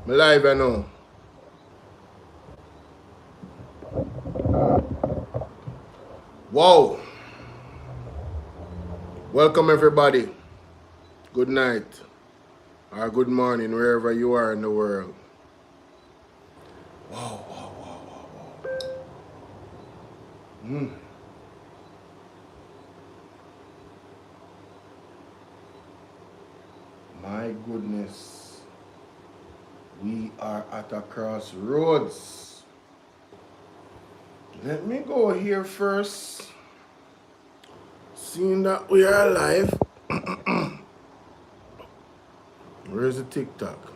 I'm live, I know. Wow. Welcome, everybody. Good night or good morning, wherever you are in the world. Wow. My goodness. We are at a crossroads. Let me go here first. Seeing that we are live. Where's the TikTok?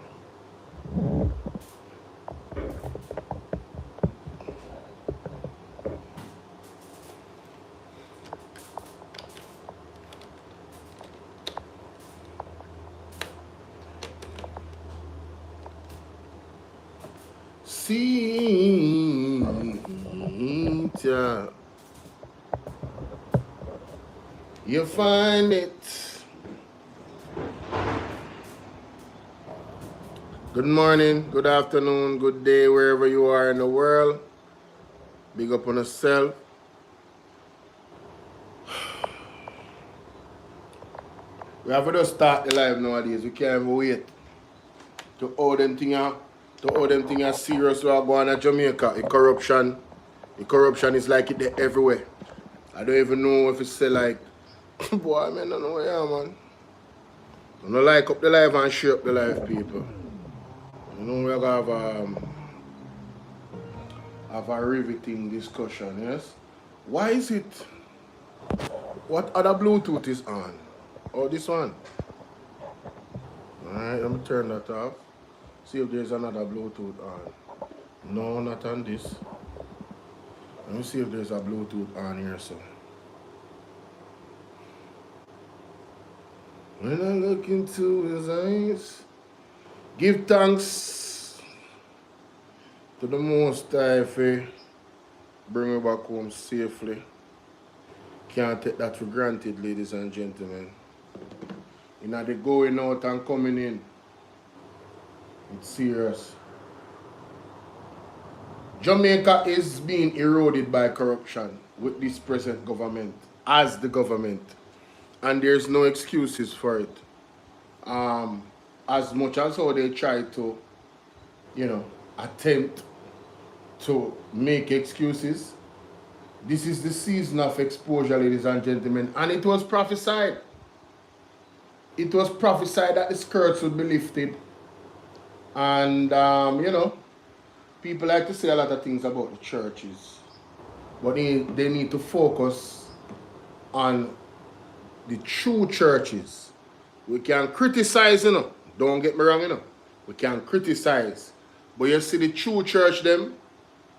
See, you find it. Good morning, good afternoon, good day, wherever you are in the world. Big up on yourself. We have to just start the live nowadays. We can't even wait to all them things are serious what go on in Jamaica. The corruption is like it there everywhere. I don't even know if it's say like boy, man, I don't know where I am, man. I don't like up the live and share up the live, people. You know, we're gonna have a riveting discussion, yes? Why is it? What other Bluetooth is on? Oh, this one. Alright, let me turn that off. See if there's another Bluetooth on. No, not on this. Let me see if there's a Bluetooth on here, so. When I look into his eyes, give thanks to the Most High for bring me back home safely. Can't take that for granted, ladies and gentlemen. You know, the going out and coming in. It's serious. Jamaica is being eroded by corruption with this present government, as the government. And there's no excuses for it. As much as how they try to, attempt to make excuses, this is the season of exposure, ladies and gentlemen. And it was prophesied. It was prophesied that the skirts would be lifted. And, people like to say a lot of things about the churches. But they need to focus on the true churches. We can criticize, Don't get me wrong, We can criticize. But you see the true church, them,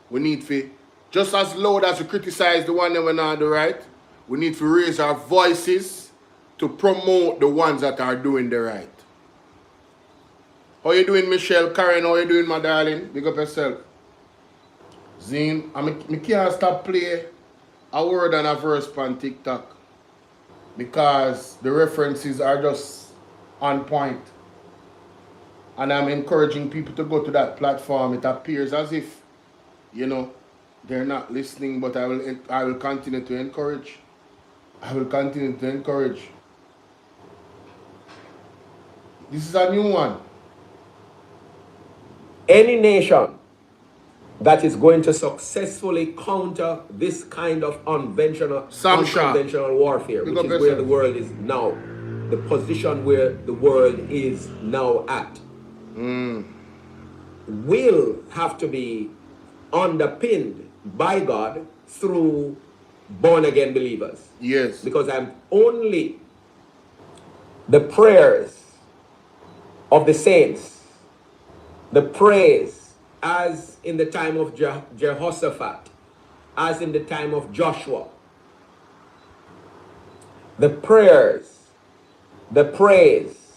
we need to, just as loud as we criticize the one that we're not do right, we need to raise our voices to promote the ones that are doing the right. How you doing, Michelle? Karen, how you doing, my darling? Big up yourself. Zine, I can't stop playing a word and a verse on TikTok because the references are just on point. And I'm encouraging people to go to that platform. It appears as if, they're not listening, but I will continue to encourage. I will continue to encourage. This is a new one. Any nation that is going to successfully counter this kind of unconventional warfare, which is where the world is now, the position where the world is now at, will have to be underpinned by God through born-again believers. Yes. Because I'm only the prayers of the saints, the praise as in the time of Jehoshaphat, as in the time of Joshua, the prayers, the praise,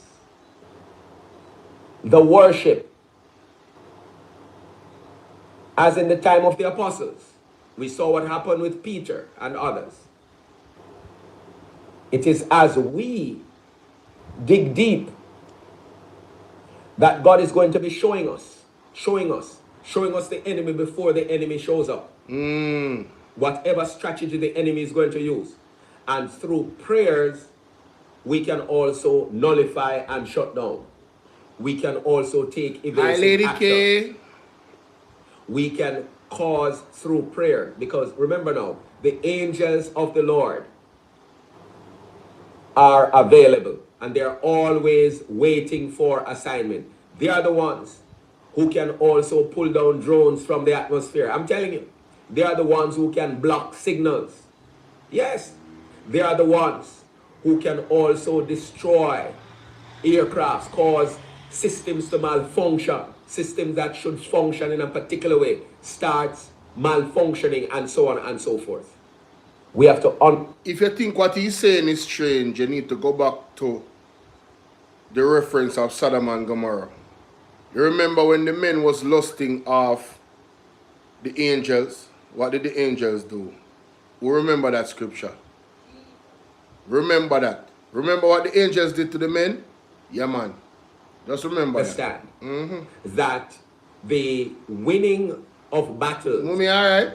the worship, as in the time of the apostles. We saw what happened with Peter and others. It is as we dig deep that God is going to be showing us the enemy before the enemy shows up. Whatever strategy the enemy is going to use. And through prayers, we can also nullify and shut down. We can also take evasive action. We can cause through prayer. Because remember now, the angels of the Lord are available. And they're always waiting for assignment. They are the ones who can also pull down drones from the atmosphere. I'm telling you. They are the ones who can block signals. Yes. They are the ones who can also destroy aircrafts, cause systems to malfunction. Systems that should function in a particular way starts malfunctioning, and so on and so forth. We have to if you think what he's saying is strange, you need to go back to the reference of Sodom and Gomorrah. You remember when the men was lusting of the angels? What did the angels do? Who remember that scripture? Remember that. Remember what the angels did to the men? Yeah, man. Just remember understand that the winning of battles. Mummy, all right?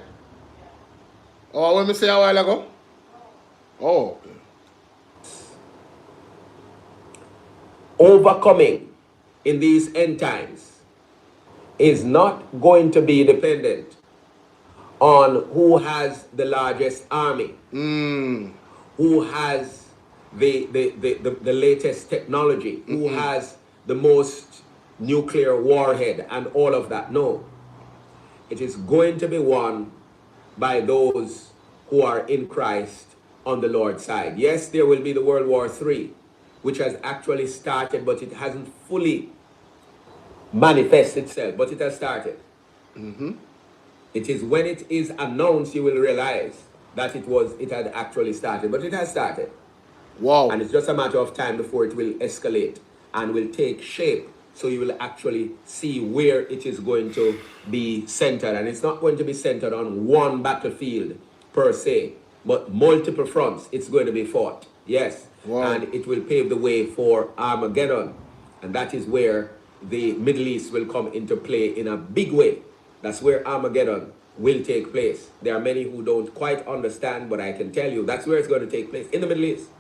Oh, what me say a while ago? Oh, okay. Overcoming in these end times is not going to be dependent on who has the largest army, who has the latest technology, who has the most nuclear warhead and all of that. No. It is going to be won by those who are in Christ on the Lord's side. Yes, there will be the World War III, which has actually started, but it hasn't fully manifested itself, but it has started. It is when it is announced you will realize that it had actually started, but it has started. Wow. And it's just a matter of time before it will escalate and will take shape, so you will actually see where it is going to be centered. And it's not going to be centered on one battlefield per se, but multiple fronts it's going to be fought. Yes. Wow. And it will pave the way for Armageddon. And that is where the Middle East will come into play in a big way. That's where Armageddon will take place. There are many who don't quite understand, but I can tell you that's where it's going to take place, in the Middle East.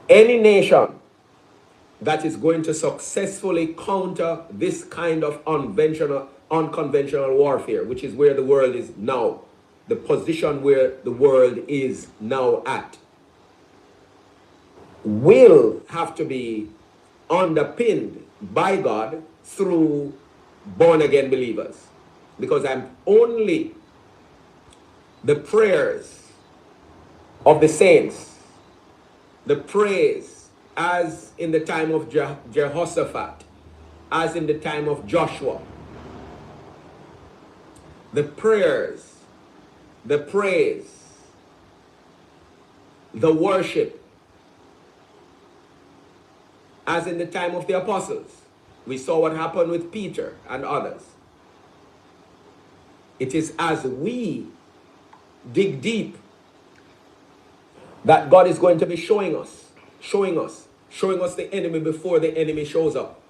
Any nation that is going to successfully counter this kind of unconventional warfare, which is where the world is now, the position where the world is now at, will have to be underpinned by God through born-again believers. Because only the prayers of the saints, the praise as in the time of Jehoshaphat, as in the time of Joshua, the prayers, the praise, the worship, as in the time of the apostles. We saw what happened with Peter and others. It is as we dig deep that God is going to be showing us the enemy before the enemy shows up.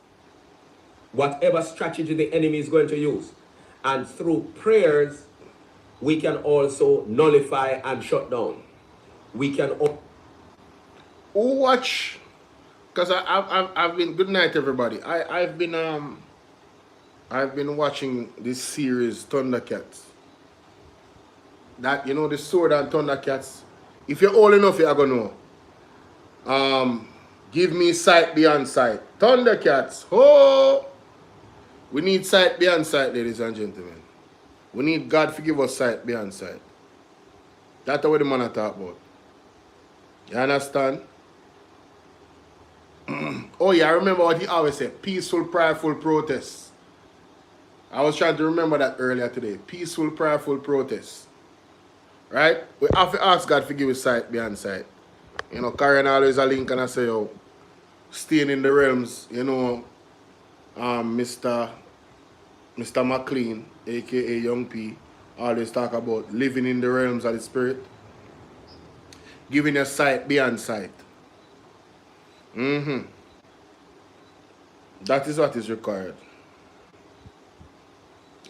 Whatever strategy the enemy is going to use. And through prayers, we can also nullify and shut down. We can watch, because I've been, good night everybody. I've been watching this series Thundercats. That, you know, the Sword and Thundercats. If you're old enough, you're gonna know. Give me sight beyond sight. Thundercats. Oh, we need sight beyond sight, ladies and gentlemen. We need God to give us sight beyond sight. That's what the man I talk about. You understand? Oh yeah, I remember what he always said. Peaceful, prayerful protest. I was trying to remember that earlier today. Peaceful, prayerful protest. Right? We have to ask God to give us sight beyond sight. You know, Karen always a link and I say, oh, staying in the realms, you know, Mr. McLean, aka Young P, always talk about living in the realms of the spirit. Giving us sight beyond sight. That is what is required.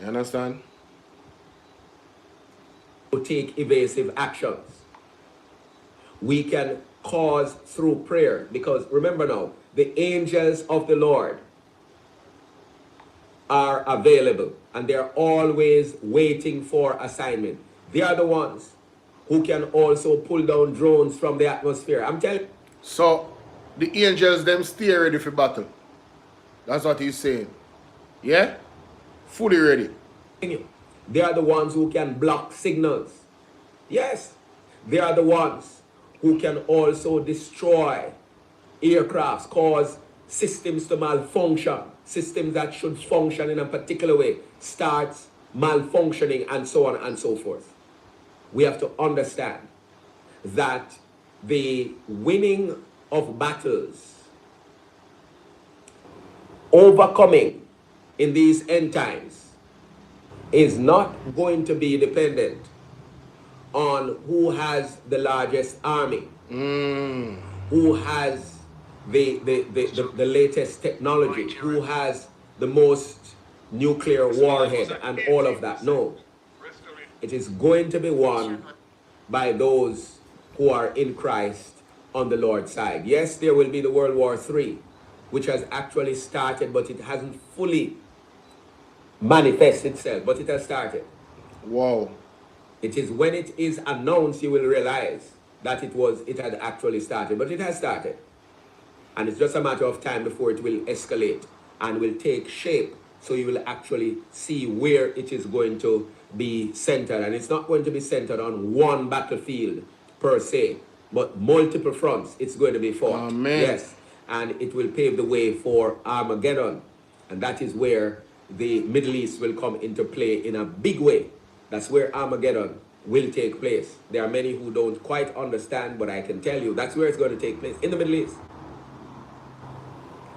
You understand? To take evasive actions. We can cause through prayer, because remember now, the angels of the Lord are available and they're always waiting for assignment. They are the ones who can also pull down drones from the atmosphere. I'm telling you. So the angels them stay ready for battle. That's what he's saying. Yeah? Fully ready. They are the ones who can block signals. Yes. They are the ones who can also destroy aircrafts, cause systems to malfunction. Systems that should function in a particular way starts malfunctioning, and so on and so forth. We have to understand that the winning of battles, overcoming in these end times, is not going to be dependent on who has the largest army, who has the latest technology, who has the most nuclear warhead and all of that. No. It is going to be won by those who are in Christ on the Lord's side. Yes, there will be the World War III, which has actually started, but it hasn't fully manifested itself, but it has started. Wow. It is when it is announced you will realize that it had actually started, but it has started. And it's just a matter of time before it will escalate and will take shape, so you will actually see where it is going to be centered. And it's not going to be centered on one battlefield per se, but multiple fronts it's going to be fought. Amen. Yes, and it will pave the way for Armageddon. And that is where the Middle East will come into play in a big way. That's where Armageddon will take place. There are many who don't quite understand, but I can tell you that's where it's going to take place, in the Middle East.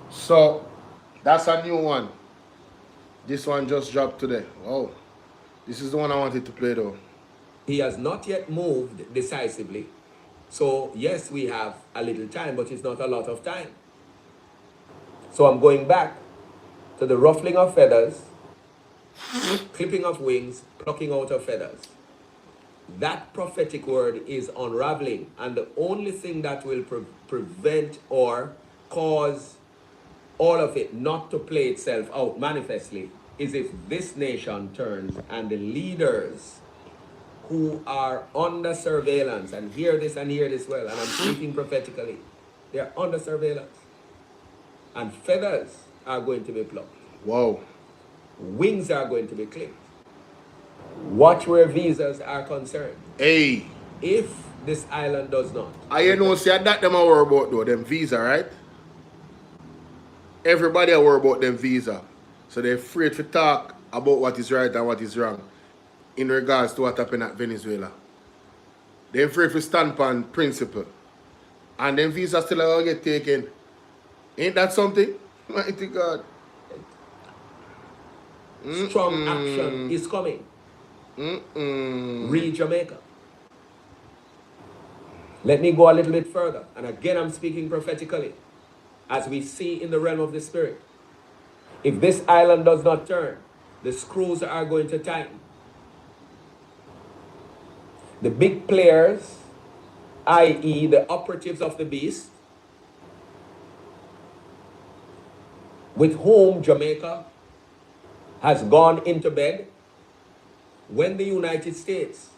So that's a new one. This one just dropped today. Wow. This is the one I wanted to play though. He has not yet moved decisively. So yes, we have a little time, but it's not a lot of time. So I'm going back to the ruffling of feathers, clipping of wings, plucking out of feathers. That prophetic word is unraveling, and the only thing that will prevent or cause all of it not to play itself out manifestly is if this nation turns and the leaders who are under surveillance, and hear this well, and I'm speaking prophetically, they're under surveillance, and feathers are going to be plucked. Wow. Wings are going to be clipped. Watch where visas are concerned. Hey. If this island does not. I know see that them I worry about though, them visa, right? Everybody I worry about them visa. So they're afraid to talk about what is right and what is wrong in regards to what happened at Venezuela. They're afraid to stand on principle. And them visa still are get taken. Ain't that something? Mighty God. Strong action is coming. Read Jamaica. Let me go a little bit further. And again, I'm speaking prophetically. As we see in the realm of the spirit. If this island does not turn, the screws are going to tighten. The big players, i.e. the operatives of the beast, with whom Jamaica has gone into bed, when the United States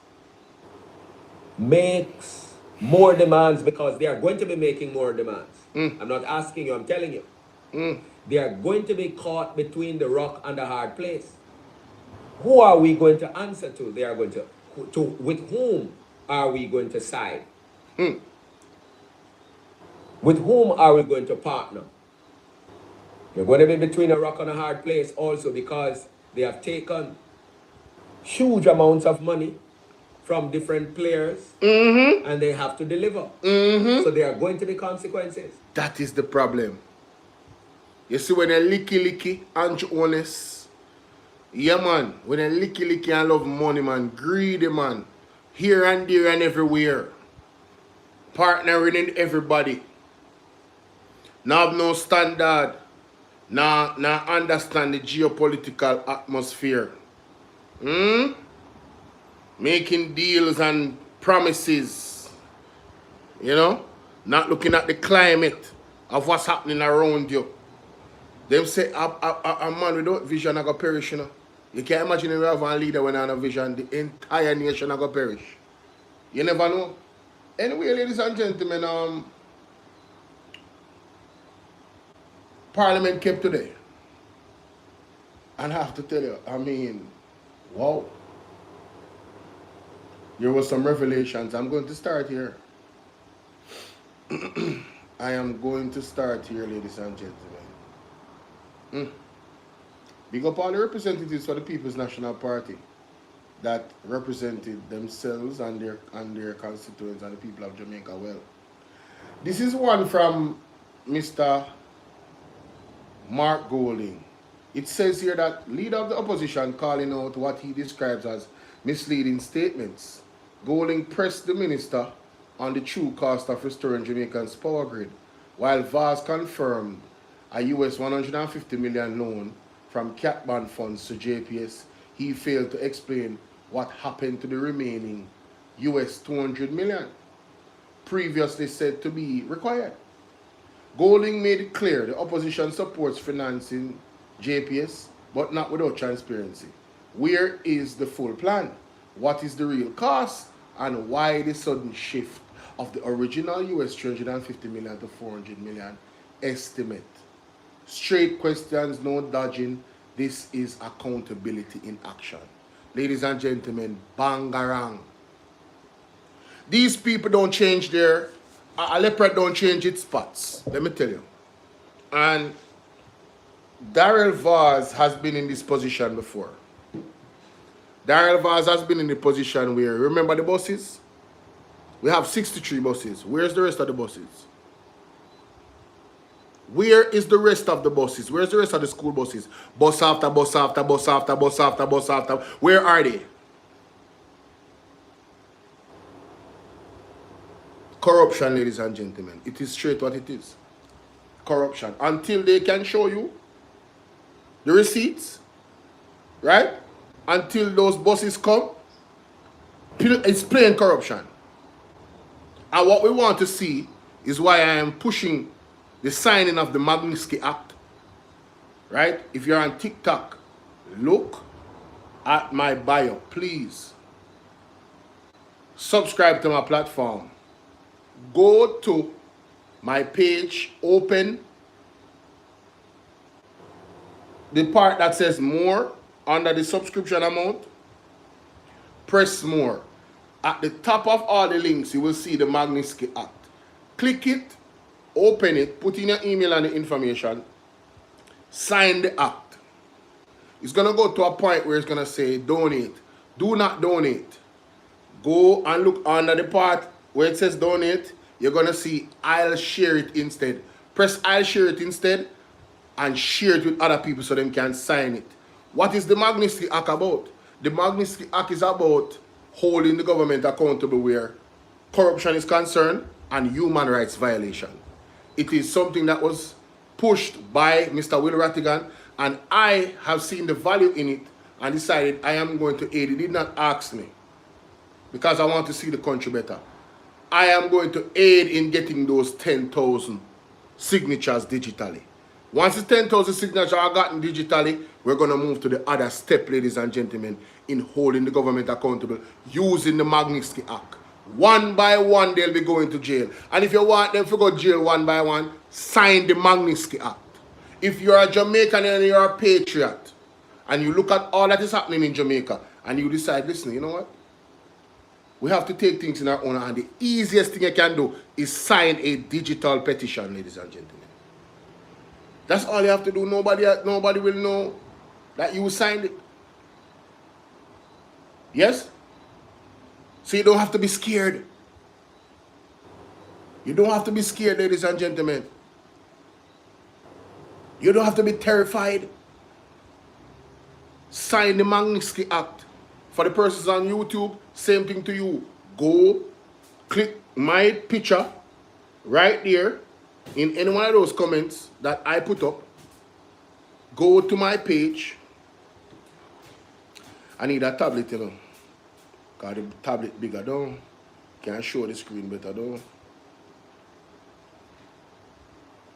makes more demands, because they are going to be making more demands. I'm not asking you, I'm telling you. They are going to be caught between the rock and the hard place. Who are we going to answer to? They are going to with whom are we going to side? With whom are we going to partner? You're going to be between a rock and a hard place also, because they have taken huge amounts of money from different players, and they have to deliver. So there are going to be consequences. That is the problem. You see, when they licky and honest, yeah man, when they licky and love money, man, greedy, man, here and there and everywhere, partnering in everybody. Now have no standard. Now understand the geopolitical atmosphere. Making deals and promises. You know? Not looking at the climate of what's happening around you. Them say a man without vision I go perish, you know. You can't imagine if you have a leader when I have a vision, the entire nation I go perish. You never know. Anyway, ladies and gentlemen, Parliament kept today. And I have to tell you, I mean, wow. There was some revelations. I'm going to start here. I am going to start here, ladies and gentlemen. Big up all the representatives for the People's National Party that represented themselves and their constituents and the people of Jamaica well. This is one from Mr. Mark Golding. It says here that leader of the opposition calling out what he describes as misleading statements. Golding pressed the minister on the true cost of restoring Jamaica's power grid, while Vaz confirmed a US $150 million loan from cat bond funds to JPS. He failed to explain what happened to the remaining US $200 million, previously said to be required. Golding made it clear the opposition supports financing JPS, but not without transparency. Where is the full plan? What is the real cost? And why the sudden shift of the original US $350 million to $400 million estimate? Straight questions, no dodging. This is accountability in action. Ladies and gentlemen, bangarang. These people don't change their... A leopard don't change its spots. Let me tell you. And Darrell Vaz has been in this position before. Darrell Vaz has been in the position where, remember the buses? We have 63 buses. Where's the rest of the buses? Where is the rest of the buses? Where's the rest of the school buses? Bus after bus after bus after bus after bus after. Where are they? Corruption, ladies and gentlemen. It is straight what it is. Corruption. Until they can show you the receipts, right? Until those buses come, it's plain corruption. And what we want to see is why I am pushing the signing of the MAGNITSKY Act, right? If you're on TikTok, look at my bio, please. Subscribe to my platform. Go to my page, open the part that says more under the subscription amount. Press more. At the top of all the links, you will see the MAGNITSKY Act. Click it, open it, put in your email and the information, sign the act. It's going to go to a point where it's going to say donate. Do not donate. Go and look under the part where it says donate. You're going to see I'll share it instead. Press I'll share it instead and share it with other people so they can sign it. What is the MAGNITSKY Act about? The MAGNITSKY Act is about holding the government accountable where corruption is concerned and human rights violation. It is something that was pushed by Mr. Will Rattigan, and I have seen the value in it and decided I am going to aid. He did not ask me because I want to see the country better. I am going to aid in getting those 10,000 signatures digitally. Once the 10,000 signatures are gotten digitally, we're going to move to the other step, ladies and gentlemen, in holding the government accountable using the MAGNITSKY Act. One by one, they'll be going to jail. And if you want them to go to jail one by one, sign the MAGNITSKY Act. If you're a Jamaican and you're a patriot, and you look at all that is happening in Jamaica, and you decide, listen, you know what? We have to take things in our own hand. The easiest thing you can do is sign a digital petition, ladies and gentlemen. That's all you have to do. Nobody will know that you signed it. Yes? So you don't have to be scared. You don't have to be scared, ladies and gentlemen. You don't have to be terrified. Sign the MAGNITSKY Act. For the persons on YouTube, same thing to you. Go, click my picture right there, In any one of those comments that I put up, go to my page. I need a tablet, you know. Because the tablet bigger down. Can't show the screen better though.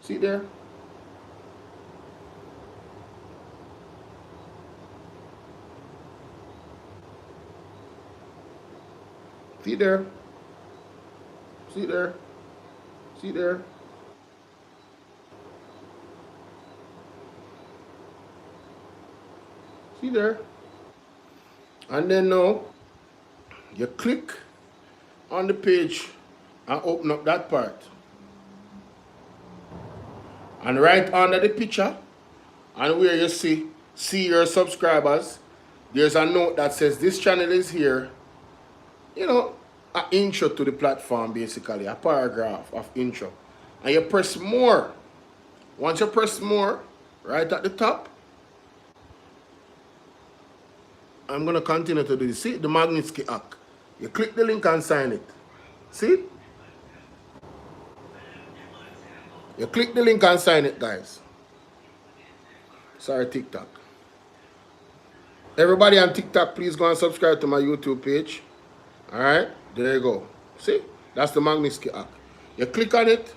See there? See there? See there? See there? See there? And then now, you click on the page and open up that part. And right under the picture, and where you see your subscribers, there's a note that says this channel is here. You know, an intro to the platform, basically, a paragraph of intro. And you press more. Once you press more, right at the top, I'm going to continue to do this. See, the Magnitsky Act. You click the link and sign it. See? You click the link and sign it, guys. Sorry, TikTok. Everybody on TikTok, please go and subscribe to my YouTube page. Alright? There you go. See? That's the Magnitsky Act. You click on it.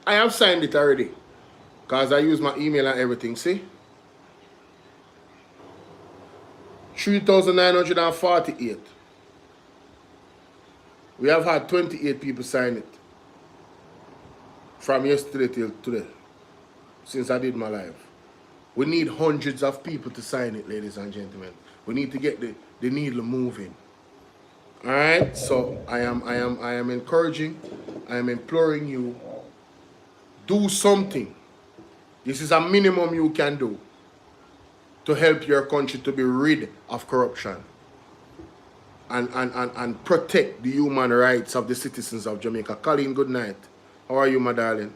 I have signed it already. Because I use my email and everything. See? 3,948. We have had 28 people sign it. From yesterday till today. Since I did my live. We need hundreds of people to sign it, ladies and gentlemen. We need to get the needle moving. Alright? So I am encouraging, I am imploring you, do something. This is a minimum you can do to help your country to be rid of corruption and protect the human rights of the citizens of Jamaica. Colleen, good night. How are you, my darling?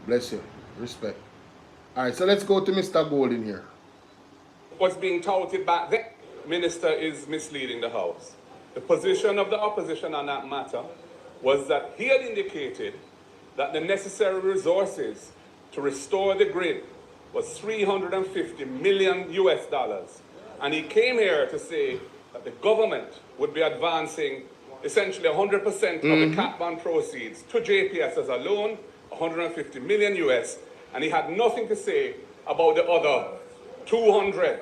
Bless you. Respect. All right, so let's go to Mr. Golden here. What's being touted back then, Minister, is misleading the House. The position of the opposition on that matter was that he had indicated that the necessary resources to restore the grid was $350 million US. And he came here to say that the government would be advancing essentially 100% of the cat bond proceeds to JPS as a loan, 150 million US, and he had nothing to say about the other 200,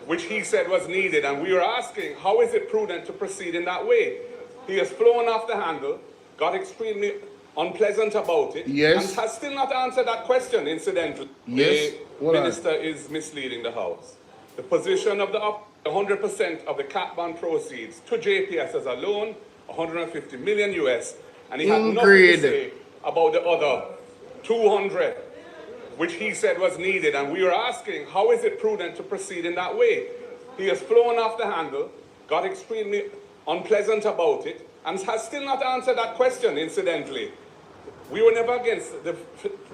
which he said was needed. And we were asking, how is it prudent to proceed in that way? He has flown off the handle, got extremely unpleasant about it, yes, and has still not answered that question, incidentally. Yes. The minister is misleading the House. The position of the 100% of the cat bond proceeds to JPS as a loan, 150 million US, and he had nothing to say about the other 200, which he said was needed. And we were asking, how is it prudent to proceed in that way? He has flown off the handle, got extremely unpleasant about it, and has still not answered that question, incidentally. We were never against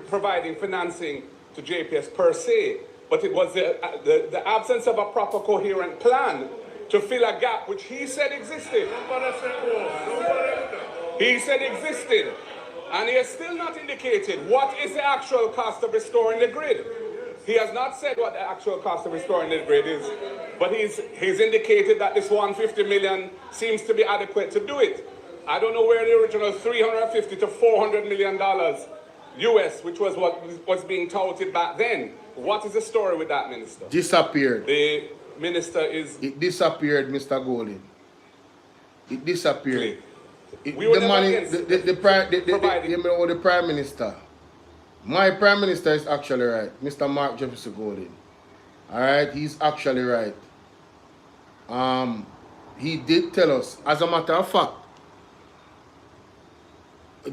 providing financing to JPS per se, but it was the absence of a proper coherent plan to fill a gap which he said existed. He said existed. And he has still not indicated what is the actual cost of restoring the grid. He has not said what the actual cost of restoring the grid is, but he's indicated that this 150 million seems to be adequate to do it. I don't know where the original $350 to $400 million US, which was what was being touted back then. What is the story with that, Minister? Disappeared. The minister is... It disappeared, Mr. Golden. It disappeared. We were the Prime Minister. My Prime Minister is actually right. Mr. Mark Jefferson Golden. Alright, he's actually right. He did tell us, as a matter of fact,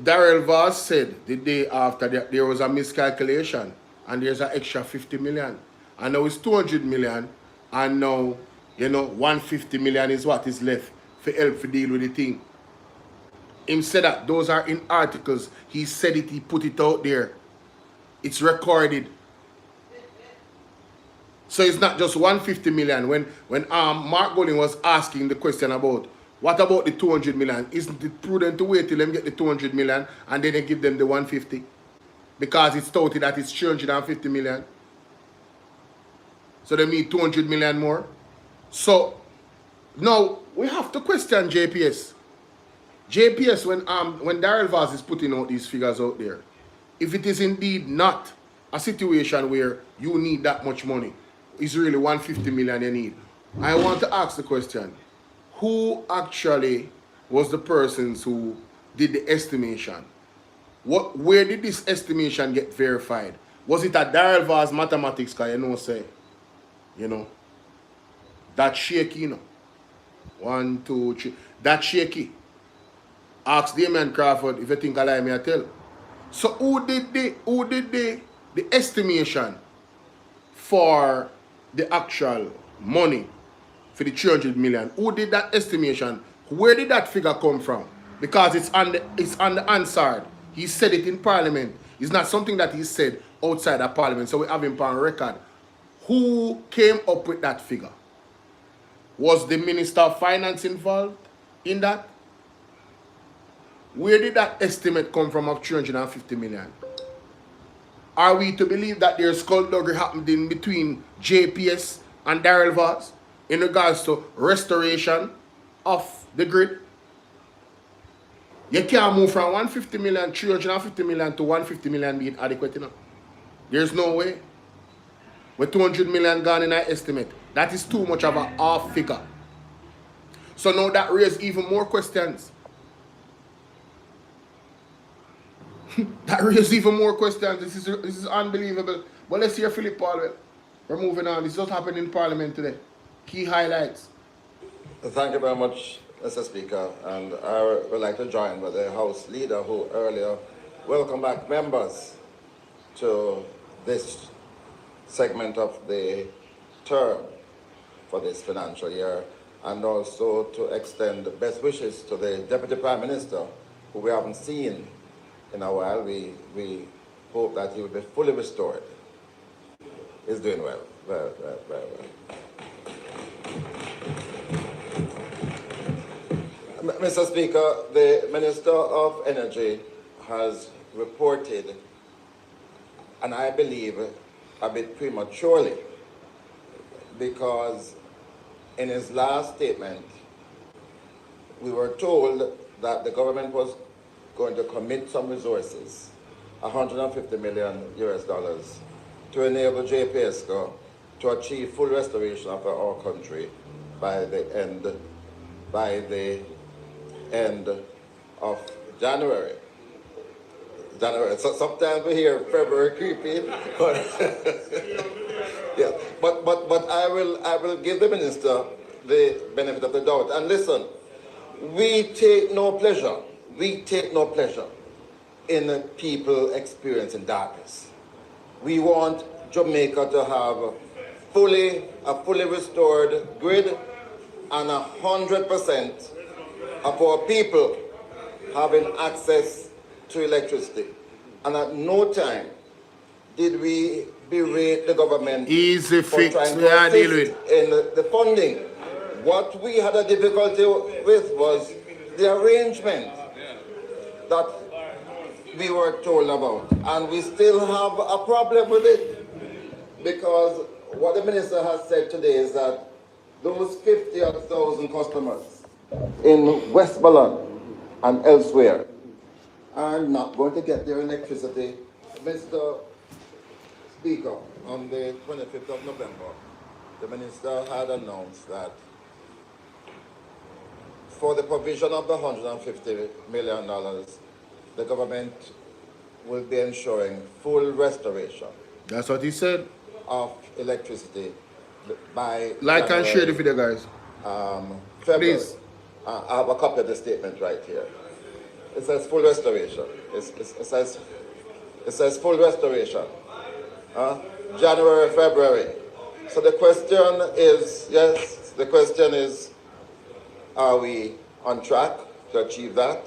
Darrell Voss said the day after that there was a miscalculation and there's an extra 50 million. And now it's 200 million, and now, you know, 150 million is what is left for help to deal with the thing. Him said that those are in articles. He said it, he put it out there. It's recorded. So it's not just 150 million. When Mark Golden was asking the question about what about the 200 million? Isn't it prudent to wait till them get the 200 million and then they give them the 150? because it's touted that it's 350 million. So they need 200 million more. So now we have to question JPS. JPS, when Daryl Vaz is putting out these figures out there, if it is indeed not a situation where you need that much money, it's really 150 million you need. I want to ask the question, who actually was the persons who did the estimation? Where did this estimation get verified? Was it at Daryl Vaz mathematics? Because you know, that shaky, you know. 1, 2, 3, that shaky. Ask Damien Crawford if you think I lie, me I tell. So who did the estimation for the actual money for the 300 million? Who did that estimation? Where did that figure come from? Because it's on the Hansard. He said it in Parliament. It's not something that he said outside of Parliament. So we have him on record. Who came up with that figure? Was the Minister of Finance involved in that? Where did that estimate come from of 350 million? Are we to believe that there's skullduggery happened in between JPS and Daryl Vaz in regards to restoration of the grid? You can't move from 150 million, 350 million to 150 million being adequate enough. There's no way. With 200 million gone in our estimate, that is too much of a off figure. So now that raises even more questions. That raises even more questions. This is unbelievable. But let's hear Philip Paulwell. We're moving on. This just happened in Parliament today. Key highlights. Thank you very much, Mr. Speaker. And I would like to join with the House Leader who earlier welcomed back members to this segment of the term for this financial year, and also to extend best wishes to the Deputy Prime Minister, who we haven't seen in a while. We hope that he will be fully restored. He's doing well, very well. Mr. Speaker, the Minister of Energy has reported, and I believe a bit prematurely, because in his last statement, we were told that the government was going to commit some resources, 150 million US dollars, to enable JPSCO to achieve full restoration of our country by the end of January. So sometimes we hear February creeping, but yeah. But I will give the minister the benefit of the doubt. And listen, we take no pleasure in people experiencing darkness. We want Jamaica to have a fully restored grid, and 100% of our people having access to electricity. And at no time did we berate the government Easy for fix, trying to assist in the funding. What we had a difficulty with was the arrangement that we were told about. And we still have a problem with it, because what the minister has said today is that those 50,000 customers in Westmoreland and elsewhere are not going to get their electricity. Mr. Speaker, on the 25th of November, the minister had announced that for the provision of the $150 million, the government will be ensuring full restoration. That's what he said. Of electricity by like and share the video, guys. February. Please. I have a copy of the statement right here. It says full restoration. It says full restoration. January, February. So the question is, are we on track to achieve that?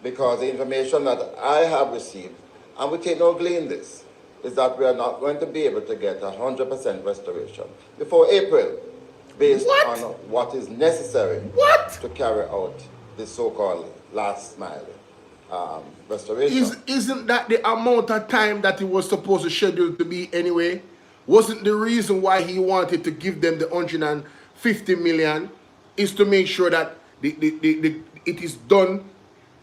Because the information that I have received, and we take no glee in this, is that we are not going to be able to get 100% restoration before April, based on what is necessary to carry out the so-called last mile restoration. Isn't that the amount of time that it was supposed to schedule to be anyway? Wasn't the reason why he wanted to give them the 150 million is to make sure that it is done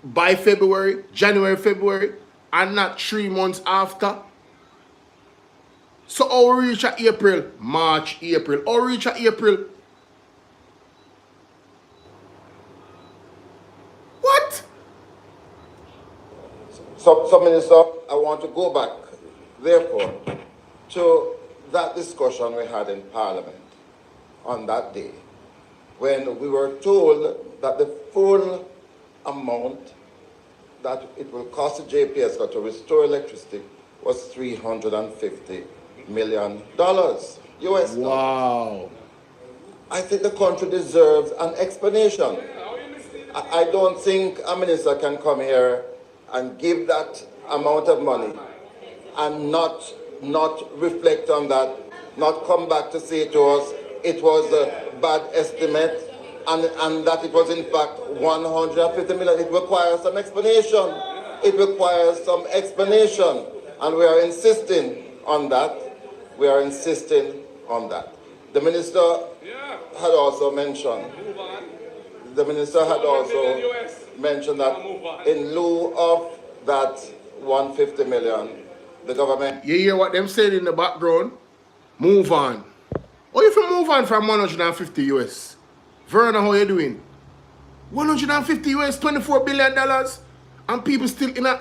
by February, January, February, and not 3 months after? So how we reach at April, March, April, how we reach at April? What? So, Minister, I want to go back, therefore, to that discussion we had in Parliament on that day, when we were told that the full amount that it will cost the JPS to restore electricity was $350 million US. Wow. I think the country deserves an explanation. I don't think a minister can come here and give that amount of money and not reflect on that, not come back to say to us it was a bad estimate and that it was in fact 150 million. It requires some explanation. It requires some explanation, and we are insisting on that. We are insisting on that. The minister had also mentioned. The minister had also mentioned that in lieu of that 150 million, the government. You hear what them saying in the background? Move on. Or if you move on from 150 US, Verna, how you doing? 150 US, $24 billion, and people still in a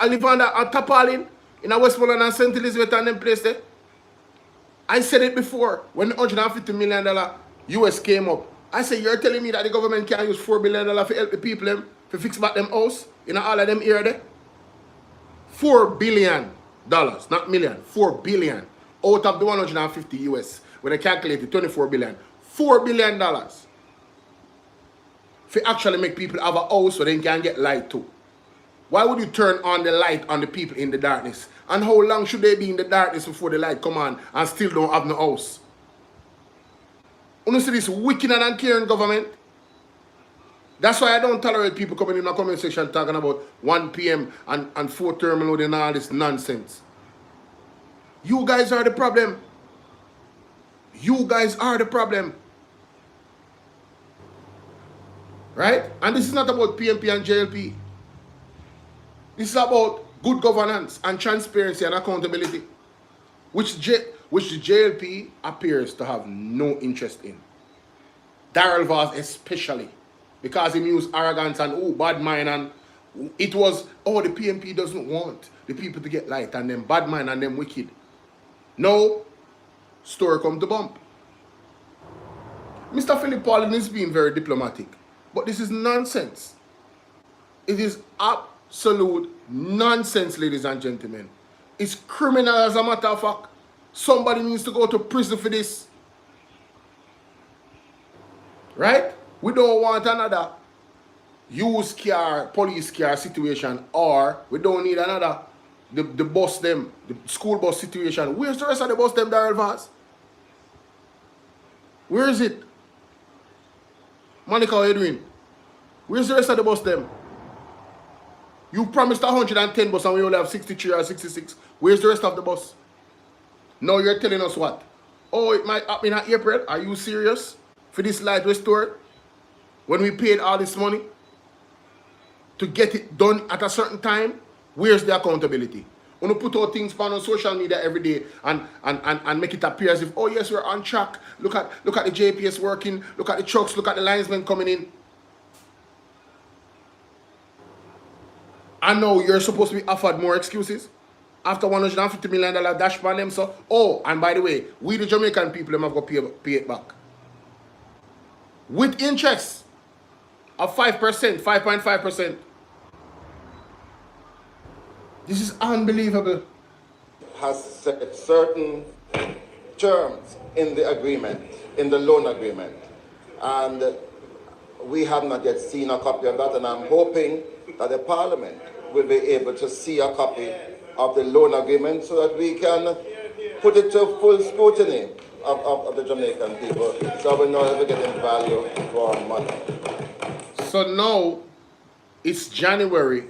live on a Tapalin, in a Westmoreland and St. Elizabeth and them place there. I said it before, when the $150 million US came up. I said, you're telling me that the government can't use $4 billion to help the people them, to fix back them house, in all of them area there? $4 billion, not million, 4 billion out of the 150 US. When I calculated 24 billion, $4 billion to actually make people have a house so they can get light too. Why would you turn on the light on the people in the darkness? And how long should they be in the darkness before the light come on and still don't have no house? You see this wicked and uncaring government? That's why I don't tolerate people coming in my comment section talking about 1 p.m. and 4 terminal and all this nonsense. You guys are the problem. You guys are the problem. Right? And this is not about PMP and JLP. This is about good governance and transparency and accountability, which the JLP appears to have no interest in. Darrell Vaz especially, because he used arrogance and bad mind, and it was, the PMP doesn't want the people to get light, and them bad mind and them wicked. No, story come to bump. Mr. Philip Paulin is being very diplomatic, but this is nonsense. It is absolute nonsense, ladies and gentlemen. It's criminal as a matter of fact. Somebody needs to go to prison for this. Right? We don't want another used car, police car situation, or we don't need another the bus them, the school bus situation. Where's the rest of the bus them, Darrell Vaz? Where is it? Monica, how you doing? Where's the rest of the bus them? You promised 110 bus and we only have 63 or 66. Where's the rest of the bus? Now you're telling us what? Oh, it might happen in April. Are you serious? For this light restored? When we paid all this money to get it done at a certain time? Where's the accountability? When you put out things on social media every day and make it appear as if, oh yes, we're on track. Look at the JPS working. Look at the trucks. Look at the linesmen coming in. I know you're supposed to be offered more excuses after $150 million dash by them. So, and by the way, we the Jamaican people have got to pay it back with interest of 5%, 5.5%. This is unbelievable. Has set certain terms in the agreement, in the loan agreement, and we have not yet seen a copy of that, and I'm hoping that the Parliament will be able to see a copy of the loan agreement so that we can put it to full scrutiny of the Jamaican people, so we're not ever getting value for our money. So now it's January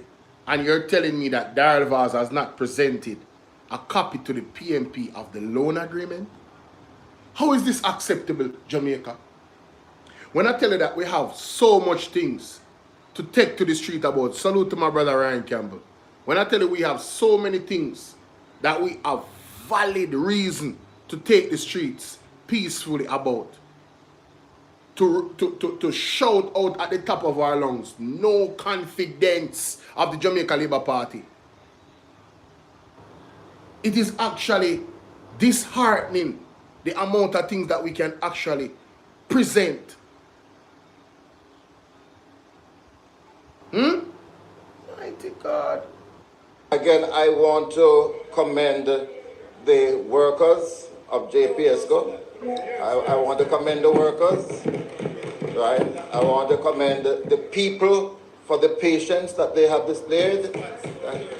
And you're telling me that Darrell Vaz has not presented a copy to the PMP of the loan agreement? How is this acceptable, Jamaica? When I tell you that we have so much things to take to the street about, salute to my brother Ryan Campbell. When I tell you we have so many things that we have valid reason to take the streets peacefully about, to shout out at the top of our lungs, no confidence of the Jamaica Labour Party. It is actually disheartening the amount of things that we can actually present. Mighty God. Again, I want to commend the workers of JPSCO. I want to commend the workers, right? I want to commend the people for the patience that they have displayed.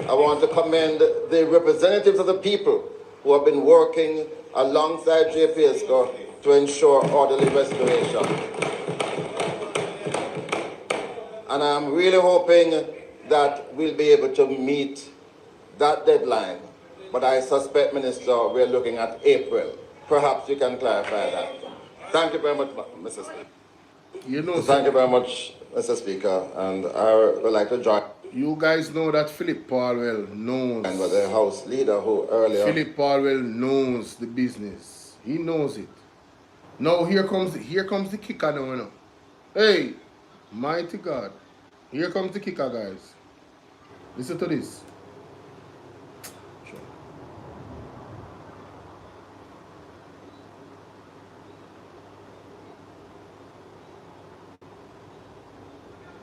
I want to commend the representatives of the people who have been working alongside JPSCO to ensure orderly restoration. And I'm really hoping that we'll be able to meet that deadline. But I suspect, Minister, we're looking at April. Perhaps you can clarify that. Thank you very much, Mr. Speaker. Thank you very much, Mr. Speaker. And I would like to join. You guys know that Philip Palwell knows. And with the House leader who earlier. Philip Palwell knows the business. He knows it. Now here comes the kicker now, you know. Hey, mighty God. Here comes the kicker, guys. Listen to this.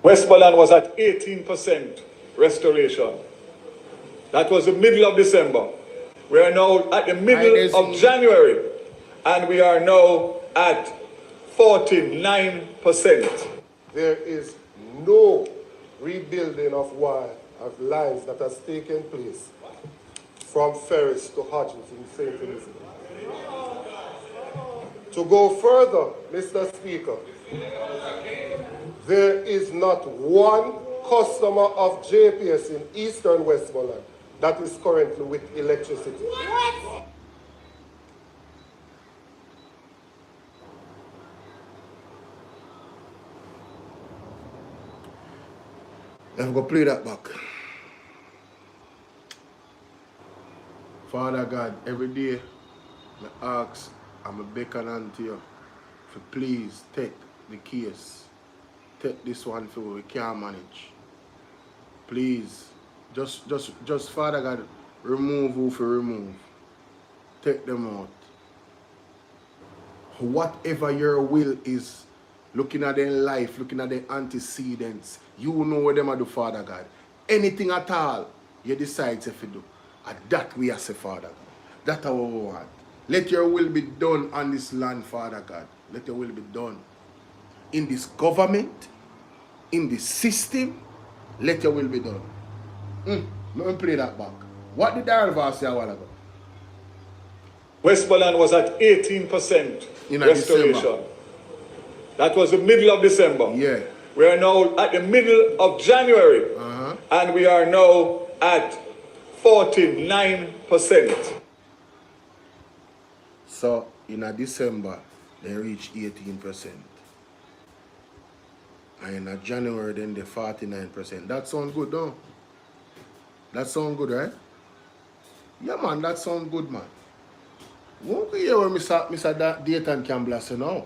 Westmoreland was at 18% restoration. That was the middle of December. We are now at the middle of January, and we are now at 49%. There is no rebuilding of lives that has taken place from Ferris to Hodgins in St. Elizabeth. To go further, Mr. Speaker, there is not one customer of JPS in Eastern Westmoreland that is currently with electricity. Let's go play that back. Father God, every day I ask, I'm a beckon unto you to please take the case. Take this one for we can't manage. Please, just Father God, remove who for remove. Take them out. Whatever your will is, looking at their life, looking at their antecedents, you know what them do, Father God. Anything at all, you decide if you do. And that we as a Father God. That's what we want. Let your will be done on this land, Father God. Let your will be done. In this government, in this system, let your will be done. Let me play that back. What did Darrell Vaz say a while ago? Westmoreland was at 18% restoration. December. That was the middle of December. Yeah. We are now at the middle of January, and we are now at 49%. So, in December, they reached 18%. And in January, then the 49%. That sounds good, though. That sounds good, right? Yeah, man, that sounds good, man. Won't we hear what Mr. Dayton Campbell say now?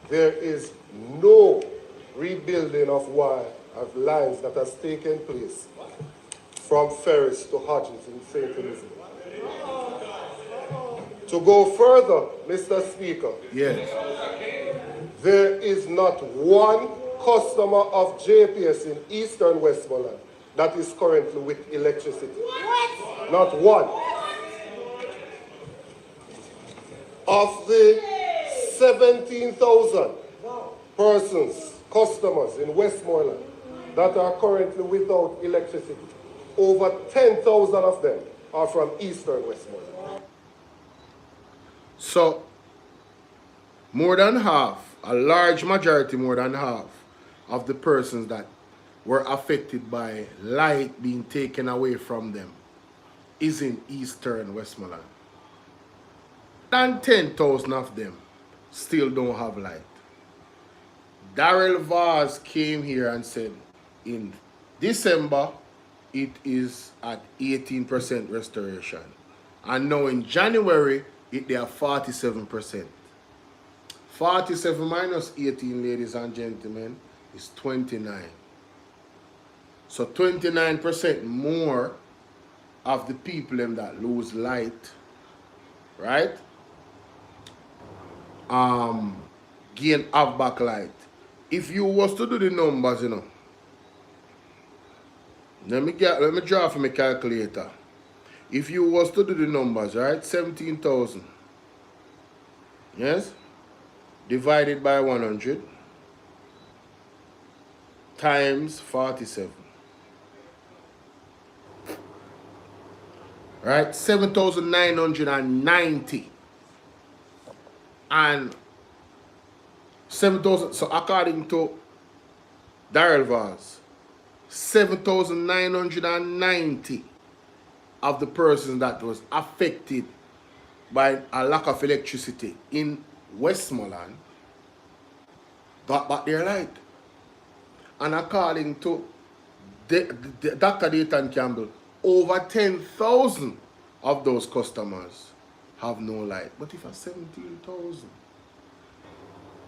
There is no rebuilding of lives that has taken place from Ferris to Hodgins in St. Elizabeth. To go further, Mr. Speaker, yes, there is not one customer of JPS in Eastern Westmoreland that is currently with electricity. Not one. Of the 17,000 persons, customers in Westmoreland that are currently without electricity, over 10,000 of them are from Eastern Westmoreland. So, more than half, a large majority, more than half of the persons that were affected by light being taken away from them is in Eastern Westmoreland. And 10,000 of them still don't have light. Darrell Vaz came here and said in December it is at 18% restoration. And now in January they are 47%. 47 minus 18, ladies and gentlemen, is 29. So 29% more of the people them that lose light, right? Gain have back light. If you was to do the numbers, you know, let me draw from my calculator. If you was to do the numbers, right, 17,000, yes, divided by 100 times 47, right, 7,990, and 7,000. So according to Darrell Vaz, 7,990 of the persons that was affected by a lack of electricity in Westmoreland got back their light. And according to Dr. Dayton Campbell, over 10,000 of those customers have no light. But if a 17,000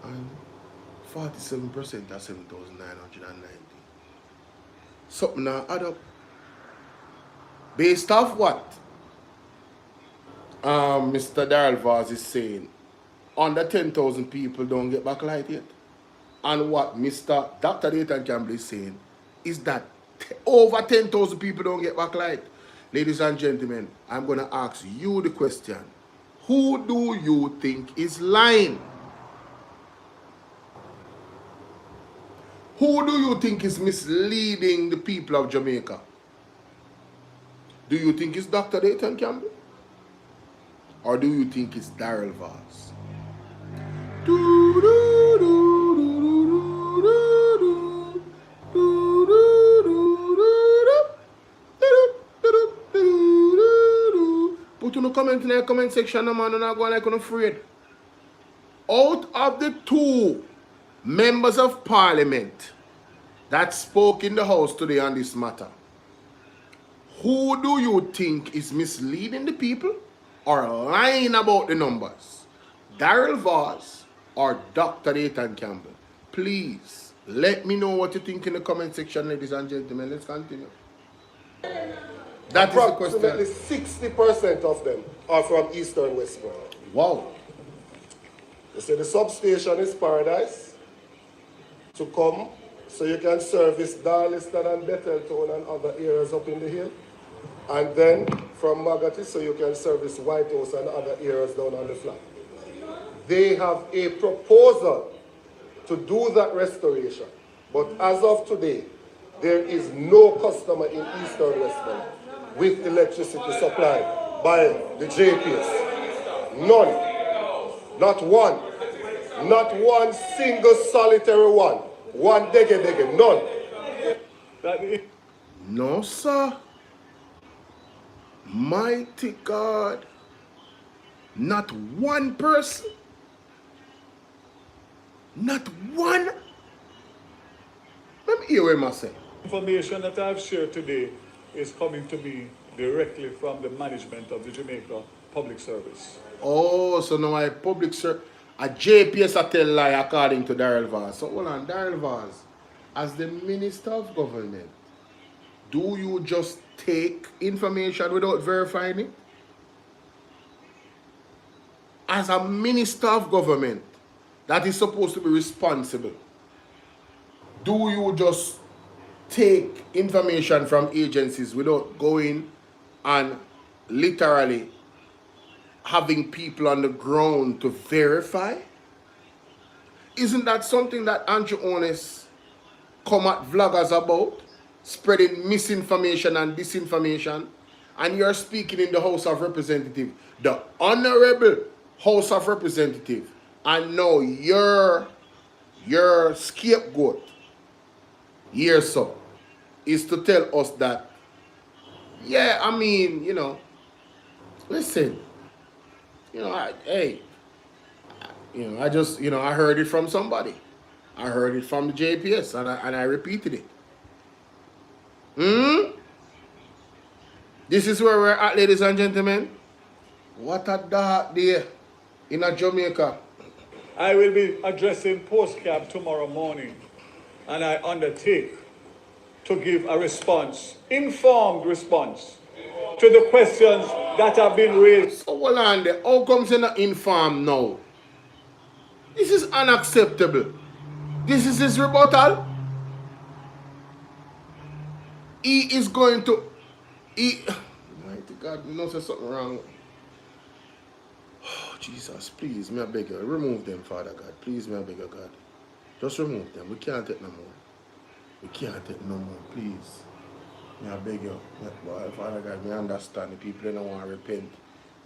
and 47%, that's 7,990. Something now add up. Based off what Mr. Darrell Vaz is saying, under 10,000 people don't get back light yet. And what Mr. Dr. Dayton Campbell is saying is that over 10,000 people don't get back light. Ladies and gentlemen, I'm going to ask you the question. Who do you think is lying? Who do you think is misleading the people of Jamaica? Do you think it's Dr. Dayton Campbell? Or do you think it's Darrell Vaz? Put in a comment in the comment section, man, and I'm going like I'm afraid. Out of the two members of parliament that spoke in the house today on this matter, who do you think is misleading the people or lying about the numbers? Darrell Vaz or Dr. Dayton Campbell? Please let me know what you think in the comment section, ladies and gentlemen. Let's continue. That is the question. Approximately 60% of them are from Eastern Westmoreland. Wow. They say the substation is paradise to come so you can service Darliston and Betheltown and other areas up in the hill. And then from MAGNITSKY so you can service White House and other areas down on the flat. They have a proposal to do that restoration. But as of today, there is no customer in Eastern Westmoreland with electricity supplied by the JPS. None. Not one. Not one single solitary one. One dege, none. No, sir. Mighty God. Not one person. Not one. Let me hear what I say. Information that I've shared today is coming to me directly from the management of the Jamaica Public Service. Oh, so now a public service, a JPS a tell lie according to Darrell Vaz. So hold on, Darrell Vaz, as the Minister of Government, do you just take information without verifying it? As a Minister of Government that is supposed to be responsible, do you just take information from agencies without going and literally having people on the ground to verify? Isn't that something that Andrew Honest come at vloggers about? Spreading misinformation and disinformation? And you're speaking in the House of Representatives, the Honorable House of Representatives, and now you're scapegoat. Yes, sir. is to tell us that, yeah, I mean, you know, listen, you know, I heard it from somebody. I heard it from the JPS, and I repeated it. This is where we're at, ladies and gentlemen. What a dark day in Jamaica. I will be addressing postcab tomorrow morning, and I undertake to give a response, informed response, to the questions that have been raised. So hold on there. How comes you're not informed now? This is unacceptable. This is his rebuttal. He is going to... Mighty God, you know there's something wrong. Oh, Jesus, please, may I beg you, remove them, Father God. Please, may I beg you, God. Just remove them. We can't take no more. We can't take no more, please. May I beg you. Father God, we understand the people don't want to repent.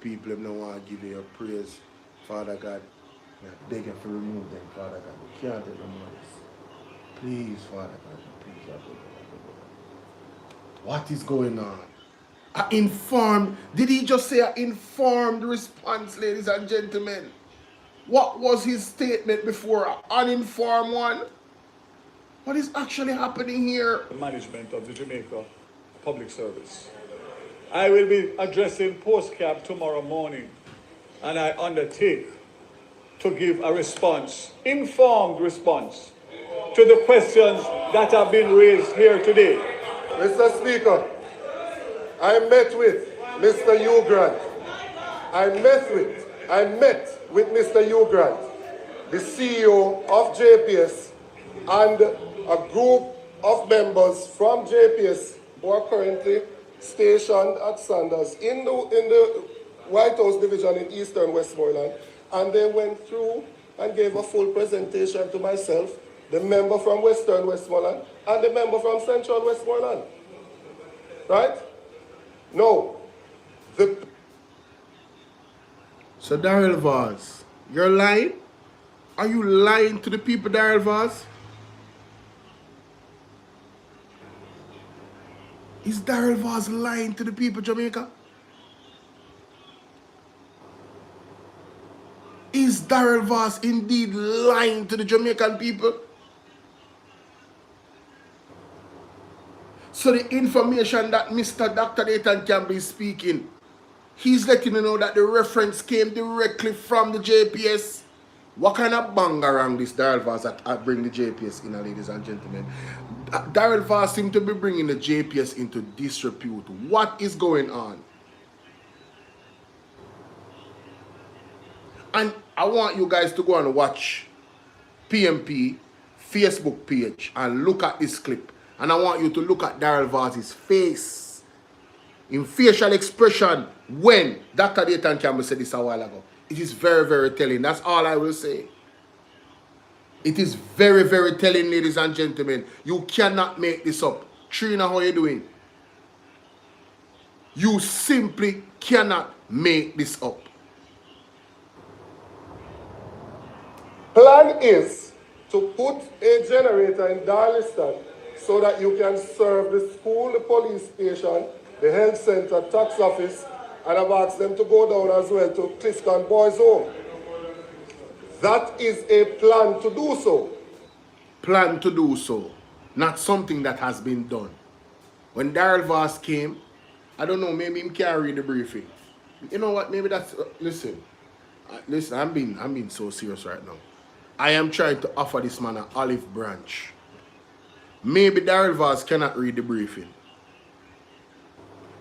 People don't want to give you your praise. Father God, may I beg you to remove them, Father God. We can't take no more. Please, Father God, please, I beg you. What is going on? Did he just say an informed response, ladies and gentlemen? What was his statement before? An uninformed one? What is actually happening here? The management of the Jamaica Public Service. I will be addressing postcab tomorrow morning, and I undertake to give a response, informed response, to the questions that have been raised here today. Mr. Speaker, I met with Mr. Hugh Grant. I met with Mr. Hugh Grant, the CEO of JPS, and a group of members from JPS who are currently stationed at Sanders in the White House Division in Eastern Westmoreland, and they went through and gave a full presentation to myself, the member from Western Westmoreland, and the member from Central Westmoreland. Right? No. So Daryl Vaz, you're lying? Are you lying to the people, Daryl Vaz? Is Daryl Vaz lying to the people, Jamaica? Is Daryl Vaz indeed lying to the Jamaican people? So the information that Mr. Dr. Nathan Campbell is speaking, he's letting you know that the reference came directly from the JPS. What kind of bangarang this Daryl Vaz that bring the JPS in, ladies and gentlemen? Daryl Vaz seems to be bringing the JPS into disrepute. What is going on? And I want you guys to go and watch PMP Facebook page and look at this clip. And I want you to look at Daryl Vaz's face, in facial expression, when Dr. Nathan Campbell said this a while ago. It is very, very telling. That's all I will say. It is very, very telling, ladies and gentlemen. You cannot make this up. Trina, how are you doing? You simply cannot make this up. Plan is to put a generator in Darliston so that you can serve the school, the police station, the health center, tax office, and I've asked them to go down as well to Clifton Boys Home. That is a plan to do so. Plan to do so. Not something that has been done. When Daryl Vaz came, I don't know, maybe him can't read the briefing. You know what, maybe that's, listen, I'm being so serious right now. I am trying to offer this man an olive branch. Maybe Daryl Vaz cannot read the briefing.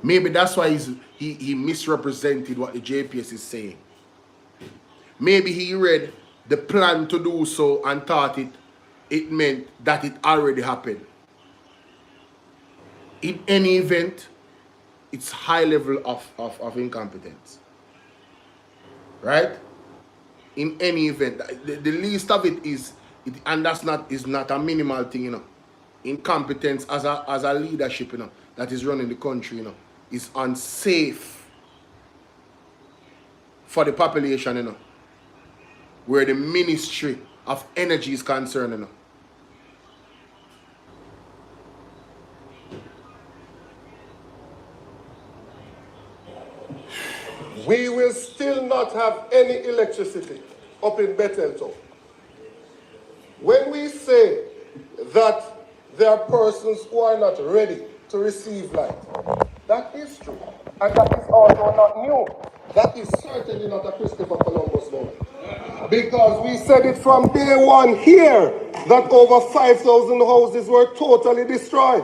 Maybe that's why he misrepresented what the JPS is saying. Maybe he read the plan to do so and thought it meant that it already happened. In any event, it's high level of incompetence. Right? In any event, the least of it is, and that's is not a minimal thing, you know. Incompetence as a leadership, you know, that is running the country, you know, is unsafe for the population, you know, where the Ministry of Energy is concerned, you know. we will still not have any electricity up in Betheltown. When we say that there are persons who are not ready to receive light, that is true. And that is also not new. That is certainly not a Christopher Columbus moment. Because we said it from day one here that over 5,000 houses were totally destroyed.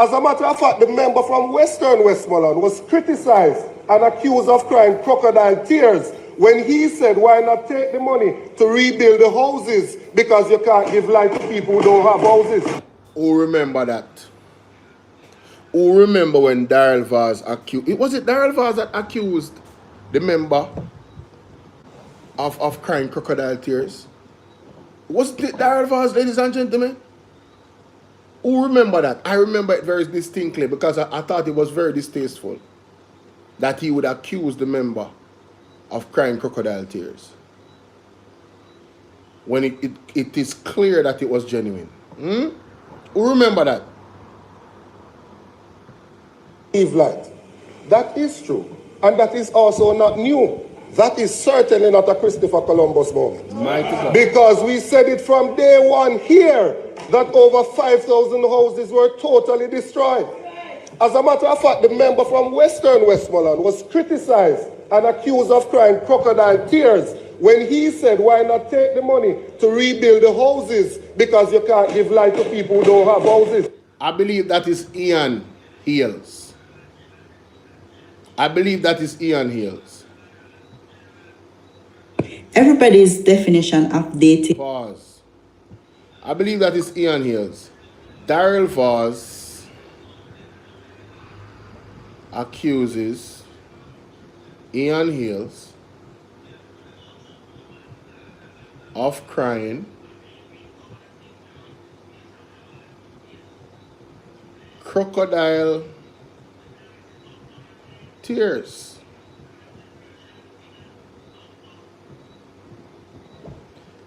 As a matter of fact, the member from Western Westmoreland was criticized and accused of crying crocodile tears when he said, why not take the money to rebuild the houses because you can't give light to people who don't have houses. Who remember that? Who remember when Daryl Vaz accused, was it Daryl Vaz that accused the member of crying crocodile tears? Was it Daryl Vaz, ladies and gentlemen? Who remember that? I remember it very distinctly because I thought it was very distasteful that he would accuse the member of crying crocodile tears when it is clear that it was genuine. Who remember that? Give light. That is true. And that is also not new. That is certainly not a Christopher Columbus moment. Because we said it from day one here that over 5,000 houses were totally destroyed. As a matter of fact, the member from Western Westmoreland was criticized and accused of crying crocodile tears when he said, why not take the money to rebuild the houses because you can't give light to people who don't have houses. I believe that is Ian Hales. I believe that is Ian Hales. Everybody's definition of dating. Vaz. I believe that is Ian Hales. Daryl Vaz accuses Ian Hales of crying crocodile tears.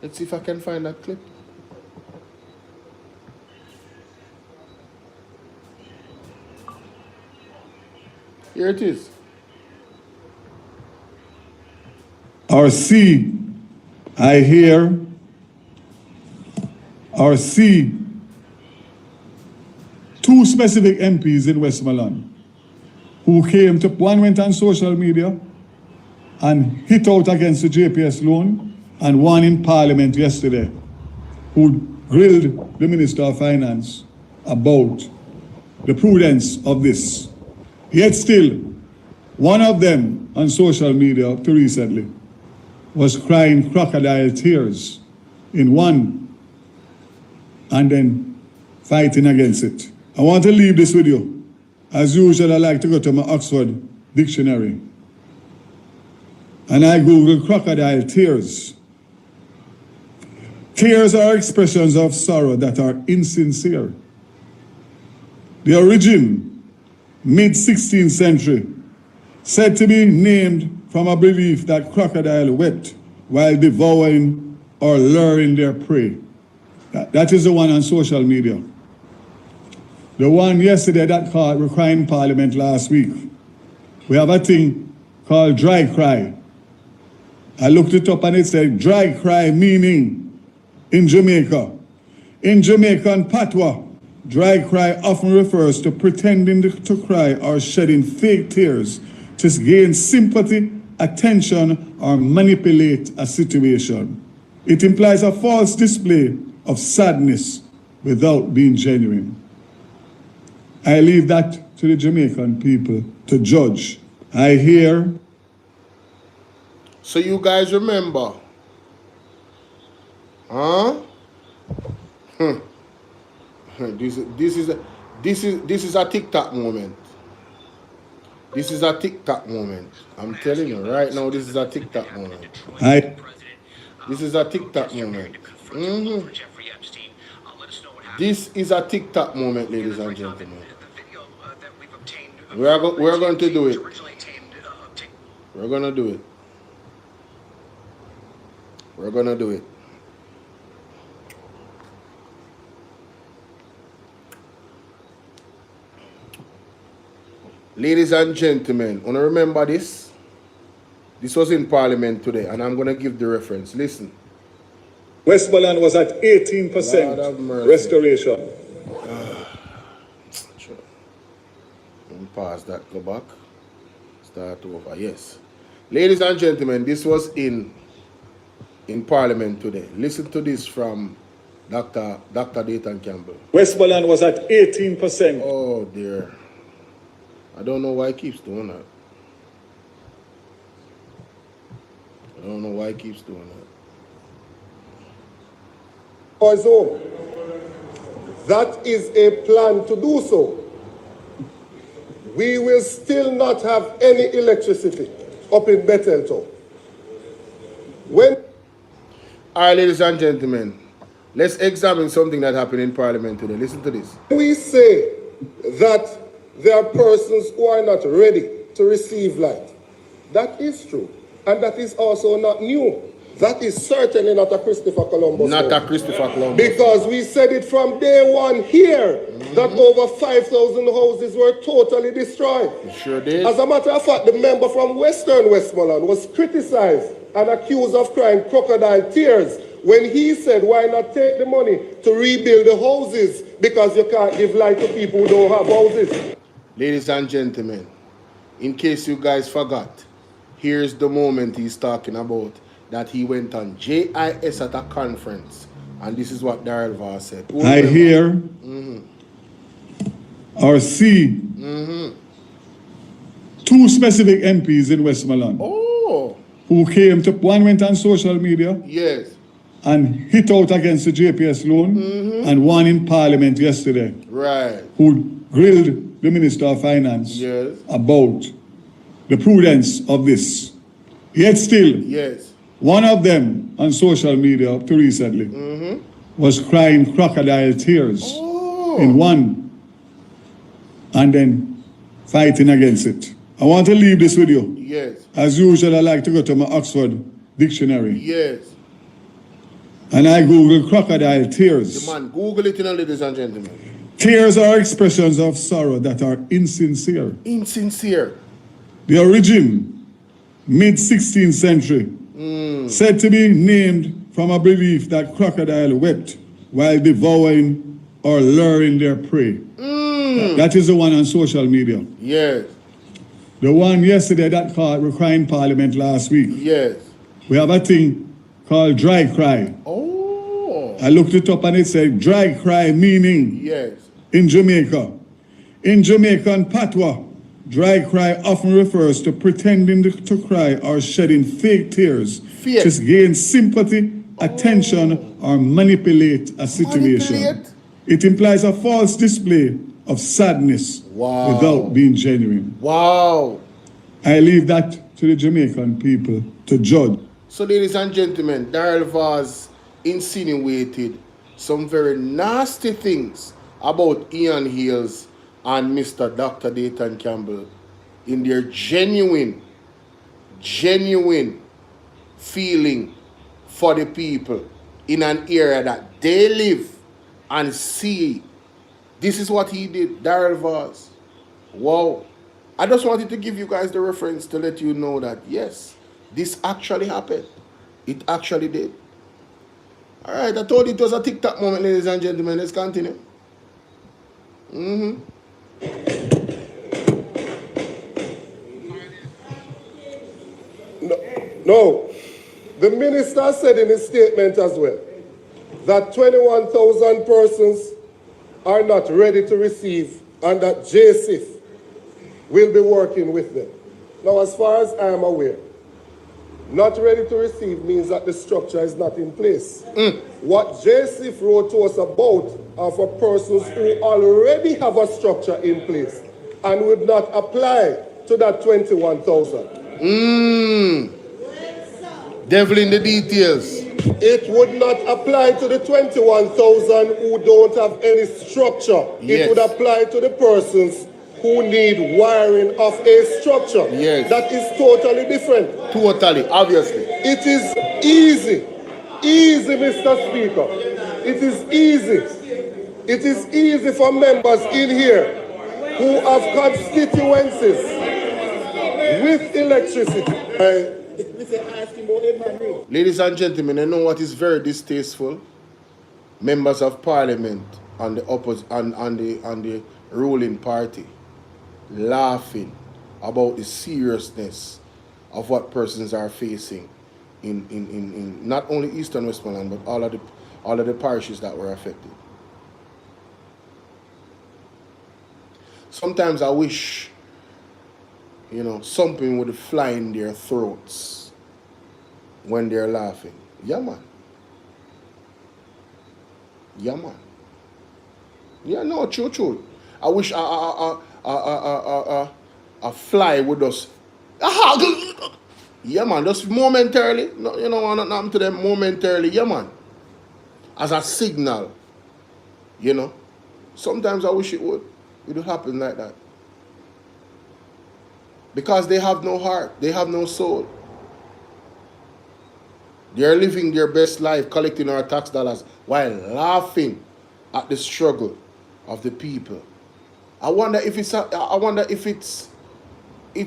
Let's see if I can find that clip. Here it is. Or C, I hear, or C, two specific MPs in Westmoreland who came to, one went on social media and hit out against the JPS loan, and one in Parliament yesterday who grilled the Minister of Finance about the prudence of this. Yet still, one of them on social media up to recently was crying crocodile tears in one and then fighting against it. I want to leave this with you. As usual, I like to go to my Oxford dictionary and I Google crocodile tears. Tears are expressions of sorrow that are insincere. The origin, mid-16th century, said to be named from a belief that crocodile wept while devouring or luring their prey. That is the one on social media. The one yesterday that called Recrying Parliament last week. We have a thing called dry cry. I looked it up and it said dry cry meaning in Jamaica. In Jamaican patois, dry cry often refers to pretending to cry or shedding fake tears to gain sympathy, attention, or manipulate a situation. It implies a false display of sadness without being genuine. I leave that to the Jamaican people to judge. I hear. So you guys remember? Huh? This is a TikTok moment. This is a TikTok moment. I'm telling you right now, this is a TikTok moment. This is a TikTok moment. This is a TikTok moment, ladies and gentlemen. We're going to do it. We're going to do it. We're going to do it. Ladies and gentlemen, wanna remember this? This was in Parliament today, and I'm going to give the reference. Listen. Westmoreland was at 18% restoration. Sure. Pause that, go back. Start over, yes. Ladies and gentlemen, this was in Parliament today. Listen to this from Dr. Dayton Campbell. Westmoreland was at 18%. Oh dear. I don't know why he keeps doing that. I don't know why he keeps doing that. So, that is a plan to do so. We will still not have any electricity up in Betheltown. All right, ladies and gentlemen, let's examine something that happened in Parliament today. Listen to this. We say that there are persons who are not ready to receive light. That is true. And that is also not new. That is certainly not a Christopher Columbus. Not a Christopher Columbus. Because we said it from day one here, that over 5,000 houses were totally destroyed. You sure did. As a matter of fact, the member from Western Westmoreland was criticized and accused of crying crocodile tears when he said, why not take the money to rebuild the houses, because you can't give light to people who don't have houses. Ladies and gentlemen, in case you guys forgot, here's the moment he's talking about, that he went on JIS at a conference, and this is what Darrell Voss said. I hear or see two specific MPs in Westmoreland who came to, one went on social media and hit out against the JPS loan, and one in Parliament yesterday who grilled the Minister of Finance about the prudence of this. Yet still, one of them on social media up to recently was crying crocodile tears in one and then fighting against it. I want to leave this with you. As usual, I like to go to my Oxford dictionary. And I Google crocodile tears. Man, Google it, ladies and gentlemen. Tears are expressions of sorrow that are insincere. Insincere. The origin, mid-16th century, said to be named from a belief that crocodile wept while devouring or luring their prey. That is the one on social media. The one yesterday that called Recrying Parliament last week. We have a thing called dry cry. I looked it up and it said dry cry meaning in Jamaica. In Jamaican patois, dry cry often refers to pretending to cry or shedding fake tears to gain sympathy, attention, or manipulate a situation. It implies a false display of sadness without being genuine. I leave that to the Jamaican people to judge. So, ladies and gentlemen, Darrell Voss insinuated some very nasty things about Ian Hales and Mr. Dr. Dayton Campbell in their genuine feeling for the people in an area that they live and see. This is what he did, Darrell Voss. Wow. I just wanted to give you guys the reference to let you know that, yes, this actually happened. It actually did. All right, I told you it was a TikTok moment, ladies and gentlemen. Let's continue. No, the minister said in his statement as well that 21,000 persons are not ready to receive and that JSIF will be working with them. Now, as far as I am aware, not ready to receive means that the structure is not in place. What JSIF wrote to us about are for persons who already have a structure in place and would not apply to that 21,000. Devil in the details. It would not apply to the 21,000 who don't have any structure. It would apply to the persons who need wiring of a structure. That is totally different. Totally, obviously. It is easy, Mr. Speaker. It is easy. It is easy for members in here who have constituencies with electricity. Ladies and gentlemen, you know what is very distasteful? Members of Parliament on the on the ruling party laughing about the seriousness of what persons are facing in not only Eastern Westmoreland but all of the parishes that were affected. Sometimes I wish, you know, something would fly in their throats when they're laughing. Yeah, man. Yeah, man. Yeah, no, true. I wish a fly would just, yeah, man, just momentarily, no, you know, not happen to them momentarily, yeah, man, as a signal, you know. Sometimes I wish it would happen like that. Because they have no heart, they have no soul. They are living their best life, collecting our tax dollars while laughing at the struggle of the people. I wonder if it's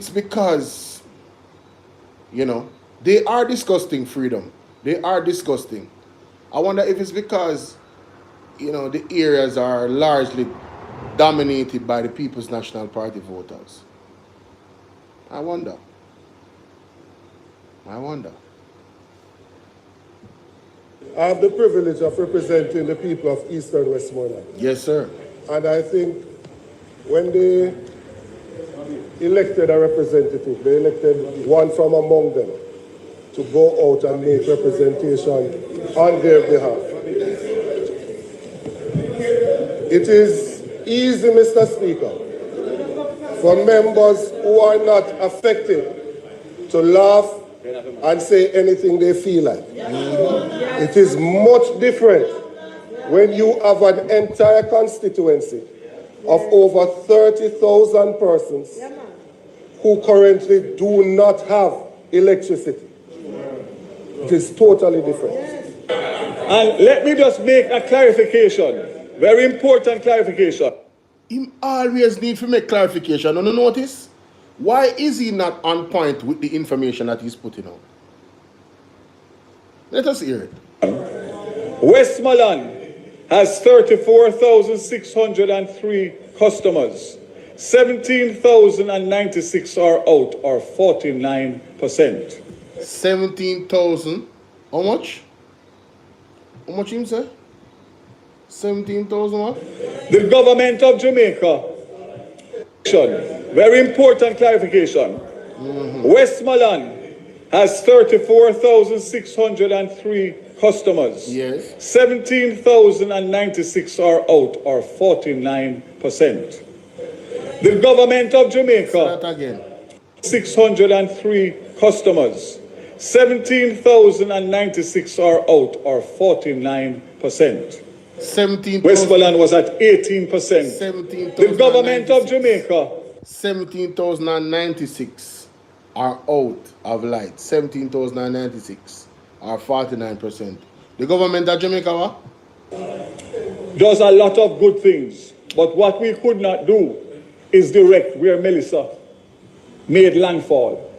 because, you know, they are disgusting freedom. They are disgusting. I wonder if it's because, you know, the areas are largely dominated by the People's National Party voters. I wonder. I have the privilege of representing the people of Eastern Westmoreland. Yes, sir. And I think when they elected a representative, they elected one from among them to go out and make representation on their behalf. It is easy, Mr. Speaker, for members who are not affected to laugh and say anything they feel like. It is much different when you have an entire constituency of over 30,000 persons who currently do not have electricity. It is totally different. And let me just make a clarification, very important clarification. He always need to make clarification. And you notice? Why is he not on point with the information that he's putting out? Let us hear it. Westmoreland has 34,603 customers. 17,096 are out, or 49%. 17,000. How much? How much him say? 17,000 what? The government of Jamaica, very important clarification. Westmoreland has 34,603 customers. Yes. 17,096 are out, or 49%. The government of Jamaica, say that again. 603 customers. 17,096 are out, or 49%. 17,000. Westmoreland was at 18%. 17,096. The government of Jamaica, 17,096 are out of light. 17,096 are 49%. The government of Jamaica what? does a lot of good things. But what we could not do is direct where Melissa made landfall.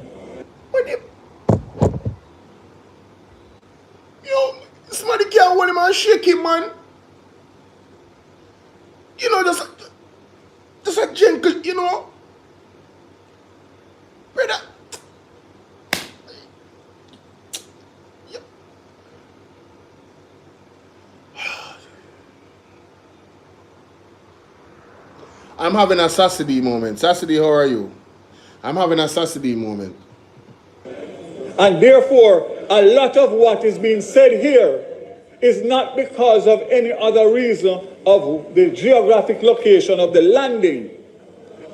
Yo, somebody can't hold him and shake him, man. You know, just a gentle, you know. Brother. Yeah. I'm having a Saturday moment. Saturday, how are you? I'm having a Saturday moment. And therefore, a lot of what is being said here is not because of any other reason of the geographic location of the landing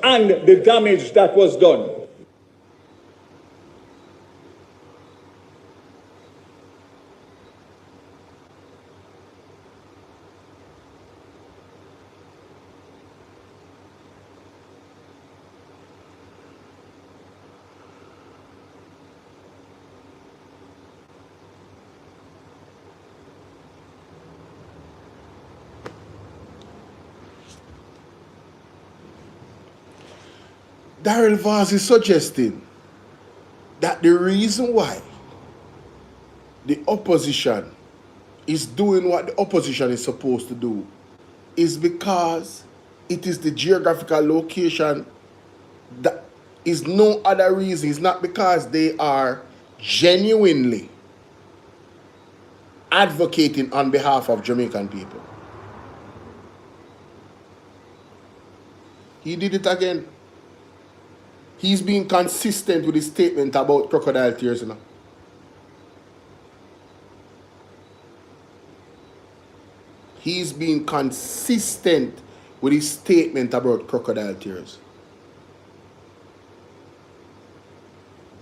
and the damage that was done. Daryl Vaz is suggesting that the reason why the opposition is doing what the opposition is supposed to do is because it is the geographical location. That is no other reason. It's not because they are genuinely advocating on behalf of Jamaican people. He did it again. He's being consistent with his statement about crocodile tears, you know. He's being consistent with his statement about crocodile tears.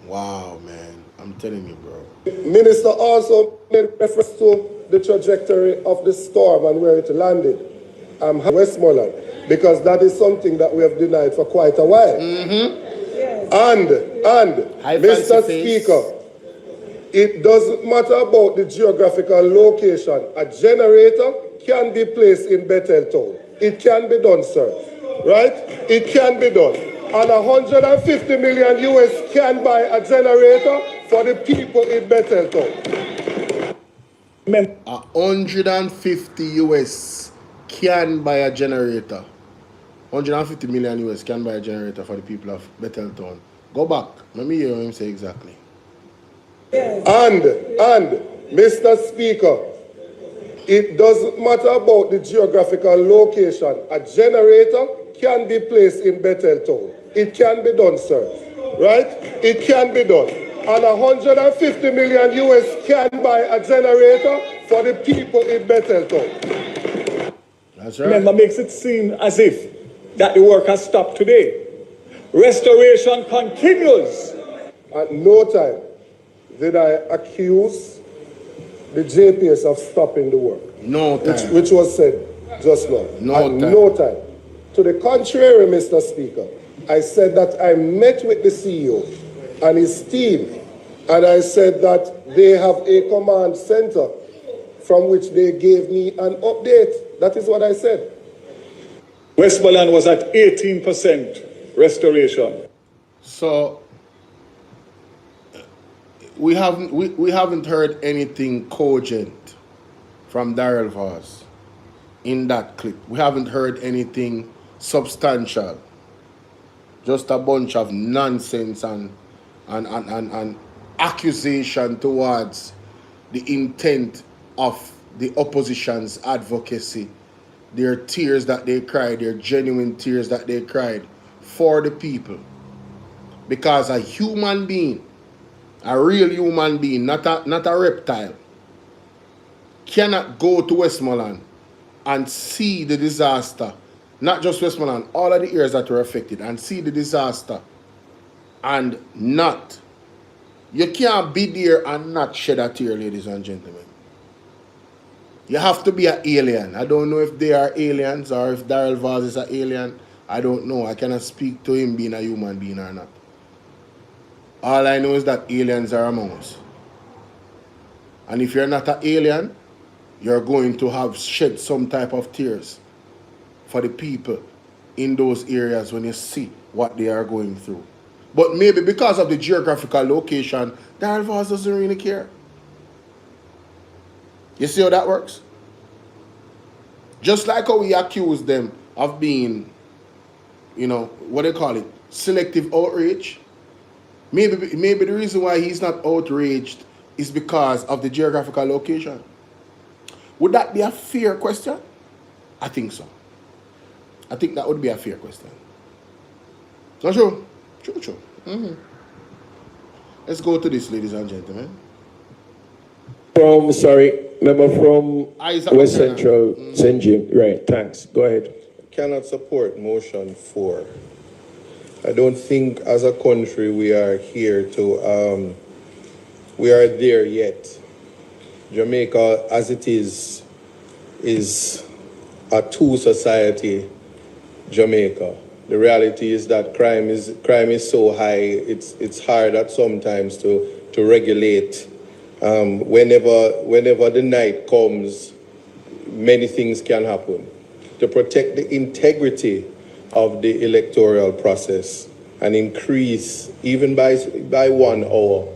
Wow, man. I'm telling you, bro. Minister also made reference to the trajectory of the storm and where it landed. Westmoreland, because that is something that we have denied for quite a while. And Mr. Speaker, it doesn't matter about the geographical location. A generator can be placed in Bethel Town. It can be done, sir. Right? It can be done. And 150 million US can buy a generator for the people in Bethel Town. 150 US can buy a generator. 150 million US can buy a generator for the people of Bethel Town. Go back. Let me hear him say exactly. And Mr. Speaker, it doesn't matter about the geographical location. A generator can be placed in Bethel Town. It can be done, sir. Right? It can be done. And 150 million US can buy a generator for the people in Bethel Town. That's right. Remember, makes it seem as if that the work has stopped today. Restoration continues. At no time did I accuse the JPS of stopping the work. No time. Which was said just now. No time. To the contrary, Mr. Speaker, I said that I met with the CEO and his team, and I said that they have a command center from which they gave me an update. That is what I said. Westmoreland was at 18% restoration. So we haven't heard anything cogent from Darrell Vaz in that clip. We haven't heard anything substantial. Just a bunch of nonsense and accusation towards the intent of the opposition's advocacy. Their tears that they cried, their genuine tears that they cried for the people. Because a human being, a real human being, not a reptile, cannot go to Westmoreland and see the disaster. Not just Westmoreland, all of the areas that were affected, and see the disaster and not. You can't be there and not shed a tear, ladies and gentlemen. You have to be an alien. I don't know if they are aliens or if Darrell Vaz is an alien. I don't know. I cannot speak to him being a human being or not. All I know is that aliens are among us. And if you're not an alien, you're going to have shed some type of tears for the people in those areas when you see what they are going through. But maybe because of the geographical location, Darrell Vaz doesn't really care. You see how that works? Just like how we accuse them of being, you know, what they call it, selective outrage. Maybe the reason why he's not outraged is because of the geographical location. Would that be a fair question? I think so. I think that would be a fair question. Not true? True. Let's go to this, ladies and gentlemen. Member from West Central, St. James. Right, thanks. Go ahead. Cannot support motion 4. I don't think as a country we are here to, we are there yet. Jamaica, as it is a two-society Jamaica. The reality is that crime is so high, it's hard at sometimes to regulate. Whenever the night comes, many things can happen. To protect the integrity of the electoral process, an increase, even by 1 hour,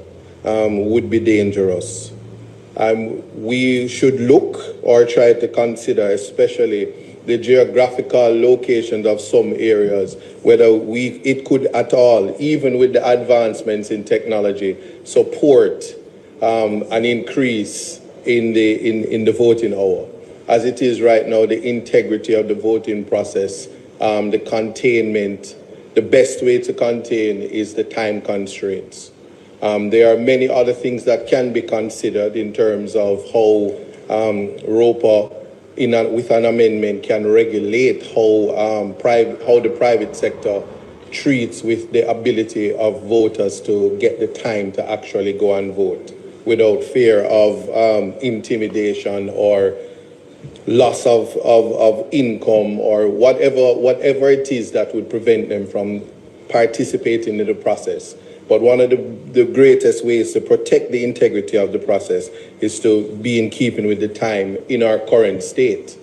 would be dangerous. We should look or try to consider, especially the geographical locations of some areas, whether it could at all, even with the advancements in technology, support an increase in the voting hour. As it is right now, the integrity of the voting process, the containment, the best way to contain is the time constraints. There are many other things that can be considered in terms of how ROPA, with an amendment, can regulate how the private sector treats with the ability of voters to get the time to actually go and vote without fear of intimidation or loss of income or whatever it is that would prevent them from participating in the process. But one of the greatest ways to protect the integrity of the process is to be in keeping with the time in our current state.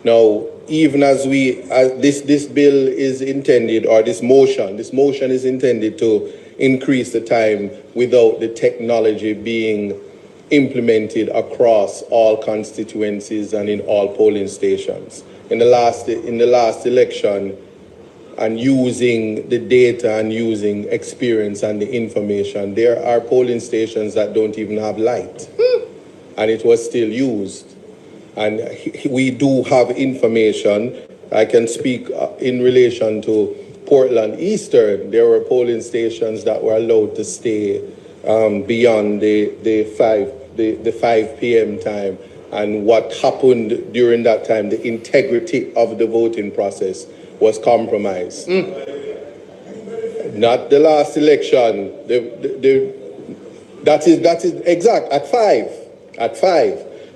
Now, even as this bill is intended, or this motion is intended to increase the time without the technology being implemented across all constituencies and in all polling stations. In the last election, and using the data and using experience and the information, there are polling stations that don't even have light, and it was still used. And we do have information. I can speak in relation to Portland Eastern. There were polling stations that were allowed to stay beyond the 5 p.m. time. And what happened during that time, the integrity of the voting process was compromised. Not the last election. That is exact at 5.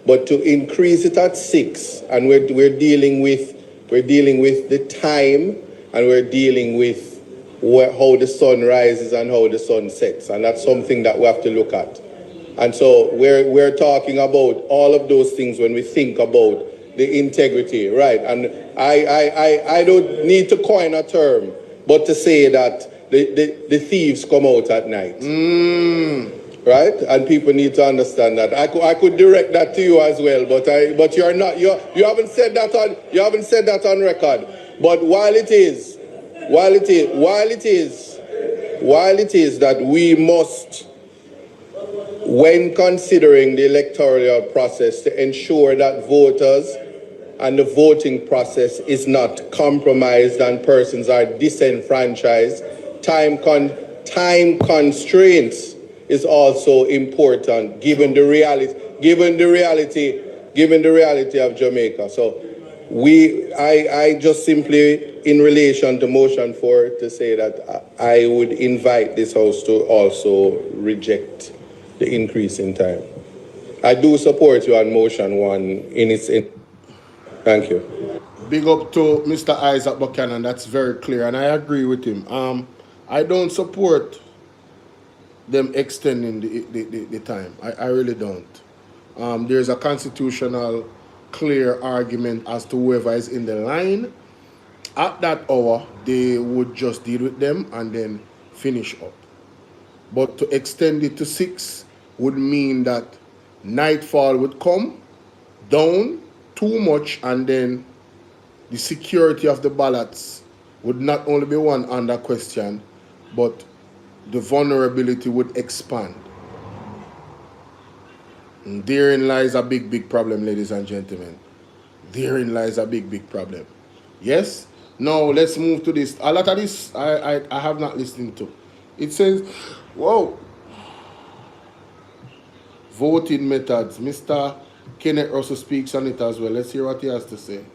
But to increase it at 6, and we're dealing with the time, and we're dealing with how the sun rises and how the sun sets, and that's something that we have to look at. And so we're talking about all of those things when we think about the integrity, right? And I don't need to coin a term, but to say that the thieves come out at night, right? And people need to understand that. I could direct that to you as well, but you haven't said that on record. But while it is that we must, when considering the electoral process, to ensure that voters and the voting process is not compromised and persons are disenfranchised, time constraints is also important given the reality of Jamaica. So I just simply, in relation to motion 4, to say that I would invite this House to also reject the increase in time. I do support you on motion 1 in its. Thank you. Big up to Mr. Isaac Buchanan. That's very clear, and I agree with him. I don't support them extending the time. I really don't. There's a constitutional clear argument as to whoever is in the line at that hour, they would just deal with them and then finish up. But to extend it to 6 would mean that nightfall would come down too much, and then the security of the ballots would not only be one under question, but the vulnerability would expand. And therein lies a big problem, ladies and gentlemen. Therein lies a big problem. Yes? Now let's move to this. A lot of this I have not listened to. It says, whoa, voting methods. Mr. Kenneth Russell speaks on it as well. Let's hear what he has to say.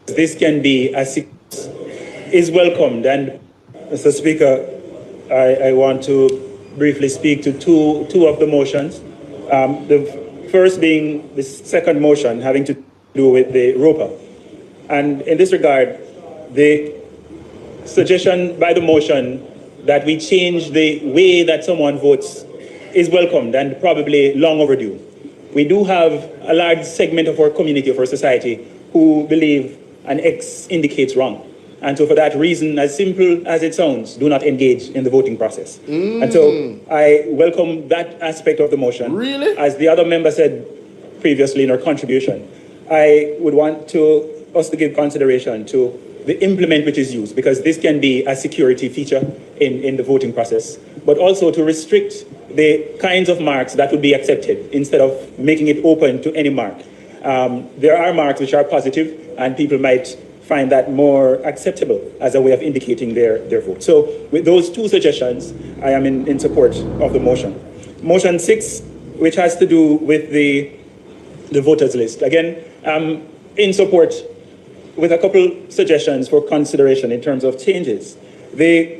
This can be is welcomed, and Mr. Speaker, I want to briefly speak to two of the motions. The first being the second motion having to do with the ROPA. And in this regard, the suggestion by the motion that we change the way that someone votes is welcomed and probably long overdue. We do have a large segment of our community, of our society, who believe an X indicates wrong. And so for that reason, as simple as it sounds, do not engage in the voting process. And so I welcome that aspect of the motion. Really? As the other member said previously in her contribution, I would want us to give consideration to the implement which is used, because this can be a security feature in the voting process, but also to restrict the kinds of marks that would be accepted instead of making it open to any mark. There are marks which are positive, and people might find that more acceptable as a way of indicating their vote. So with those two suggestions, I am in support of the motion. Motion 6, which has to do with the voters list. Again, in support with a couple suggestions for consideration in terms of changes. The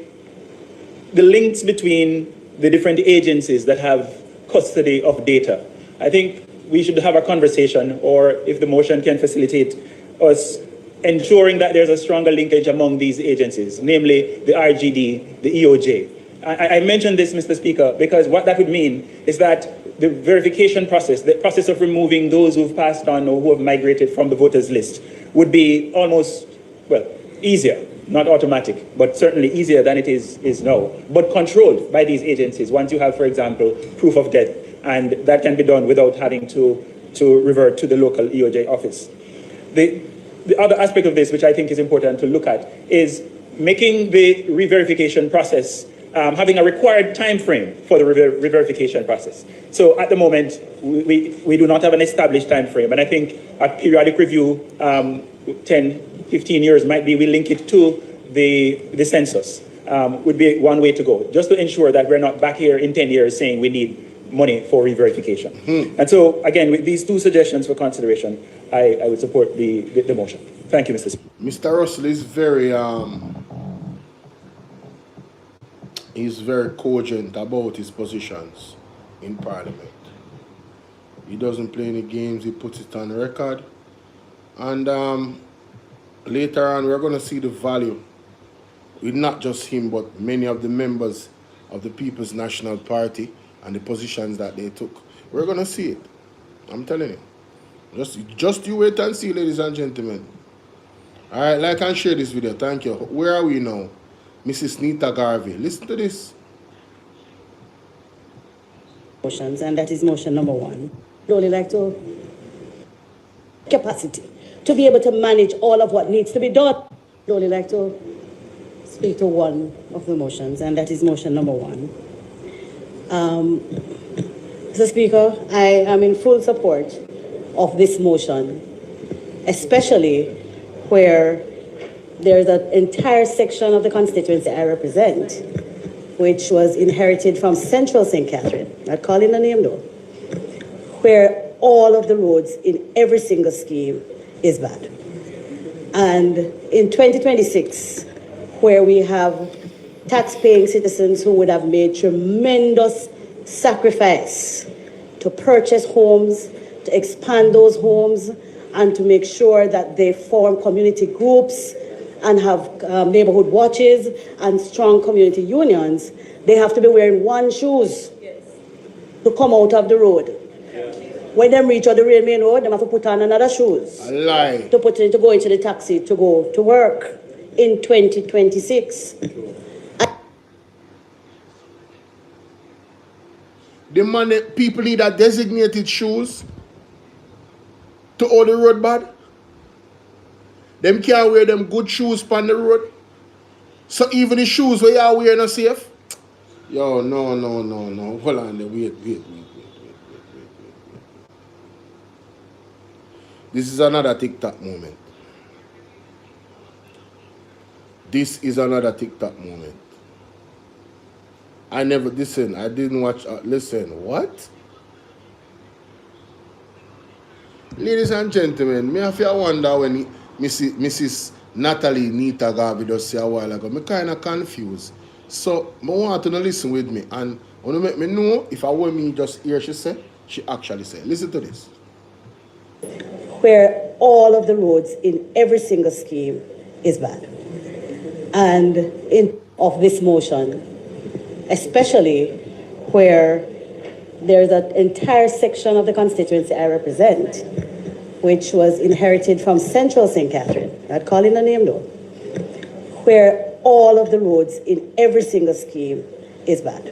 links between the different agencies that have custody of data. I think we should have a conversation, or if the motion can facilitate us ensuring that there's a stronger linkage among these agencies, namely the RGD, the EOJ. I mentioned this, Mr. Speaker, because what that would mean is that the verification process, the process of removing those who've passed on or who have migrated from the voters list, would be almost, well, easier, not automatic, but certainly easier than it is now, but controlled by these agencies once you have, for example, proof of death, and that can be done without having to revert to the local EOJ office. The other aspect of this, which I think is important to look at, is making the re-verification process, having a required time frame for the re-verification process. So at the moment, we do not have an established time frame, and I think a periodic review, 10, 15 years might be, we link it to the census, would be one way to go, just to ensure that we're not back here in 10 years saying we need money for re-verification. And so, again, with these two suggestions for consideration, I would support the motion. Thank you, Mr. Speaker. Mr. Russell is very cogent about his positions in Parliament. He doesn't play any games, he puts it on record. And later on, we're going to see the value with not just him, but many of the members of the People's National Party and the positions that they took. We're going to see it. I'm telling you. Just you wait and see, ladies and gentlemen. All right, like and share this video. Thank you. Where are we now? Mrs. Nita Garvey. Listen to this. Motions, and that is motion number 1. I'd only like to capacity to be able to manage all of what needs to be done. I'd only like to speak to one of the motions, and that is motion number 1. Mr. Speaker, I am in full support of this motion, especially where there's an entire section of the constituency I represent, which was inherited from Central St. Catherine, not calling the name though, where all of the roads in every single scheme is bad. And in 2026, where we have tax-paying citizens who would have made tremendous sacrifice to purchase homes, to expand those homes, and to make sure that they form community groups and have neighborhood watches and strong community unions, they have to be wearing one shoes to come out of the road. When they reach on the rail main road, they have to put on another shoes to go into the taxi to go to work in 2026. The money, people need a designated shoes to hold the road bad. Them can't wear them good shoes on the road. So even the shoes where you are wearing are safe. Yo, no. Hold on there. Wait. This is another TikTok moment. This is another TikTok moment. I didn't watch, listen, what? Ladies and gentlemen, me have to wonder when Mrs. Natalie Nita Garvey just say a while ago, me kind of confused. So, I want to listen with me and want to make me know if I want me just hear she actually said. Listen to this. Where all of the roads in every single scheme is bad. And of this motion, especially where there's an entire section of the constituency I represent, which was inherited from Central St. Catherine, not calling the name though, where all of the roads in every single scheme is bad.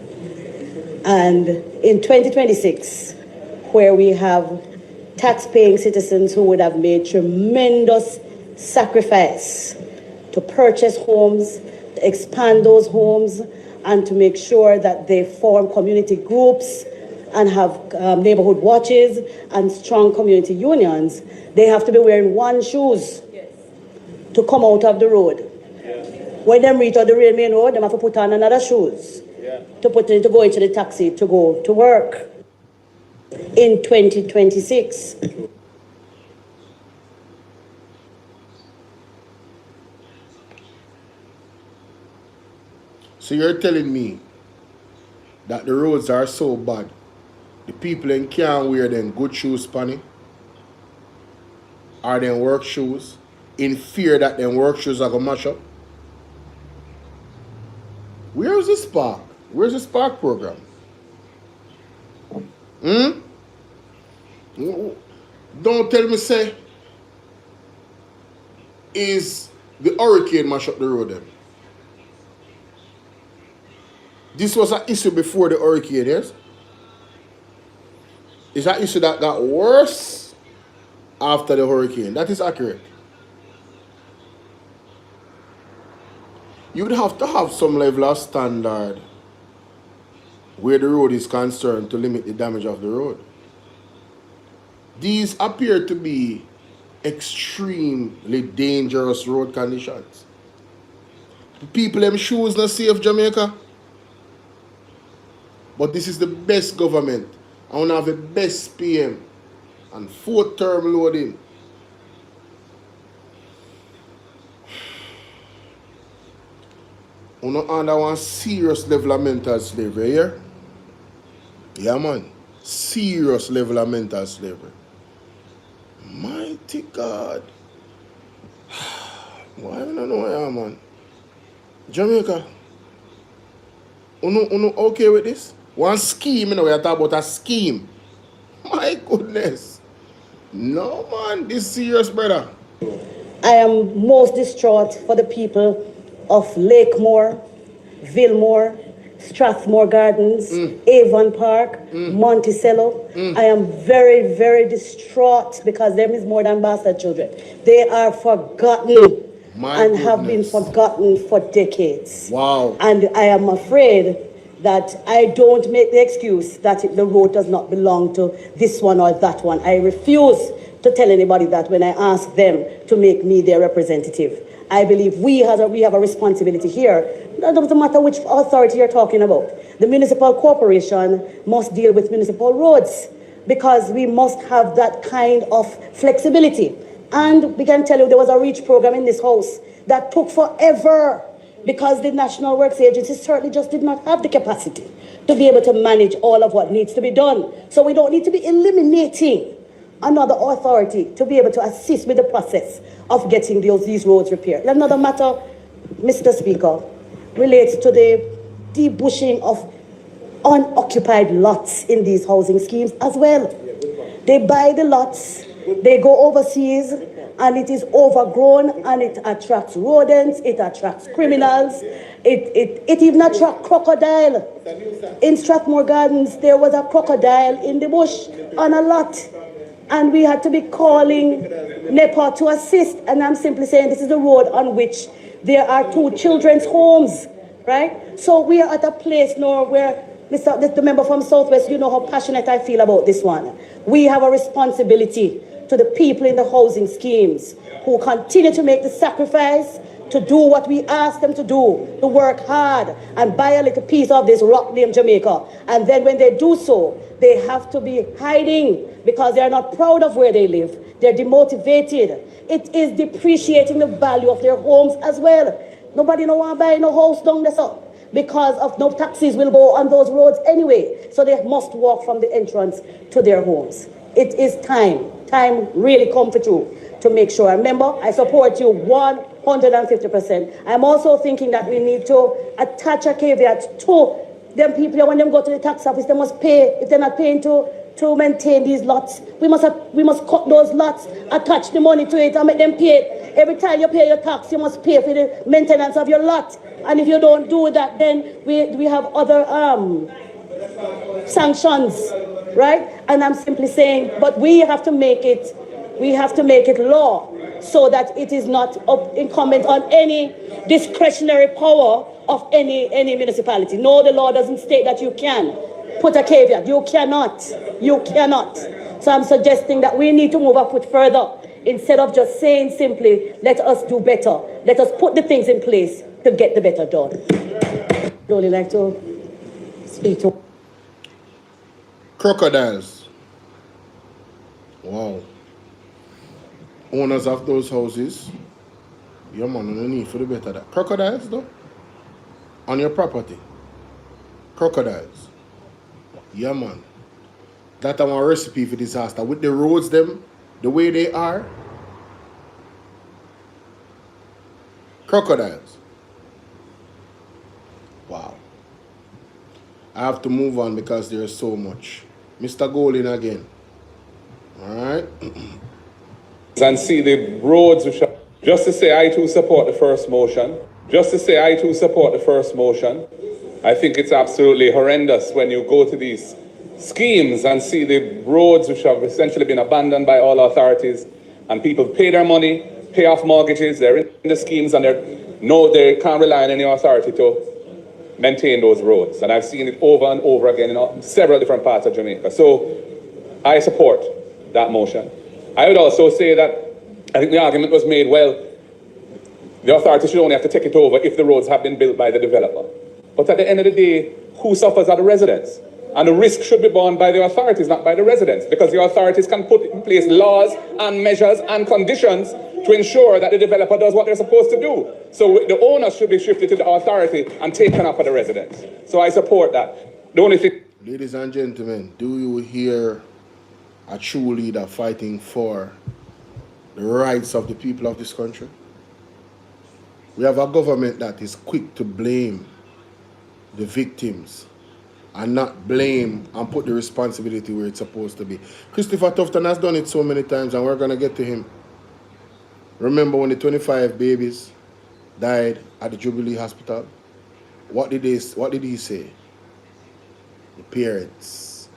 And in 2026, where we have tax-paying citizens who would have made tremendous sacrifice to purchase homes, to expand those homes, and to make sure that they form community groups and have neighborhood watches and strong community unions, they have to be wearing one shoes to come out of the road. When they reach out the main road, they have to put on another shoes to go into the taxi to go to work. In 2026. So you're telling me that the roads are so bad, the people in can't wear them good shoes, Spanny, or them work shoes, in fear that them work shoes are going to mash up? Where's the spark? Where's the spark program? Don't tell me, say, is the hurricane mash up the road then? This was an issue before the hurricane, yes? It's an issue that got worse after the hurricane. That is accurate. You would have to have some level of standard where the road is concerned to limit the damage of the road. These appear to be extremely dangerous road conditions. The people them shoes not safe, Jamaica. But this is the best government. I want to have the best PM and 4th term loading. We not under one serious level of mental slavery here. Yeah, man. Serious level of mental slavery. Mighty God. Why I don't know why, man? Jamaica. Uno okay with this? One scheme, you know, we are talking about a scheme. My goodness. No, man, this is serious, brother. I am most distraught for the people of Lakemore, Villemore, Strathmore Gardens, Avon Park, Monticello. I am very, very distraught because them is more than bastard children. They are forgotten have been forgotten for decades. Wow. And I am afraid that I don't make the excuse that the road does not belong to this one or that one. I refuse to tell anybody that when I ask them to make me their representative. I believe we have a responsibility here. It doesn't matter which authority you're talking about. The municipal corporation must deal with municipal roads because we must have that kind of flexibility. And we can tell you there was a REACH program in this house that took forever because the National Works Agency certainly just did not have the capacity to be able to manage all of what needs to be done. So we don't need to be eliminating another authority to be able to assist with the process of getting these roads repaired. Another matter, Mr. Speaker, relates to the debushing of unoccupied lots in these housing schemes as well. They buy the lots, they go overseas, and it is overgrown, and it attracts rodents, it attracts criminals, it even attracts crocodile. In Strathmore Gardens, there was a crocodile in the bush on a lot, and we had to be calling NEPA to assist, and I'm simply saying this is the road on which there are 2 children's homes, right? So we are at a place now where, the member from Southwest, you know how passionate I feel about this one. We have a responsibility to the people in the housing schemes who continue to make the sacrifice to do what we ask them to do, to work hard and buy a little piece of this rock named Jamaica. And then when they do so, they have to be hiding because they are not proud of where they live. They're demotivated. It is depreciating the value of their homes as well. Nobody no want to buy no house down there, so because of no taxis will go on those roads anyway. So they must walk from the entrance to their homes. It is time really come for you to make sure. Remember, I support you 150%. I'm also thinking that we need to attach a caveat to them people when them go to the tax office, they must pay. If they're not paying to maintain these lots, we must cut those lots, attach the money to it and make them pay it Every time you pay your tax, you must pay for the maintenance of your lot. And if you don't do that, then we have other sanctions, right? And I'm simply saying, but we have to make it law so that it is not incumbent on any discretionary power of any municipality. No, the law doesn't state that you can. Put a caveat, you cannot. So I'm suggesting that we need to move a foot further instead of just saying simply, let us do better. Let us put the things in place to get the better done. I'd only like to speak to crocodiles. Wow. Owners of those houses, yeah man, no need for the better that. Crocodiles though? On your property. Crocodiles. Yeah man. That is a recipe for disaster. With the roads them, the way they are. Crocodiles. Wow. I have to move on because there's so much. Mr. Golden again. Alright. And see the roads which are, just to say I too support the first motion. I think it's absolutely horrendous when you go to these schemes and see the roads which have essentially been abandoned by all authorities, and people pay their money, pay off mortgages, they're in the schemes, and they can't rely on any authority to maintain those roads. And I've seen it over and over again in several different parts of Jamaica. So I support that motion. I would also say that I think the argument was made, well, the authority should only have to take it over if the roads have been built by the developer. But at the end of the day, who suffers are the residents. And the risk should be borne by the authorities, not by the residents, because the authorities can put in place laws and measures and conditions to ensure that the developer does what they're supposed to do. So the owners should be shifted to the authority and taken up by the residents. So I support that. The only thing... Ladies and gentlemen, do you hear a true leader fighting for the rights of the people of this country? We have a government that is quick to blame the victims and not blame and put the responsibility where it's supposed to be. Christopher Tufton has done it so many times, and we're going to get to him. Remember when the 25 babies died at the Jubilee Hospital? What did he say? The parents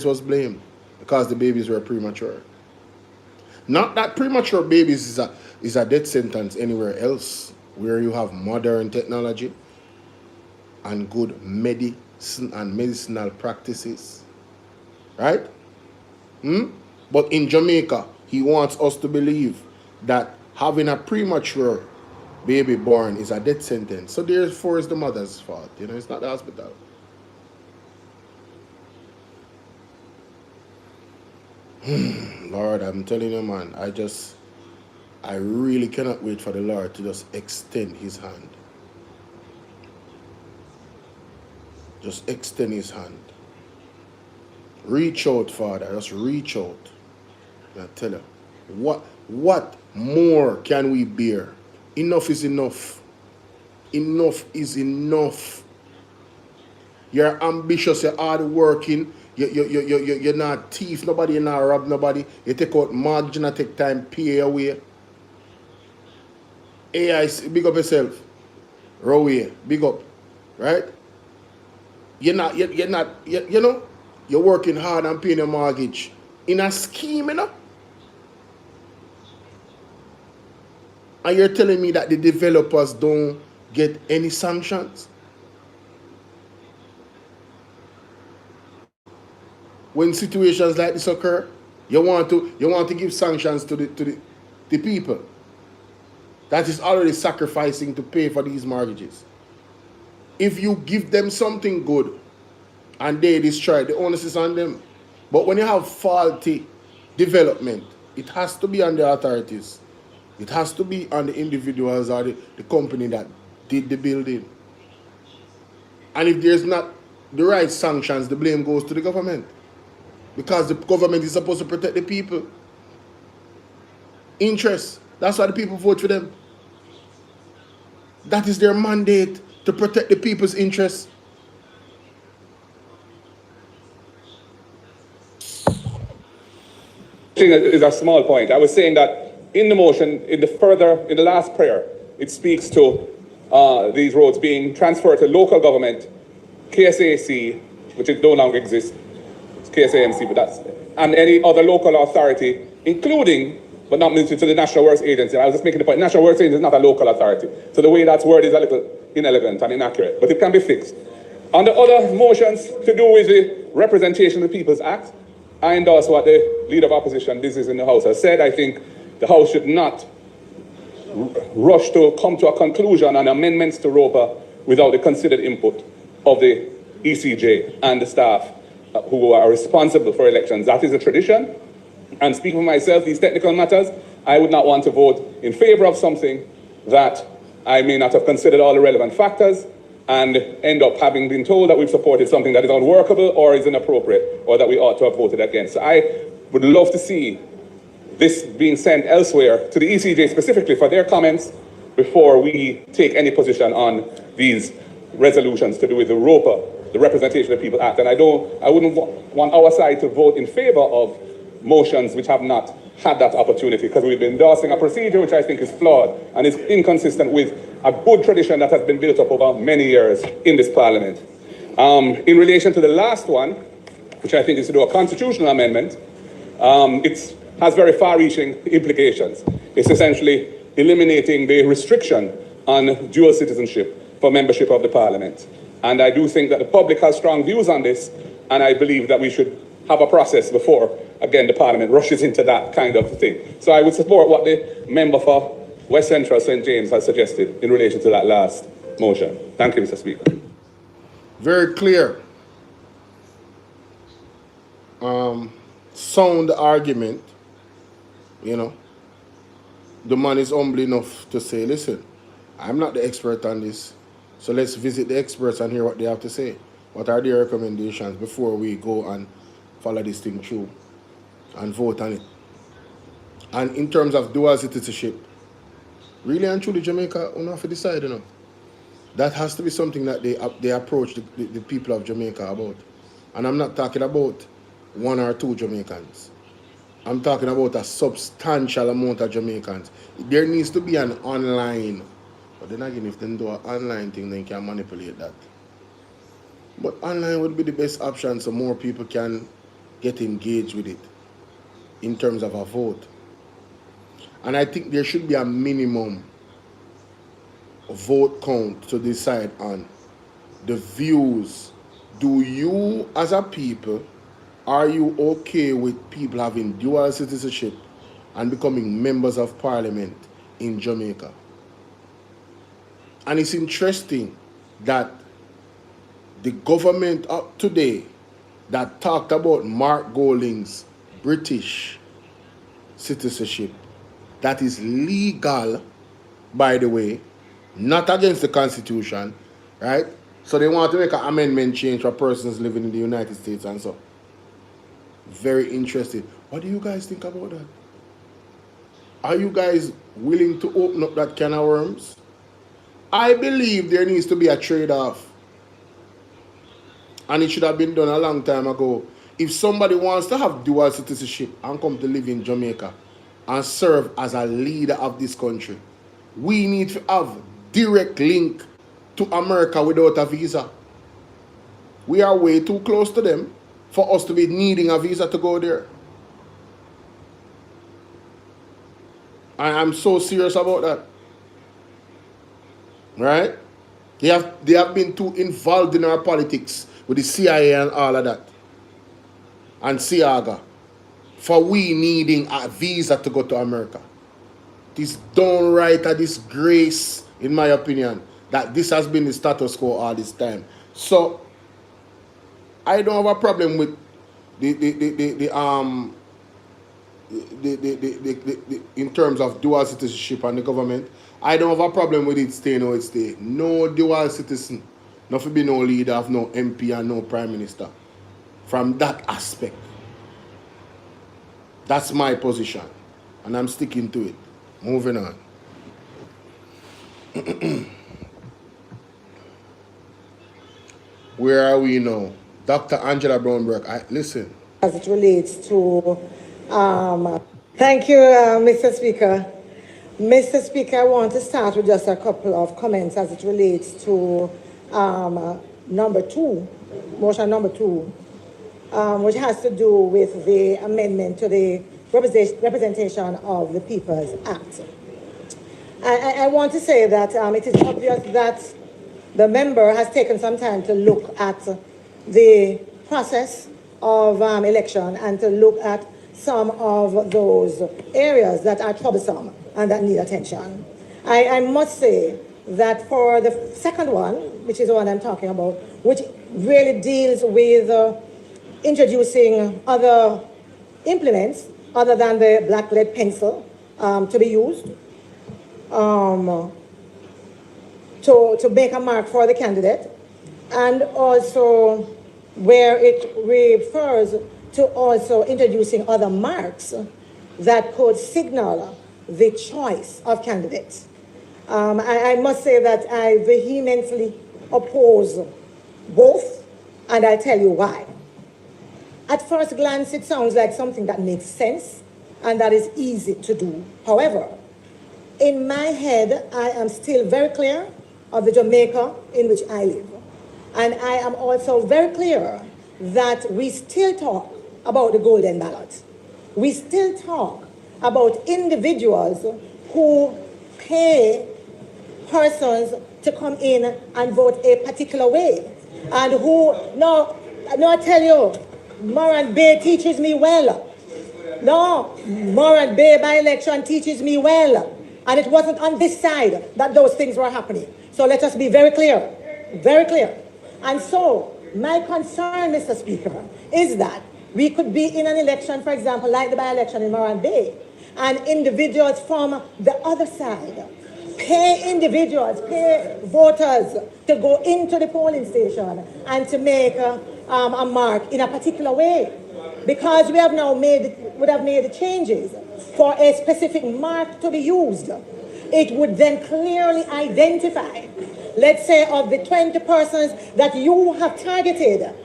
was blamed because the babies were premature. Not that premature babies is a death sentence anywhere else where you have modern technology and good medicine and medicinal practices, right? But in Jamaica, he wants us to believe that having a premature baby born is a death sentence. So therefore it's the mother's fault. You know, it's not the hospital. Lord, I'm telling you, man, I really cannot wait for the Lord to just extend his hand. Just extend his hand. Reach out, Father. Just reach out. And I tell you, what more can we bear? Enough is enough. Enough is enough. You're ambitious, you're hardworking, you're not thief, nobody, you're not rob nobody. You take out mortgage, you not take time, pay away. AI, big up yourself. Rowie, big up. Right? You're working hard and paying your mortgage in a scheme, you know? And you're telling me that the developers don't get any sanctions? When situations like this occur, you want to give sanctions to the people that is already sacrificing to pay for these mortgages. If you give them something good and they destroy, the onus is on them. But when you have faulty development, it has to be on the authorities. It has to be on the individuals or the company that did the building. And if there's not the right sanctions, the blame goes to the government. Because the government is supposed to protect the people. Interests. That's why the people vote for them. That is their mandate, to protect the people's interests. thing is a small point. I was saying that in the motion, in the last prayer, it speaks to these roads being transferred to local government, KSAC, which it no longer exists, it's KSAMC, but that's, and any other local authority, including, but not limited to the National Works Agency. I was just making the point, National Works Agency is not a local authority. So the way that's worded is a little inelegant and inaccurate, but it can be fixed. On the other motions to do with the Representation of the People's Act, I endorse what the Leader of Opposition, this is in the House, has said. I think the House should not rush to come to a conclusion on amendments to ROPA without the considered input of the ECJ and the staff who are responsible for elections. That is a tradition. And speaking for myself, these technical matters, I would not want to vote in favor of something that I may not have considered all the relevant factors and end up having been told that we've supported something that is unworkable or is inappropriate or that we ought to have voted against. So I would love to see this being sent elsewhere to the ECJ specifically for their comments before we take any position on these resolutions to do with the ROPA, the Representation of the People Act. And I wouldn't want our side to vote in favor of motions which have not had that opportunity, because we've been endorsing a procedure which I think is flawed and is inconsistent with a good tradition that has been built up over many years in this Parliament. In relation to the last one, which I think is to do a constitutional amendment, it has very far-reaching implications. It's essentially eliminating the restriction on dual citizenship for membership of the Parliament. And I do think that the public has strong views on this, and I believe that we should have a process before, again, the Parliament rushes into that kind of thing. So I would support what the member for West Central St. James has suggested in relation to that last motion. Thank you, Mr. Speaker. Very clear. Sound argument, you know. The man is humble enough to say, listen, I'm not the expert on this, so let's visit the experts and hear what they have to say. What are their recommendations before we go and follow this thing through and vote on it? And in terms of dual citizenship, really and truly, Jamaica will have to decide, you know. That has to be something that they approach the people of Jamaica about. And I'm not talking about one or two Jamaicans. I'm talking about a substantial amount of Jamaicans. There needs to be an online, but then again, if they do an online thing, they can manipulate that. But online would be the best option so more people can get engaged with it in terms of a vote. And I think there should be a minimum vote count to decide on the views. Do you, as a people, are you okay with people having dual citizenship and becoming members of Parliament in Jamaica? And it's interesting that the government up today that talked about Mark Golding's British citizenship, that is legal, by the way, not against the Constitution, right? So they want to make an amendment change for persons living in the United States and so. Very interesting. What do you guys think about that? Are you guys willing to open up that can of worms? I believe there needs to be a trade-off. And it should have been done a long time ago. If somebody wants to have dual citizenship and come to live in Jamaica and serve as a leader of this country, we need to have direct link to America without a visa. We are way too close to them for us to be needing a visa to go there. I'm so serious about that. Right? They have been too involved in our politics with the CIA and all of that. And SIAGA. For we needing a visa to go to America. It is downright a disgrace, in my opinion, that this has been the status quo all this time. So I don't have a problem with in terms of dual citizenship and the government. I don't have a problem with it staying how it stay. No dual citizen, not to be no leader of no MP and no prime minister. From that aspect, that's my position, and I'm sticking to it. Moving on. Where are we now? Dr. Angela Brownberg, listen. As it relates to Thank you, Mr. Speaker. Mr. Speaker, I want to start with just a couple of comments as it relates to number 2, motion number 2, which has to do with the amendment to the Representation of the People's Act. I want to say that it is obvious that the member has taken some time to look at the process of election and to look at some of those areas that are troublesome and that need attention. I must say that for the second one, which is the one I'm talking about, which really deals with introducing other implements other than the black lead pencil to be used to make a mark for the candidate, and also where it refers to also introducing other marks that could signal the choice of candidates. I must say that I vehemently oppose both, and I'll tell you why. At first glance, it sounds like something that makes sense and that is easy to do. However, in my head, I am still very clear of the Jamaica in which I live. And I am also very clear that we still talk about the golden ballot. We still talk about individuals who pay persons to come in and vote a particular way. And who, no, I tell you, Moran Bay teaches me well. No, Moran Bay by-election teaches me well. And it wasn't on this side that those things were happening. So let us be very clear, very clear. And so my concern, Mr. Speaker, is that we could be in an election, for example, like the by-election in Moran Bay, and individuals from the other side pay individuals, pay voters to go into the polling station and to make a mark in a particular way. Because we have now would have made the changes for a specific mark to be used. It would then clearly identify, let's say, of the 20 persons that you have targeted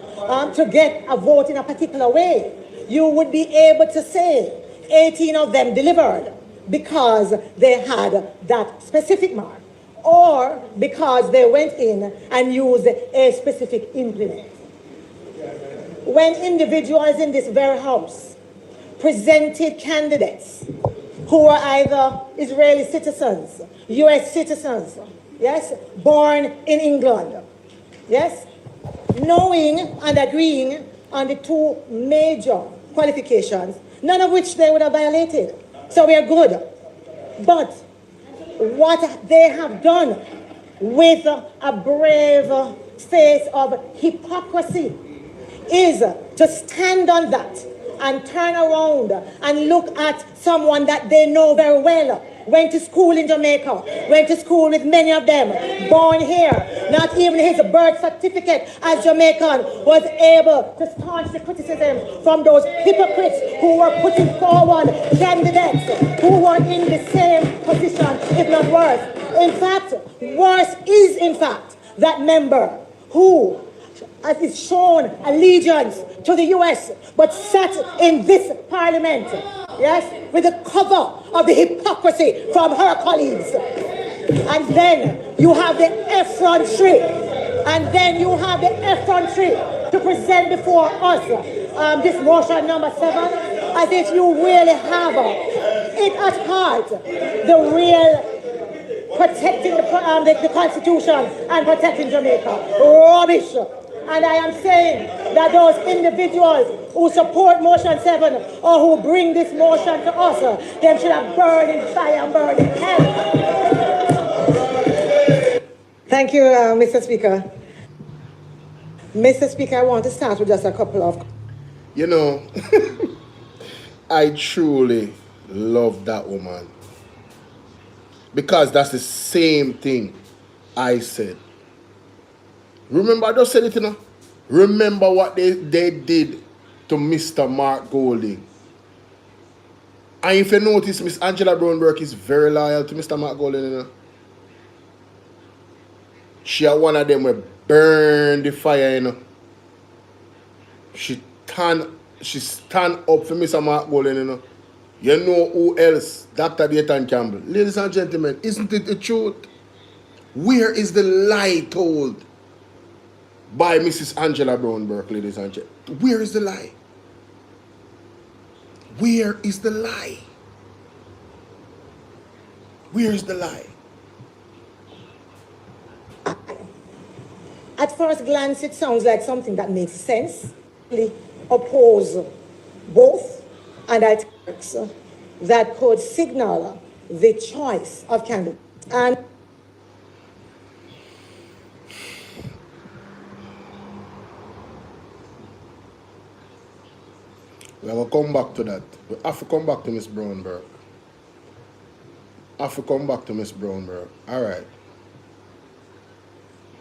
to get a vote in a particular way, you would be able to say 18 of them delivered because they had that specific mark, or because they went in and used a specific implement. When individuals in this very house presented candidates who were either Israeli citizens, US citizens, yes, born in England, yes, knowing and agreeing on the 2 major qualifications, none of which they would have violated. So we are good. But what they have done with a brave face of hypocrisy is to stand on that and turn around and look at someone that they know very well, went to school in Jamaica, went to school with many of them, born here, not even his birth certificate as Jamaican was able to staunch the criticism from those hypocrites who were putting forward candidates who were in the same position, if not worse. In fact, worse is, in fact, that member who as is shown allegiance to the US, but sat in this parliament, yes, with the cover of the hypocrisy from her colleagues. And then you have the effrontery, to present before us this motion number 7, as if you really have it at heart, the real protecting the Constitution and protecting Jamaica. Rubbish. And I am saying that those individuals who support motion 7 or who bring this motion to us, them should have burned in fire and burned in hell. Thank you, Mr. Speaker. Mr. Speaker, I want to start with just a couple of... You know, I truly love that woman. Because that's the same thing I said. Remember, I just said it, you know. Remember what they did to Mr. Mark Golding. And if you notice, Miss Angela Brownburk is very loyal to Mr. Mark Golding, you know. She had one of them who burned the fire, you know. She she stand up for Mr. Mark Boland, you know. You know who else? Dr. Dayton Campbell. Ladies and gentlemen, isn't it the truth? Where is the lie told by Mrs. Angela Brown Burke, ladies and gentlemen? Where is the lie? Where is the lie? Where is the lie? At first glance, it sounds like something that makes sense. Oppose both, and I think that could signal the choice of candidates. And we have to come back to that. We have to come back to Miss Brownberg. Have to come back to Miss Brownberg. All right.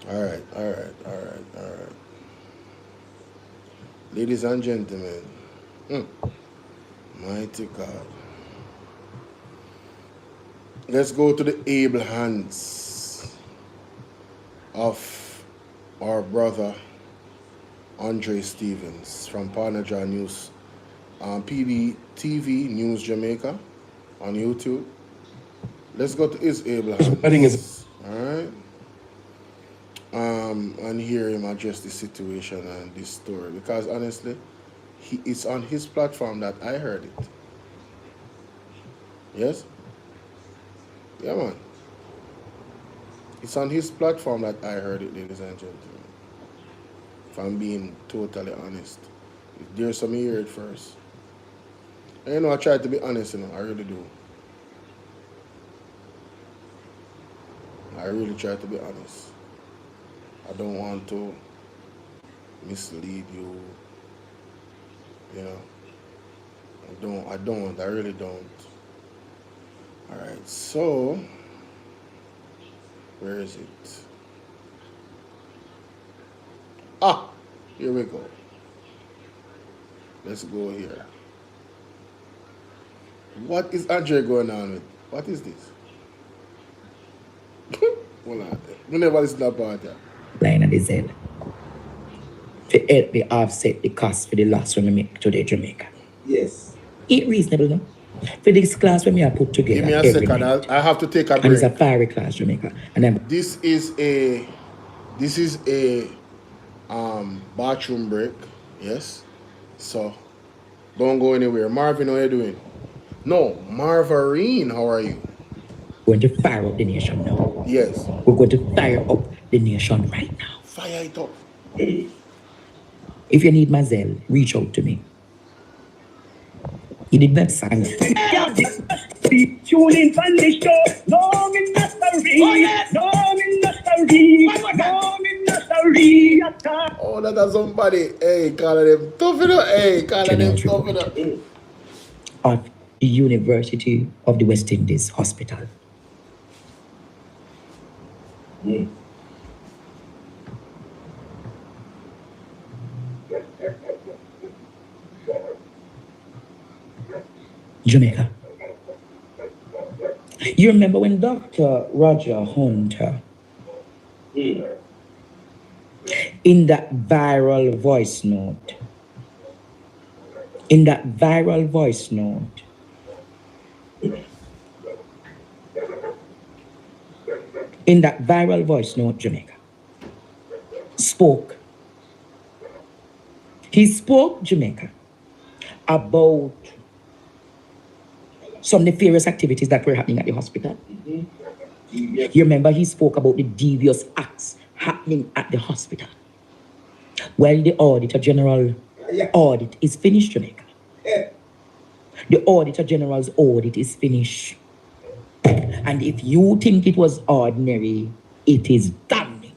All right, all right, all right, all right. Ladies and gentlemen, mighty God. Let's go to the able hands of our brother Andre Stevens from Parnaja News, PD TV News Jamaica on YouTube. Let's go to his able hands. All right. And hear him address the situation and this story, because honestly, it's on his platform that I heard it. Yes? Yeah, man. It's on his platform that I heard it, ladies and gentlemen. If I'm being totally honest. If there's some hear it first. And you know, I try to be honest, you know, I really do. I really try to be honest. I don't want to mislead you, you know. I really don't. All right, so, where is it? Ah, here we go. Let's go here. What is Andre going on with? What is this? Hold on. We never listen to that part here. Line of the Z to help me offset the cost for the loss when we make today Jamaica. Yes. It's reasonable, no? For this class when we are put together. Give me a second. I have to take a break. And it's a fiery class, Jamaica. And then this is a bathroom break. Yes. So don't go anywhere. Marvin, how are you doing? No, Marvarine, how are you? We're going to fire up the nation now. Yes. We're going to fire up the nation right now. Fire it up. If you need Mazel, reach out to me. You did that song. Tune in from the show. No ministry. No ministry. No ministry. Oh, that's somebody. Hey, calling them tough enough. Hey, calling them tough enough. At the University of the West Indies Hospital. Jamaica. You remember when Dr. Roger Hunter, in that viral voice note, Jamaica, spoke, Jamaica, about some nefarious activities that were happening at the hospital. You remember he spoke about the devious acts happening at the hospital. Well, the Auditor General audit is finished, Jamaica. The Auditor General's audit is finished. And if you think it was ordinary, it is damning.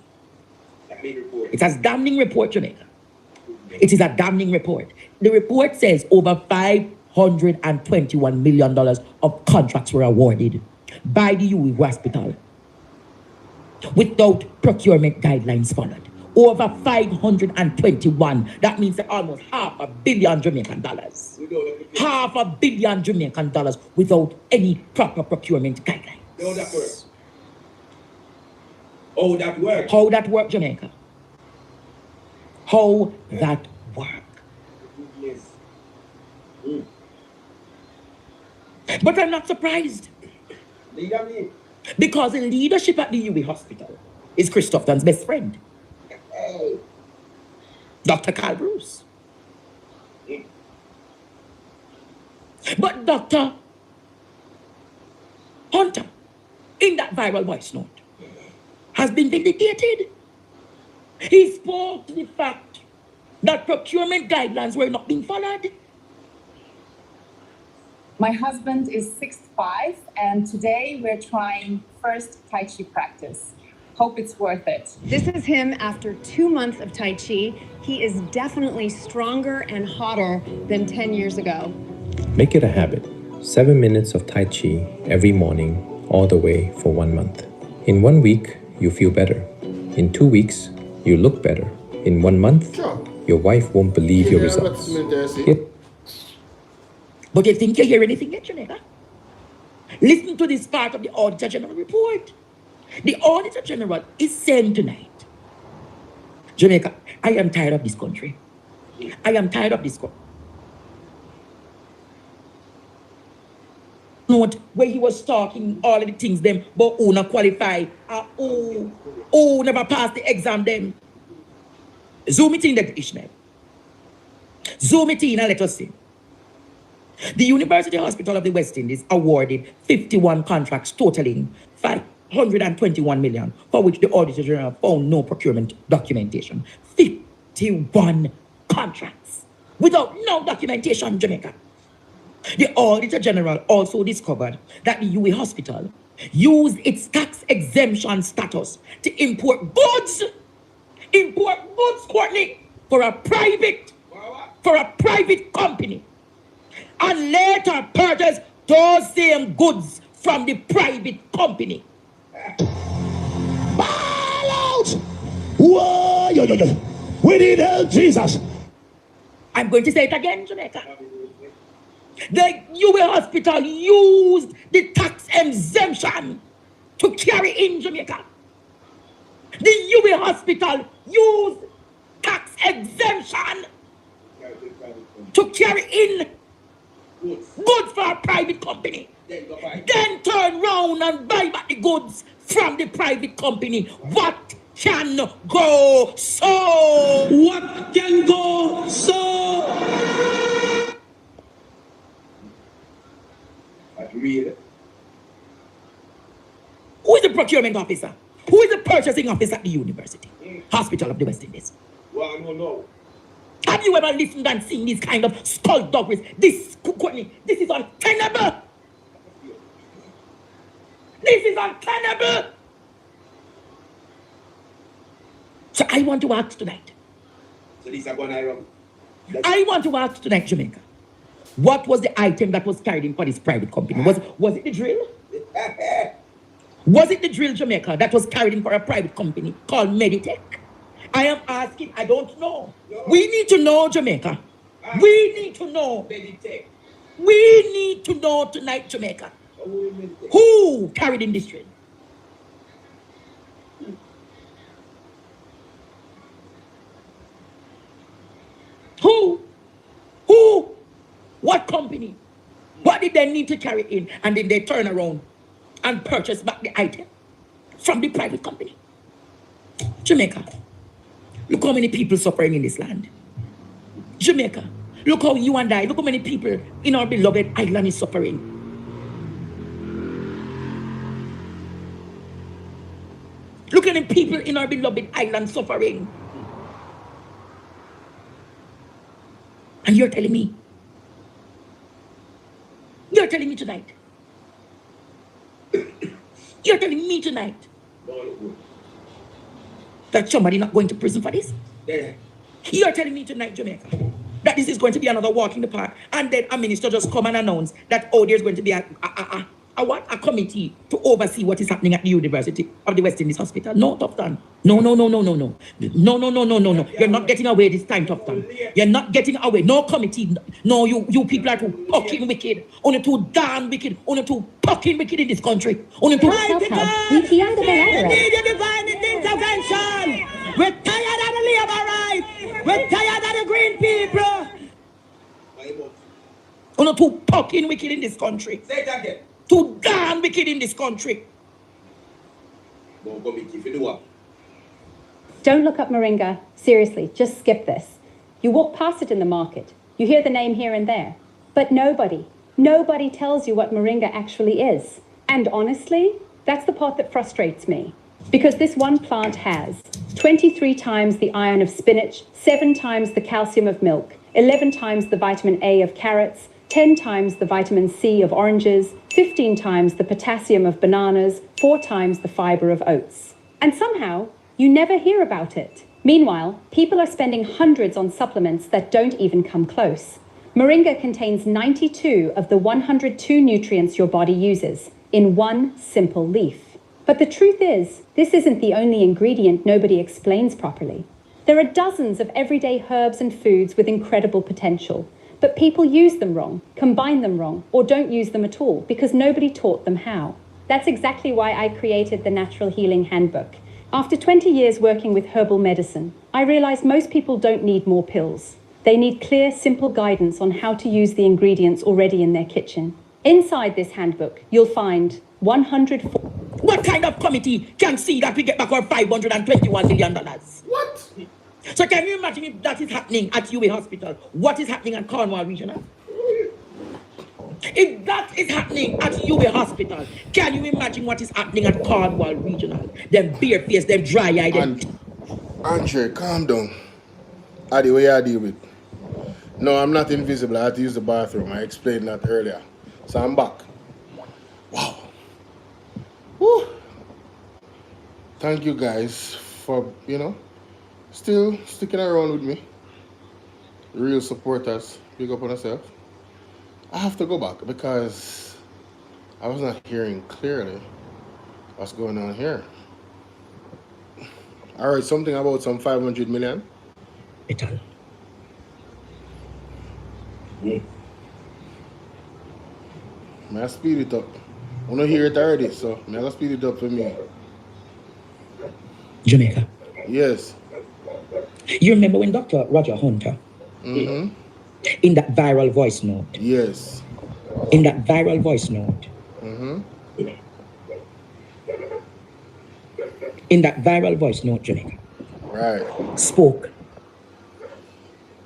It's a damning report, Jamaica. It is a damning report. The report says over $521 million of contracts were awarded by the UE hospital without procurement guidelines followed. Over 521. That means almost $500 million Jamaican dollars. $500 million Jamaican dollars without any proper procurement guidelines. How that works? How that works? How that work, Jamaica? How that work? Yes. But I'm not surprised. Because the leadership at the UWI hospital is Christopher's best friend, Dr. Carl Bruce. But Dr. Hunter, in that viral voice note, has been vindicated. He spoke to the fact that procurement guidelines were not being followed. My husband is 6'5", and today we're trying first Tai Chi practice. Hope it's worth it. This is him after 2 months of Tai Chi. He is definitely stronger and hotter than 10 years ago. Make it a habit. 7 minutes of Tai Chi every morning, all the way for 1 month. In 1 week, you feel better. In 2 weeks, you look better. In 1 month, your wife won't believe your results. But you think you hear anything yet, Jamaica? Listen to this part of the Auditor General report. The Auditor General is saying tonight, Jamaica, I am tired of this country. I am tired of this country. Note where he was talking all of the things them, but who not qualify, who never passed the exam them. Zoom it in that Ishmael. Zoom it in and let us see. The University Hospital of the West Indies awarded 51 contracts totaling 521 million, for which the Auditor General found no procurement documentation. 51 contracts without no documentation, Jamaica. The Auditor General also discovered that the UWI hospital used its tax exemption status to import goods, Courtney, for a private company, and later purchased those same goods from the private company. Ball out! Whoa, yo. We need help, Jesus. I'm going to say it again, Jamaica. The UWI hospital used the tax exemption to carry in Jamaica. The UWI hospital used tax exemption to carry in goods for a private company. Then turn round and buy back the goods from the private company. What can go so? What can go so? Who is the procurement officer? Who is the purchasing officer at the University Hospital of the West Indies? Well, I don't know. Have you ever listened and seen these kind of skullduggeries? This is untenable. This is untenable. So I want to ask tonight. So these are going I want to ask tonight, Jamaica. What was the item that was carried in for this private company? Was it the drill? Was it the drill, Jamaica, that was carried in for a private company called Meditech? I am asking, I don't know. We need to know, Jamaica. We need to know. We need to know tonight, Jamaica. Who carried in this drill? Who? What company? What did they need to carry in? And then they turn around and purchase back the item from the private company. Jamaica, look how many people suffering in this land. Jamaica, look how you and I, look how many people in our beloved island is suffering. Look at the people in our beloved island suffering. And you're telling me tonight. You're telling me tonight that somebody not going to prison for this? You're telling me tonight, Jamaica, that this is going to be another walk in the park, and then a minister just come and announce that, oh, there's going to be a committee to oversee what is happening at the University of the West Indies Hospital. No, Tufton. No. You're not getting away this time, Tufton. You're not getting away. No committee. No, you people are too fucking wicked. Only too damn wicked. Only too fucking wicked in this country. Only too... We need a divine intervention. We're tired of the labor rights. We're tired of the green people. You're not too fucking wicked in this country. Say it again. Too damn wicked in this country. Don't look up moringa. Seriously, just skip this. You walk past it in the market. You hear the name here and there. But nobody tells you what moringa actually is. And honestly, that's the part that frustrates me. Because this one plant has 23 times the iron of spinach, 7 times the calcium of milk, 11 times the vitamin A of carrots, 10 times the vitamin C of oranges, 15 times the potassium of bananas, 4 times the fiber of oats. And somehow, you never hear about it. Meanwhile, people are spending hundreds on supplements that don't even come close. Moringa contains 92 of the 102 nutrients your body uses in one simple leaf. But the truth is, this isn't the only ingredient nobody explains properly. There are dozens of everyday herbs and foods with incredible potential, but people use them wrong, combine them wrong, or don't use them at all because nobody taught them how. That's exactly why I created the Natural Healing Handbook. After 20 years working with herbal medicine, I realized most people don't need more pills. They need clear, simple guidance on how to use the ingredients already in their kitchen. Inside this handbook, you'll find 100... What kind of committee can see that we get back our $521 million? What? So can you imagine if that is happening at UA Hospital? What is happening at Cornwall Regional? If that is happening at UA Hospital, can you imagine what is happening at Cornwall Regional? Them bare-faced, them dry-eyed. Andre, calm down. The way I deal with. No, I'm not invisible. I had to use the bathroom. I explained that earlier. So I'm back. Wow. Woo. Thank you guys for, still sticking around with me. Real supporters. Big up on yourself. I have to go back because I was not hearing clearly what's going on here. I heard something about some 500 million. Metal. May I speed it up? I want to hear it already, so may I speed it up for me? Jamaica. Yes. You remember when Dr. Roger Hunter, Mm-hmm. in that viral voice note? Yes. In that viral voice note. Mm-hmm. In that viral voice note, Jamaica. Right. Spoke.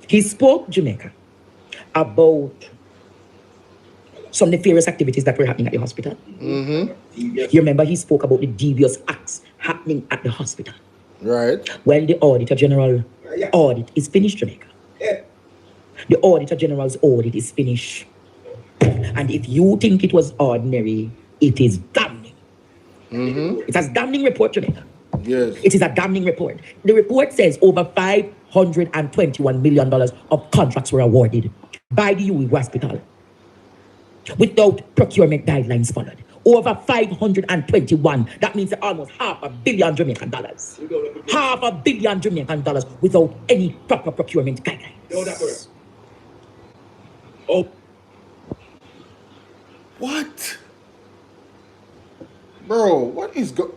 He spoke, Jamaica, about some nefarious activities that were happening at the hospital. Mm-hmm. You remember he spoke about the devious acts happening at the hospital. Right. Well, the Auditor General audit is finished, Jamaica. The Auditor General's audit is finished. And if you think it was ordinary, it is damning. Mm-hmm. It's a damning report, Jamaica. Yes. It is a damning report. The report says over $521 million of contracts were awarded by the UE hospital without procurement guidelines followed. Over 521. That means almost $500 million Jamaican dollars. $500 million Jamaican dollars without any proper procurement guidelines. Oh. What? Bro, what is the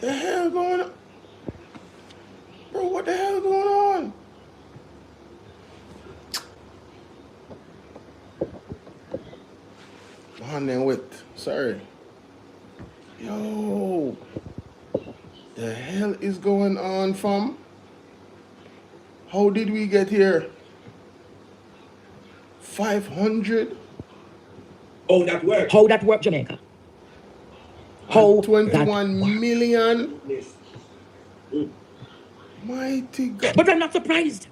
hell going on? Bro, what the hell going on? On then with, sorry. Yo, the hell is going on, fam? How did we get here? 500? How that work? How that work, Jamaica? How 21 million? Mighty God. But I'm not surprised.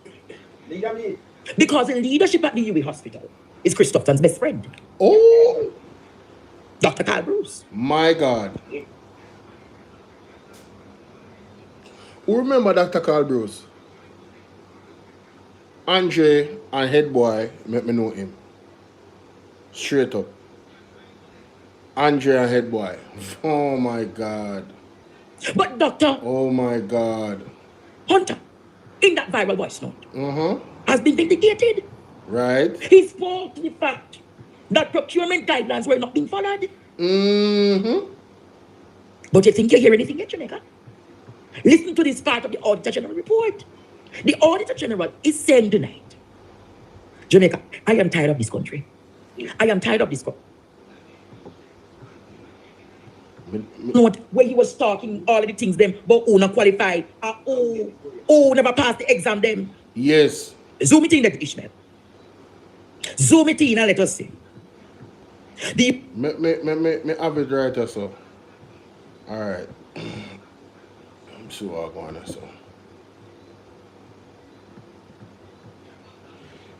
Because the leadership at the UE hospital is Christopher's best friend. Oh! Dr. Carl Bruce. My God. Who remember Dr. Carl Bruce? Andre and Head Boy make me know him. Straight up. Andre and Head Boy. Oh my God. But Doctor. Oh my God. Hunter, in that viral voice note, has been vindicated. Right. He spoke to the fact that procurement guidelines were not being followed. Mm-hmm. But you think you hear anything yet, Jamaica? Listen to this part of the Auditor General report. The Auditor General is saying tonight Jamaica, I am tired of this country. I am tired of this country. Not where he was talking all of the things them, but who not qualified, who never passed the exam them. Yes. Zoom it in that Ishmael. Zoom it in and let us see. Me have it right also. Alright. I'm sure I'm going to so.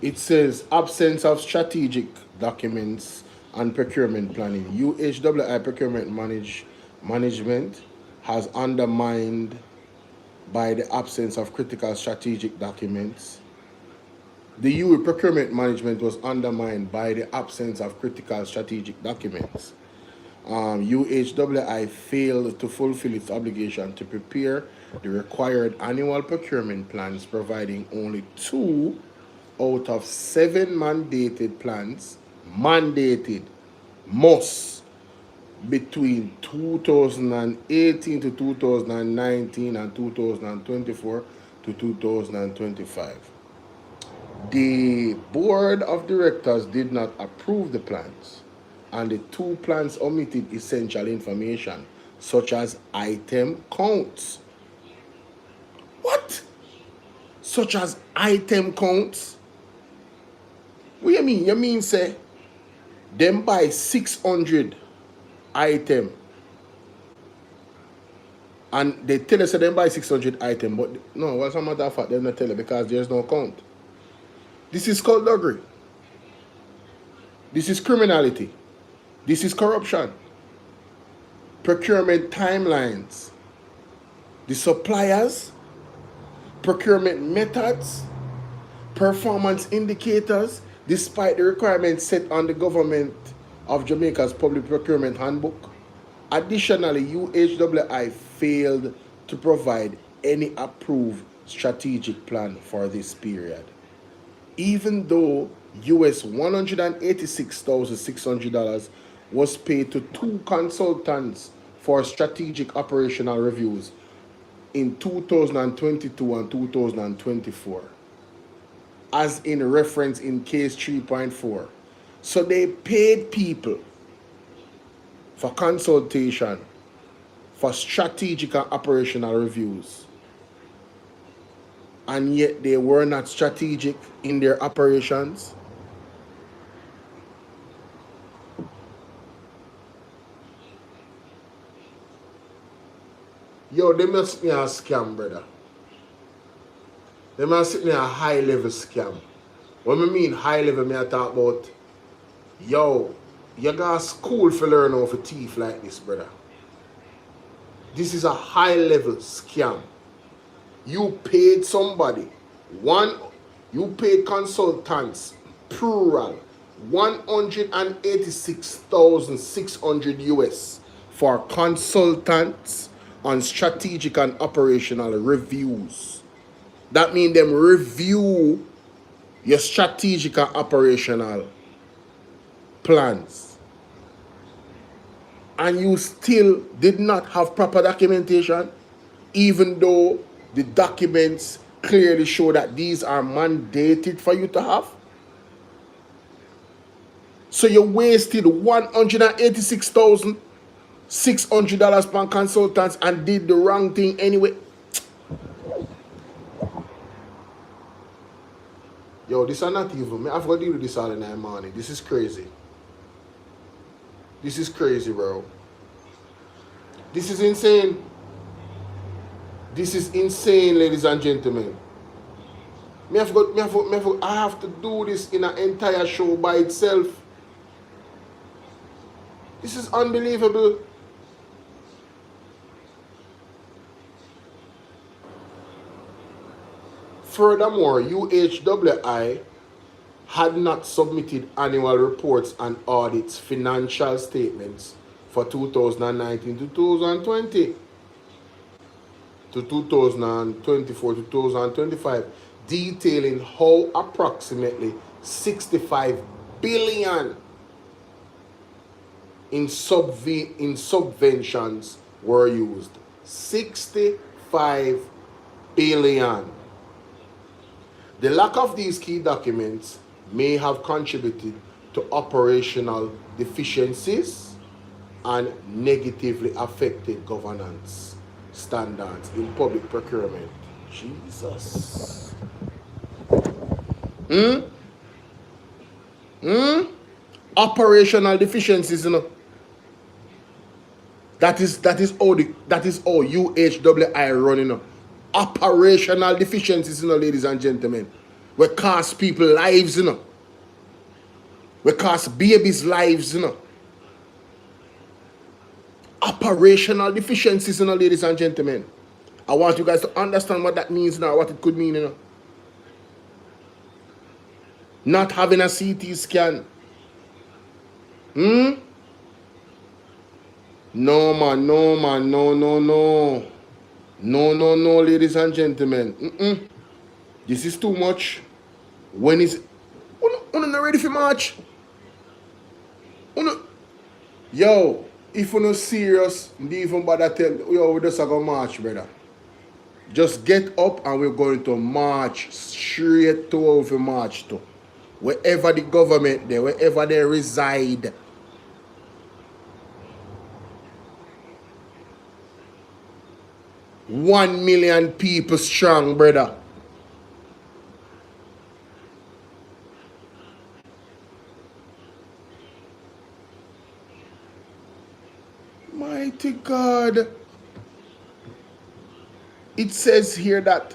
It says absence of strategic documents and procurement planning. UHWI procurement management has undermined by the absence of critical strategic documents. The UE procurement management was undermined by the absence of critical strategic documents. UHWI failed to fulfill its obligation to prepare the required annual procurement plans, providing only 2 out of 7 mandated plans, must between 2018 to 2019 and 2024 to 2025. The board of directors did not approve the plans, and the 2 plans omitted essential information such as item counts. What? Such as item counts? What you mean? You mean say them buy 600 item and they tell us that them buy 600 item, but no, what's a matter of fact, they're not tell you because there's no count. This is skullduggery. This is criminality. This is corruption. Procurement timelines. The suppliers, procurement methods, performance indicators, despite the requirements set on the government of Jamaica's public procurement handbook. Additionally, UHWI failed to provide any approved strategic plan for this period. Even though US $186,600 was paid to 2 consultants for strategic operational reviews in 2022 and 2024, as in reference in case 3.4. So they paid people for consultation for strategic and operational reviews, and yet they were not strategic in their operations. Yo, they must be a scam, brother. They must be a high level scam. When I mean high level, I talk about, yo, you got school for learn how to thief like this, brother. This is a high level scam. You paid somebody, you paid consultants, plural, 186,600 US for consultants on strategic and operational reviews. That means them review your strategic and operational plans. And you still did not have proper documentation, even though the documents clearly show that these are mandated for you to have. So you wasted $186,600 per consultants and did the wrong thing anyway. Yo, this is not even. I've got to deal with this all in the morning. This is crazy. This is crazy, bro. This is insane. This is insane, ladies and gentlemen. I have to do this in an entire show by itself. This is unbelievable. Furthermore, UHWI had not submitted annual reports and audits financial statements for 2019 to 2020 to 2024 to 2025, detailing how approximately 65 billion in subventions were used. 65 billion. The lack of these key documents may have contributed to operational deficiencies and negatively affected governance standards in public procurement. Jesus. Operational deficiencies, you know. That is how UHWI run, you know. Operational deficiencies, you know, ladies and gentlemen. We cost people lives, you know. We cost babies' lives, you know. Operational deficiencies, you know, ladies and gentlemen. I want you guys to understand what that means now, what it could mean, you know. Not having a CT scan. No, man, no, man, no. No, ladies and gentlemen. This is too much. When is... Uno not ready for March? Yo, if you're not serious, don't even bother tell, yo, we just go march, brother. Just get up and we're going to march straight to where we march to. Wherever the government there, wherever they reside. $1 million people strong, brother. Mighty God. It says here that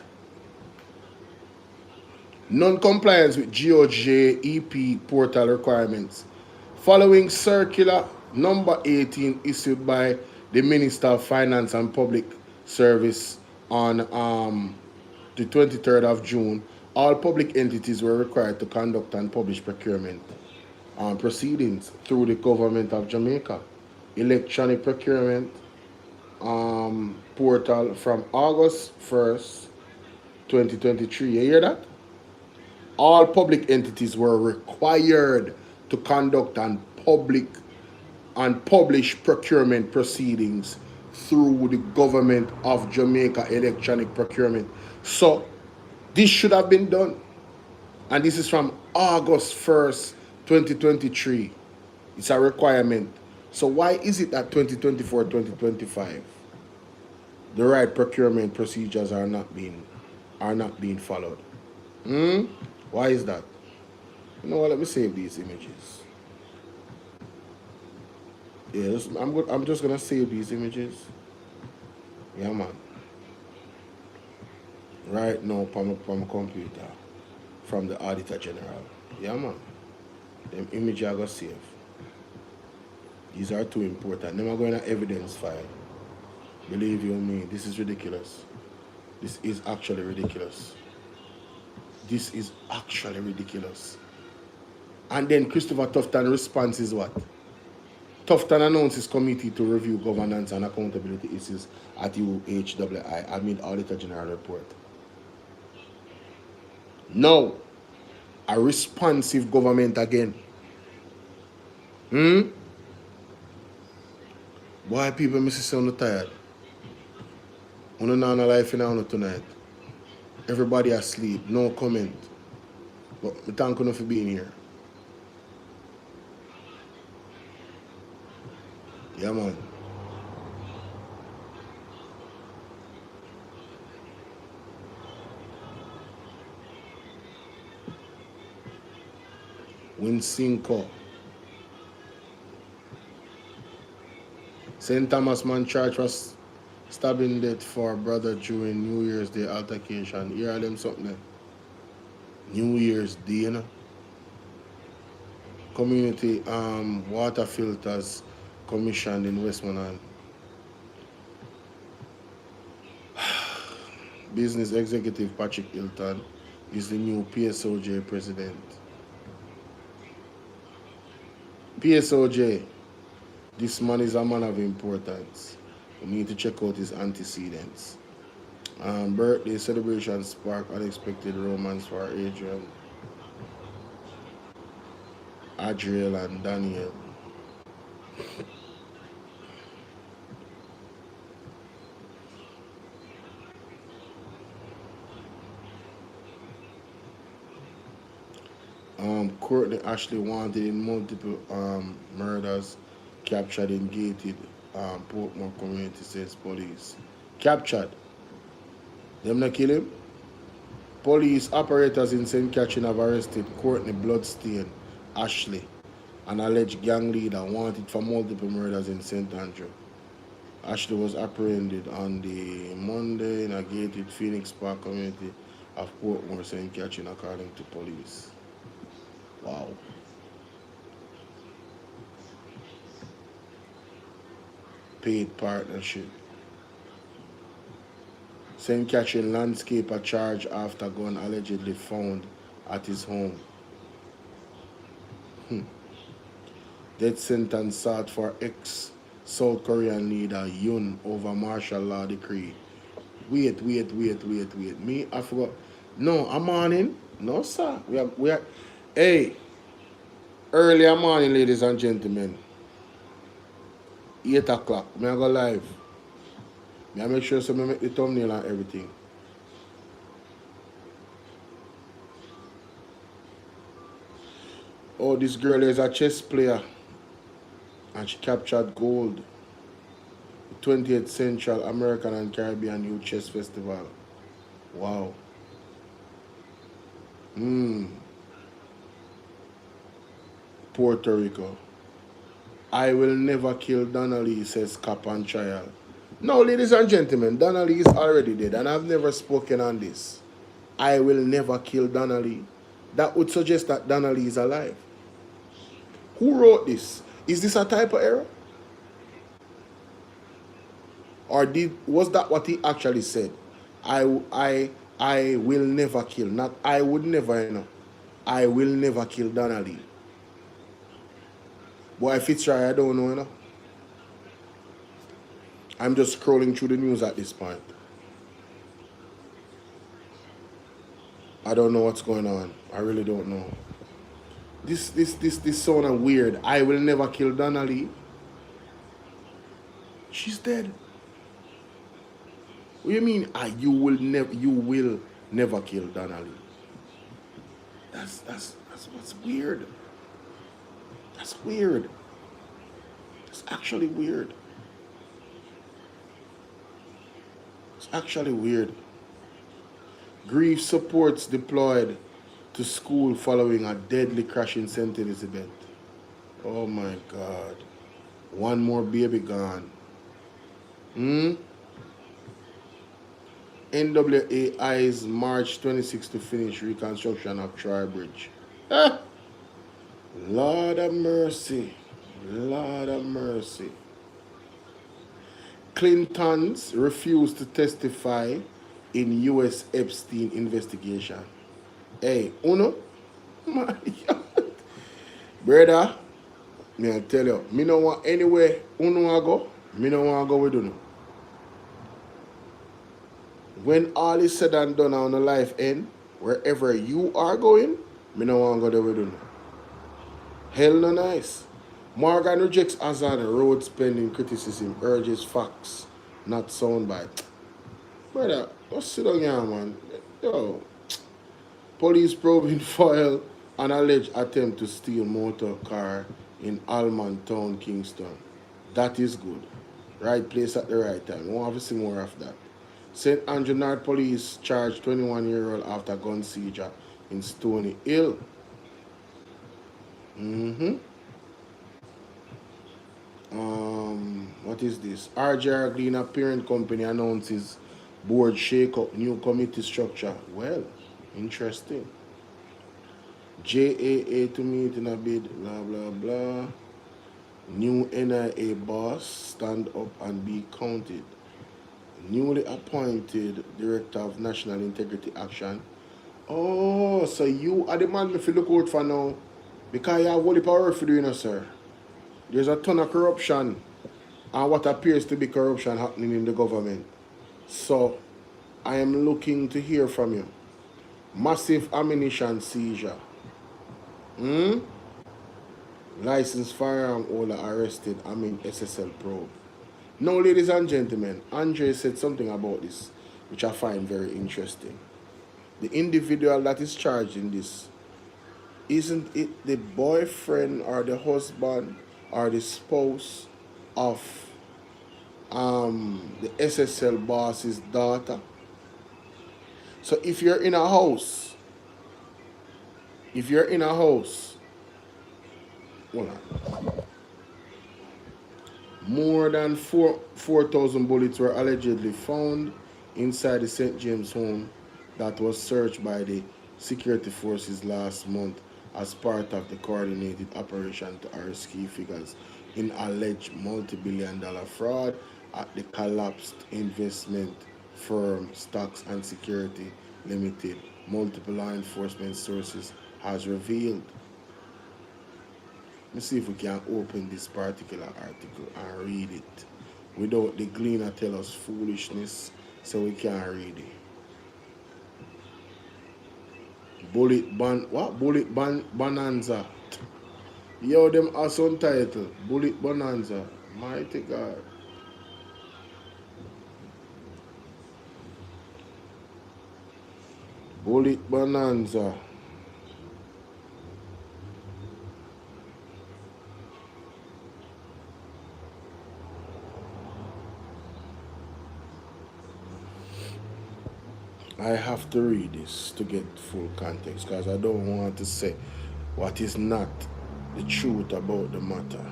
non-compliance with GOJ EP portal requirements following circular number 18 issued by the Minister of Finance and Public Service on the 23rd of June, all public entities were required to conduct and publish procurement proceedings through the government of Jamaica electronic procurement portal from August 1st, 2023. You hear that? All public entities were required to conduct and publish procurement proceedings through the government of Jamaica electronic procurement. So this should have been done. And this is from August 1st, 2023. It's a requirement. So why is it that 2024, 2025, the right procurement procedures are not being followed? Why is that? You know what? Let me save these images. Yes, I'm just gonna save these images. Yeah, man. Right now, from a computer, from the Auditor General. Yeah, man. Them images I gotta save. These are too important. Them are going to evidence file. Believe you me, this is ridiculous. This is actually ridiculous. This is actually ridiculous. And then Christopher Tufton's response is what? Tufton announces committee to review governance and accountability issues at UHWI amid Auditor General report. No. A responsive government again. Why people miss sound tired? Uno not on life in on tonight. Everybody asleep, no comment. But I thank you for being here. Yeah, man. Wincinco. St. Thomas Man Church was stabbing death for brother during New Year's Day altercation. Hear them something there? New Year's Day, you know? Community water filters commissioned in Westmoreland. Business executive Patrick Hilton is the new PSOJ president. PSOJ, this man is a man of importance. We need to check out his antecedents. Birthday celebration sparked unexpected romance for Adriel, and Daniel. Courtney Ashley wanted in multiple murders, captured in gated Portmore community, says police. Captured. Them not kill him? Police operators in St. Catherine have arrested Courtney Bloodstain Ashley, an alleged gang leader wanted for multiple murders in St. Andrew. Ashley was apprehended on the Monday in a gated Phoenix Park community of Portmore, St. Catherine, according to police. Wow. Paid partnership. St. Catherine landscaper charged after gun allegedly found at his home. Death sentence sought for ex-South Korean leader Yoon over martial law decree. Wait. Me, I forgot. No, I'm morning. No, sir. We are. Hey, early morning, ladies and gentlemen. 8 o'clock. I go live. I make sure so I make the thumbnail and everything. Oh, this girl is a chess player. And she captured gold. The 20th Central American and Caribbean Youth Chess Festival. Wow. Puerto Rico. I will never kill Donnelly, says cop on trial. No, ladies and gentlemen, Donnelly is already dead, and I've never spoken on this. I will never kill Donnelly. That would suggest that Donnelly is alive. Who wrote this? Is this a typo error? Or was that what he actually said? I will never kill. Not I would never, you know. I will never kill Donnelly. Boy, if it's right, I don't know, you know. I'm just scrolling through the news at this point. I don't know what's going on. I really don't know. This sounded weird. I will never kill Donnelly. She's dead. What do you mean? You will never kill Donnelly. That's what's weird. That's weird. It's actually weird. It's actually weird. Grief supports deployed to school following a deadly crash in St. Elizabeth. Oh my God. One more baby gone. NWA eyes March 26 to finish reconstruction of Troy Bridge. Lord of mercy. Lord of mercy. Clintons refused to testify in U.S. Epstein investigation. Hey, Uno? My God. Brother, me I tell you, me no want anywhere Uno go, me no want to go with Uno. When all is said and done on the life end, wherever you are going, me no want to go there with Uno. Hell no nice. Morgan rejects Azan road spending criticism, urges facts, not soundbite. Brother, just sit down here, man. Yo. Police probing foil an alleged attempt to steal motor car in Almond Town, Kingston. That is good. Right place at the right time. We want to see more of that. St. Andrew North Police charged 21-year-old after gun seizure in Stony Hill. What is this? RJR Gleaner parent company announces board shake-up, new committee structure. Well, interesting. JAA to meet in a bid, blah, blah, blah. New NIA boss, stand up and be counted. Newly appointed Director of National Integrity Action. Oh, so you are the man if you look out for now. Because you have all the power for doing it, sir. There's a ton of corruption and what appears to be corruption happening in the government. So, I am looking to hear from you. Massive ammunition seizure. Licensed firearm holder arrested amid SSL probe. Now, ladies and gentlemen, Andre said something about this, which I find very interesting. The individual that is charged in this isn't it the boyfriend or the husband or the spouse of the SSL boss's daughter? So if you're in a house, hold on, more than 4,000 bullets were allegedly found inside the St. James home that was searched by the security forces last month as part of the coordinated operation to arrest key figures in alleged multi-billion-dollar fraud at the collapsed investment firm Stocks and Security Limited, multiple law enforcement sources has revealed. Let's see if we can open this particular article and read it without the gleaner tell us foolishness, so we can read it. Bullet Bonanza. Yo, them are some title. Bullet Bonanza. Mighty God. Bullet Bonanza. I have to read this to get full context because I don't want to say what is not the truth about the matter.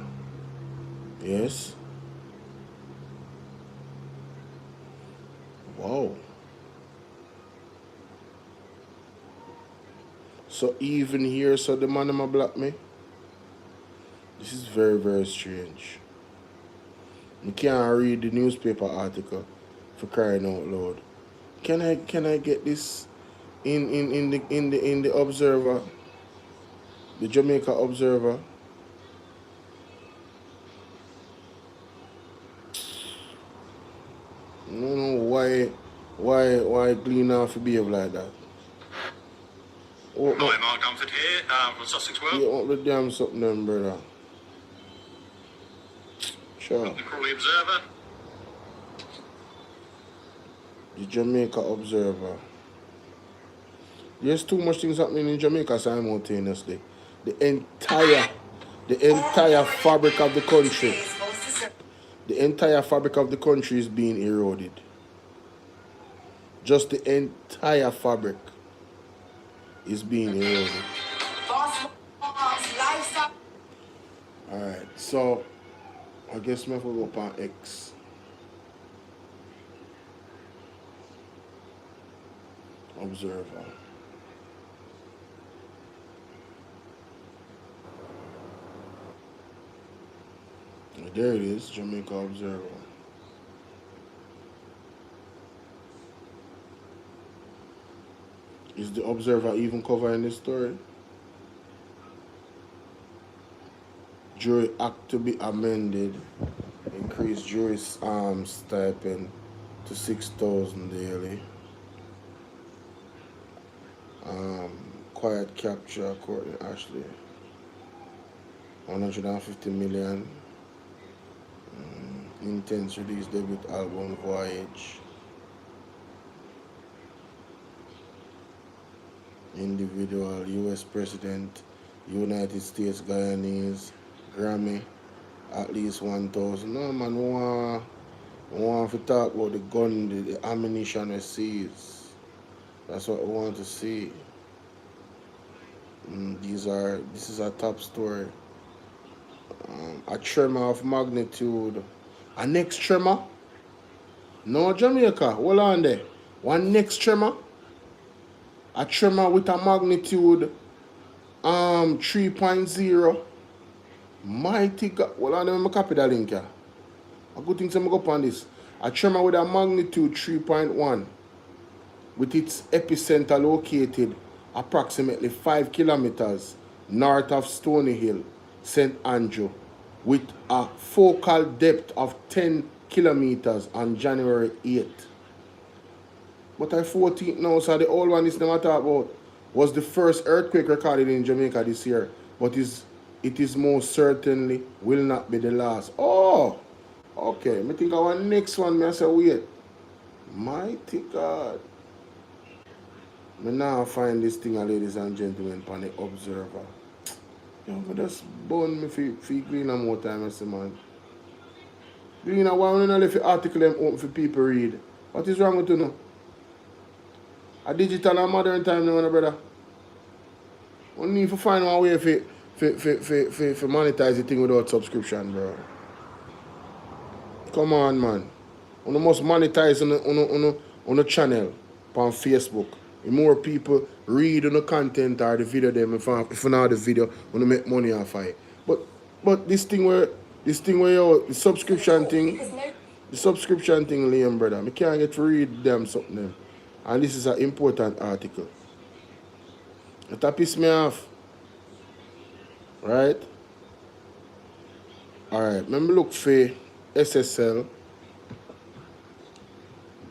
Yes? Wow. So even here, so the man am a block me? This is very, very strange. You can't read the newspaper article for crying out loud. Can I get this in the Observer, the Jamaica Observer? No, why Glean off to behave like that? Hi, Mark Dunford here from Sussex World. You want the damn something then, brother. Sure. The Crawley Observer. The Jamaica Observer. There's too much things happening in Jamaica simultaneously. The entire fabric of the country. The entire fabric of the country is being eroded. Just the entire fabric is being eroded. Alright, so I guess I have to go up on X. Observer. There it is, Jamaica Observer. Is the Observer even covering this story? Jury Act to be amended. Increase jury stipend to $6,000 daily. Quiet capture, Courtney Ashley. 150 million. Intense release debut album Voyage. Individual US President, United States Guyanese, Grammy, at least 1,000. No man, we want to talk about the gun, the ammunition we seized. That's what we want to see. This is a top story. A tremor of magnitude. A next tremor? No, Jamaica. Hold on there. One next tremor. A tremor with a magnitude 3.0. Mighty God. Hold on, let me copy that link here. A good thing to go up on this. A tremor with a magnitude 3.1. With its epicenter located approximately 5 kilometers north of Stony Hill, St. Andrew, with a focal depth of 10 kilometers on January 8th. But I 14th now, so the old one is not talk about was the first earthquake recorded in Jamaica this year, but it is most certainly will not be the last. Oh, okay. I think our next one, I say wait. Mighty God. Me now find this thing, ladies and gentlemen, on the Observer. You know, just burn me for clean more time, I say, man. You know, why we don't let the article them open for people read? What is wrong with you now? A digital and modern time now, brother. We need to find one way for monetize the thing without subscription, bro. Come on, man. We must monetize on the channel on Facebook. The more people read on the content or the video them, if you know the video, we make money off of it. But this thing where the subscription thing, Liam, brother, I can't get to read them something. And this is an important article. That piss me off. Right? Alright, remember look for SSL,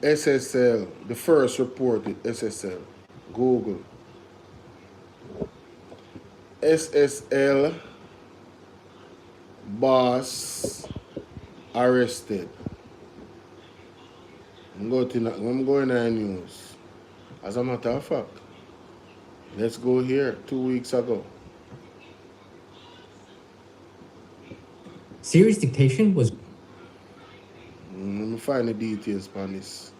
the first reported SSL. Google. SSL boss arrested. I'm going to the news. As a matter of fact, let's go here 2 weeks ago. Serious dictation was... Let me find the details on this.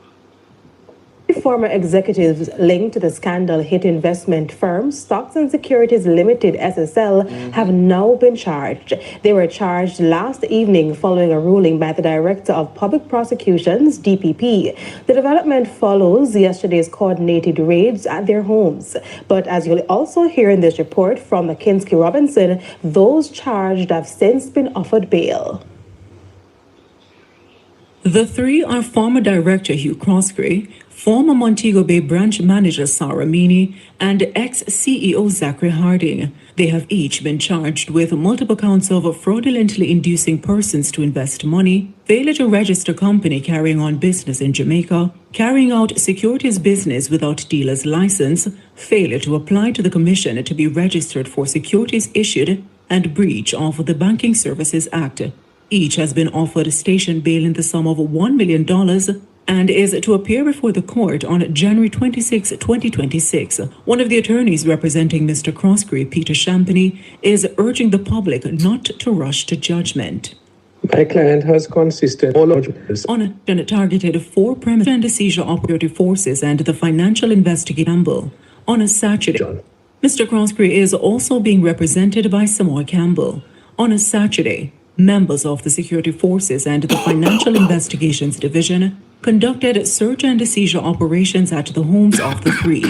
Former executives linked to the scandal hit investment firm Stocks and Securities Limited, SSL, have now been charged. They were charged last evening following a ruling by the Director of Public Prosecutions, DPP. The development follows yesterday's coordinated raids at their homes. But as you'll also hear in this report from McKinsky Robinson, those charged have since been offered bail. The three are former Director Hugh Croskery, former Montego Bay branch manager Sarah Meany, and ex-CEO Zachary Harding. They have each been charged with multiple counts of fraudulently inducing persons to invest money, failure to register company carrying on business in Jamaica, carrying out securities business without dealer's license, failure to apply to the Commission to be registered for securities issued, and breach of the Banking Services Act. Each has been offered station bail in the sum of $1 million and is to appear before the court on January 26, 2026. One of the attorneys representing Mr. Croskery, Peter Champagny, is urging the public not to rush to judgment. My client has consistent On a targeted for premises and seizure operative forces and the financial investigator Campbell on a Saturday. Mr. Croskery is also being represented by Samoa Campbell. On a Saturday, members of the security forces and the Financial Investigations Division conducted search and seizure operations at the homes of the three.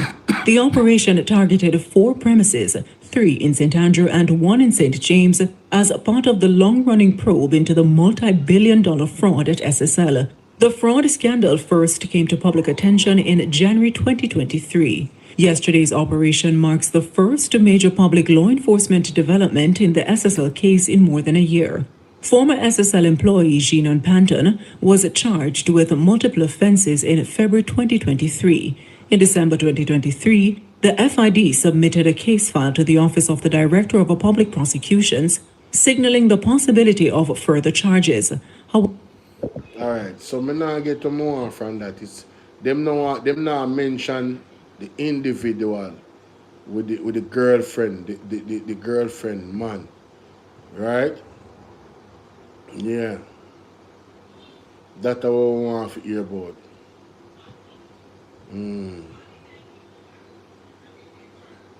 The operation targeted 4 premises, 3 in St. Andrew and 1 in St. James, as part of the long-running probe into the multi-billion-dollar fraud at SSL. The fraud scandal first came to public attention in January 2023. Yesterday's operation marks the first major public law enforcement development in the SSL case in more than a year. Former SSL employee Jean Panton was charged with multiple offenses in February 2023. In December 2023, the FID submitted a case file to the Office of the Director of Public Prosecutions, signaling the possibility of further charges. All right, so me now get to more from that. It's them now mention the individual with the girlfriend, the girlfriend man, right? Yeah, that's what we want to hear about.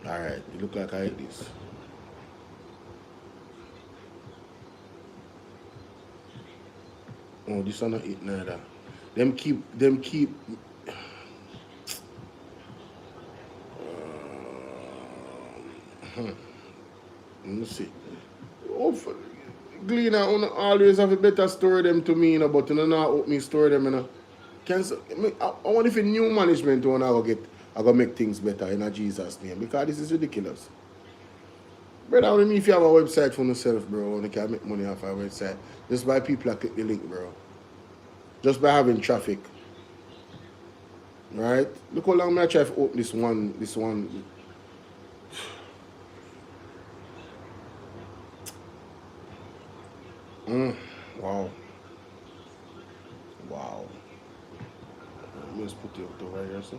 All right, it look like I like this. Oh, this one not it neither. Them keep. Let me see. Gleaner, always have a better story them to me, but you know what me story them, I want if a new management one I go make things better in Jesus' name, because this is ridiculous. Brother, what do you mean if you have a website for yourself, bro, you can make money off a website just by people that click the link, bro. Just by having traffic. Right? Look how long I try to open this one. Wow. Let me just put it up to right here, so.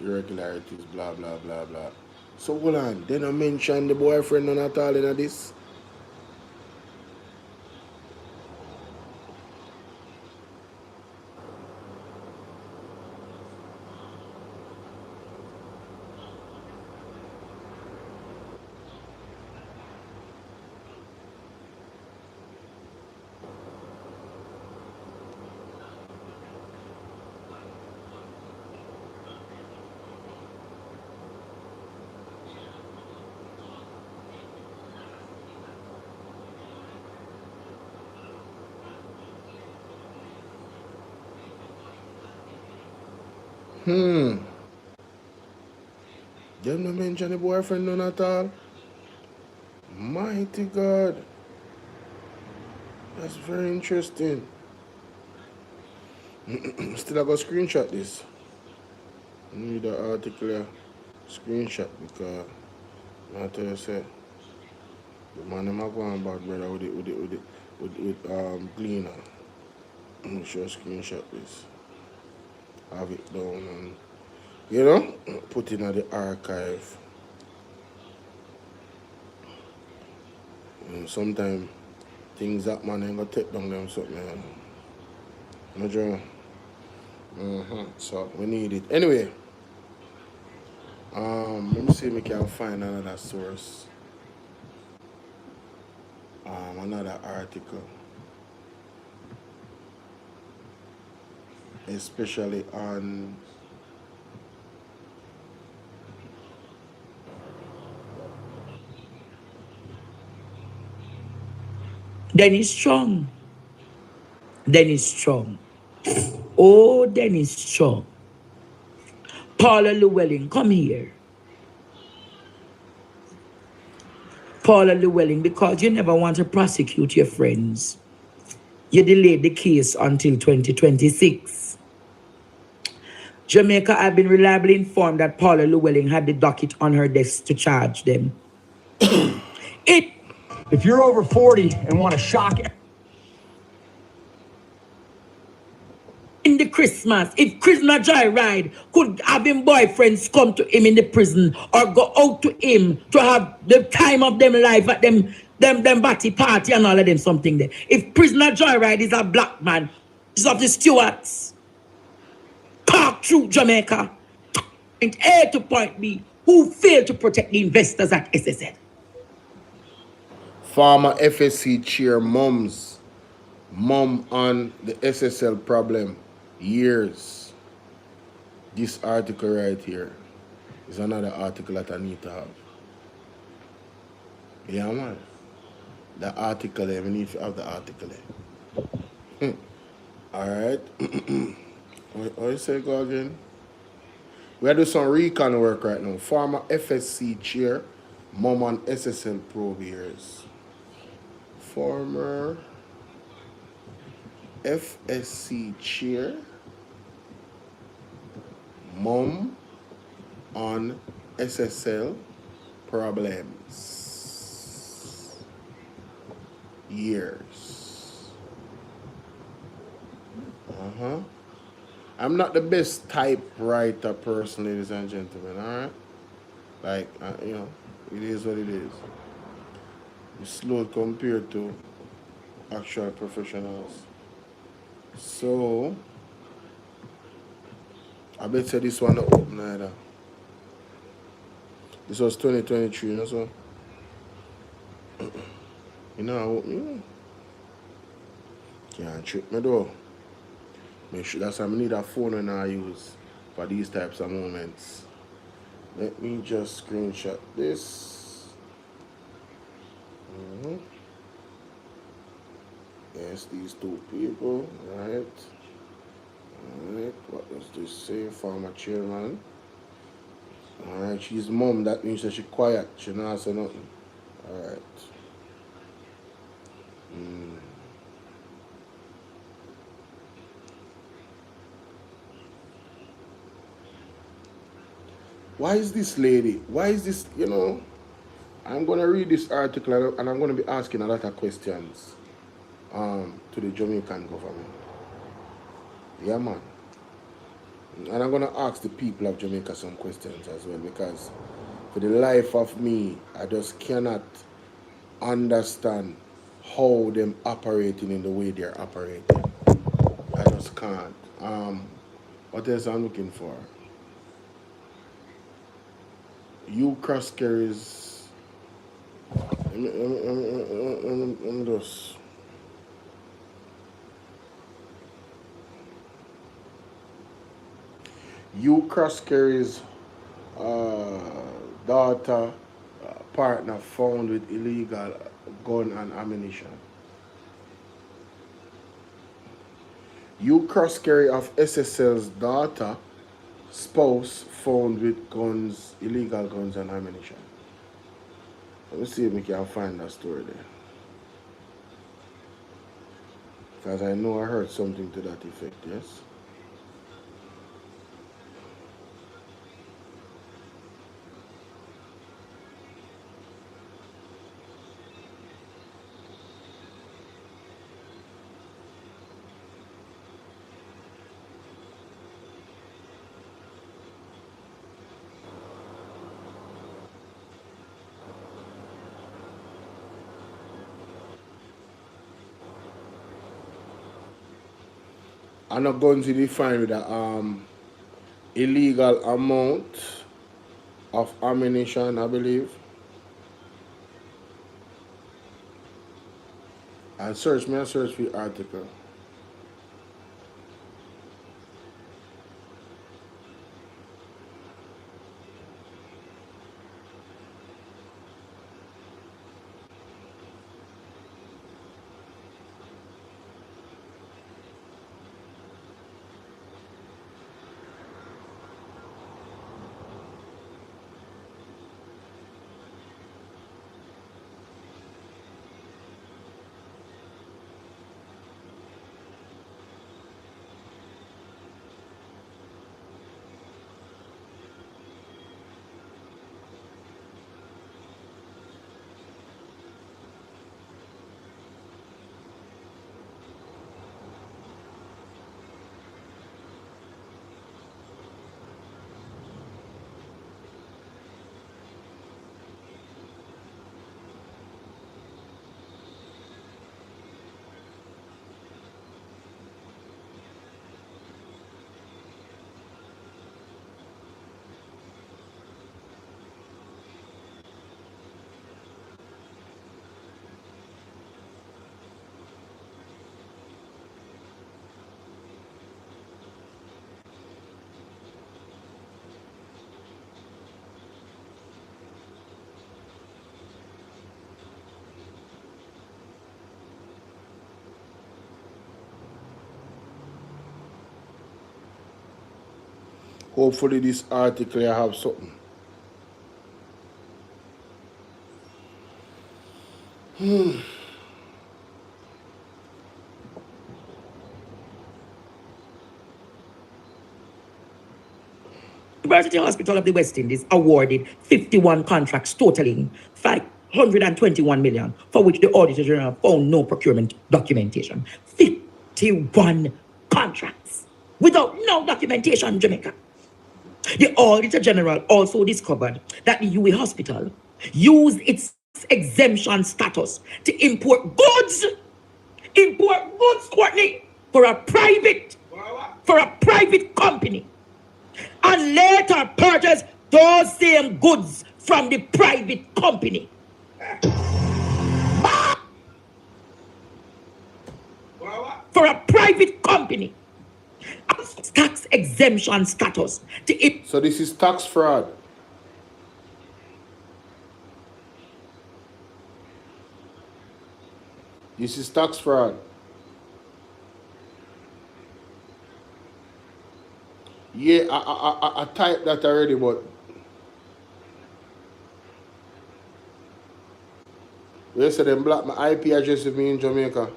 irregularities, blah, blah, blah, blah. So hold on, they don't mention the boyfriend none at all in this? Them no mention the boyfriend none at all. Mighty God. That's very interesting. Still I go screenshot this. I need the article screenshot because I tell you say the man I'm going bad brother with Gleaner. I'm sure screenshot this. Have it down and put it in the archive. Sometimes things that man ain't gonna take down them something. So we need it. Anyway, let me see if we can find another source. Another article. Especially on Dennis Strong. Dennis Strong. Oh, Dennis Strong. Paula Llewellyn, come here. Paula Llewellyn, because you never want to prosecute your friends, you delayed the case until 2026. Jamaica, I've been reliably informed that Paula Llewellyn had the docket on her desk to charge them. If you're over 40 and want to shock in the Christmas, if Christmas Joyride could have him boyfriends come to him in the prison or go out to him to have the time of them life at them batty party and all of them something there. If Prisoner Joyride is a black man, it's of the Stewarts. Park through Jamaica, point A to point B, who failed to protect the investors at SSL. Former FSC chair mom on the SSL problem years. This article right here is another article that I need to have. Yeah, man. The article there, we need to have the article there. Alright. What you say go again? We are doing some recon work right now. Former FSC chair, mom on SSL probe years. Former FSC chair, mom on SSL problems. Years. I'm not the best typewriter person, ladies and gentlemen, alright? Like, it is what it is. It's slow compared to actual professionals. So, I bet say this one not open either. This was 2023, you know, so. You know, I open, can't trick me though. Make sure that's why I need a phone when I use for these types of moments. Let me just screenshot this. Yes, these two people, right? Alright, what does this say? Former chairman. Alright, she's mom, that means that she's quiet. She not say nothing. Alright. Why is this lady? Why is this, I'm going to read this article and I'm going to be asking a lot of questions to the Jamaican government. Yeah, man. And I'm going to ask the people of Jamaica some questions as well, because for the life of me, I just cannot understand how them operating in the way they're operating. I just can't. What else I'm looking for? You cross carries. Let me just. You cross carries daughter partner found with illegal gun and ammunition. You cross carry of SSL's daughter spouse found with guns, illegal guns and ammunition. Let me see if we can find that story there. Because I know I heard something to that effect, yes? I'm not going to define with the illegal amount of ammunition, I believe. And search for the article. Hopefully this article I have something. University Hospital of the West Indies awarded 51 contracts totaling 521 million, for which the Auditor General found no procurement documentation. 51 contracts without no documentation in Jamaica. The Auditor General also discovered that the UA Hospital used its exemption status to import goods, Courtney, for a private company, and later purchased those same goods from the private company. For a private company. Tax exemption status. So this is tax fraud. This is tax fraud. Yeah, I typed that already, but they said them block my IP address with me in Jamaica.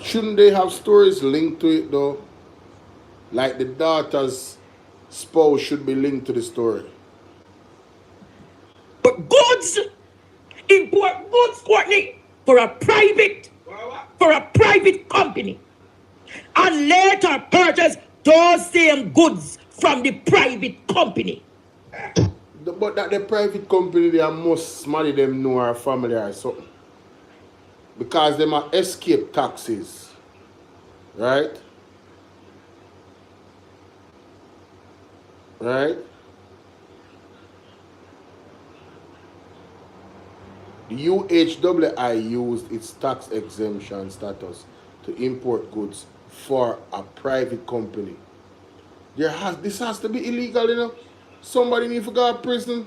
Shouldn't they have stories linked to it though? Like the daughter's spouse should be linked to the story. But goods, import goods, Courtney, for a private company. And later purchase those same goods from the private company. But that the private company, they must money them know our family or something. Because them are escape taxes. Right? Right? The UHWI used its tax exemption status to import goods for a private company. This has to be illegal, you know. Somebody need to go to prison.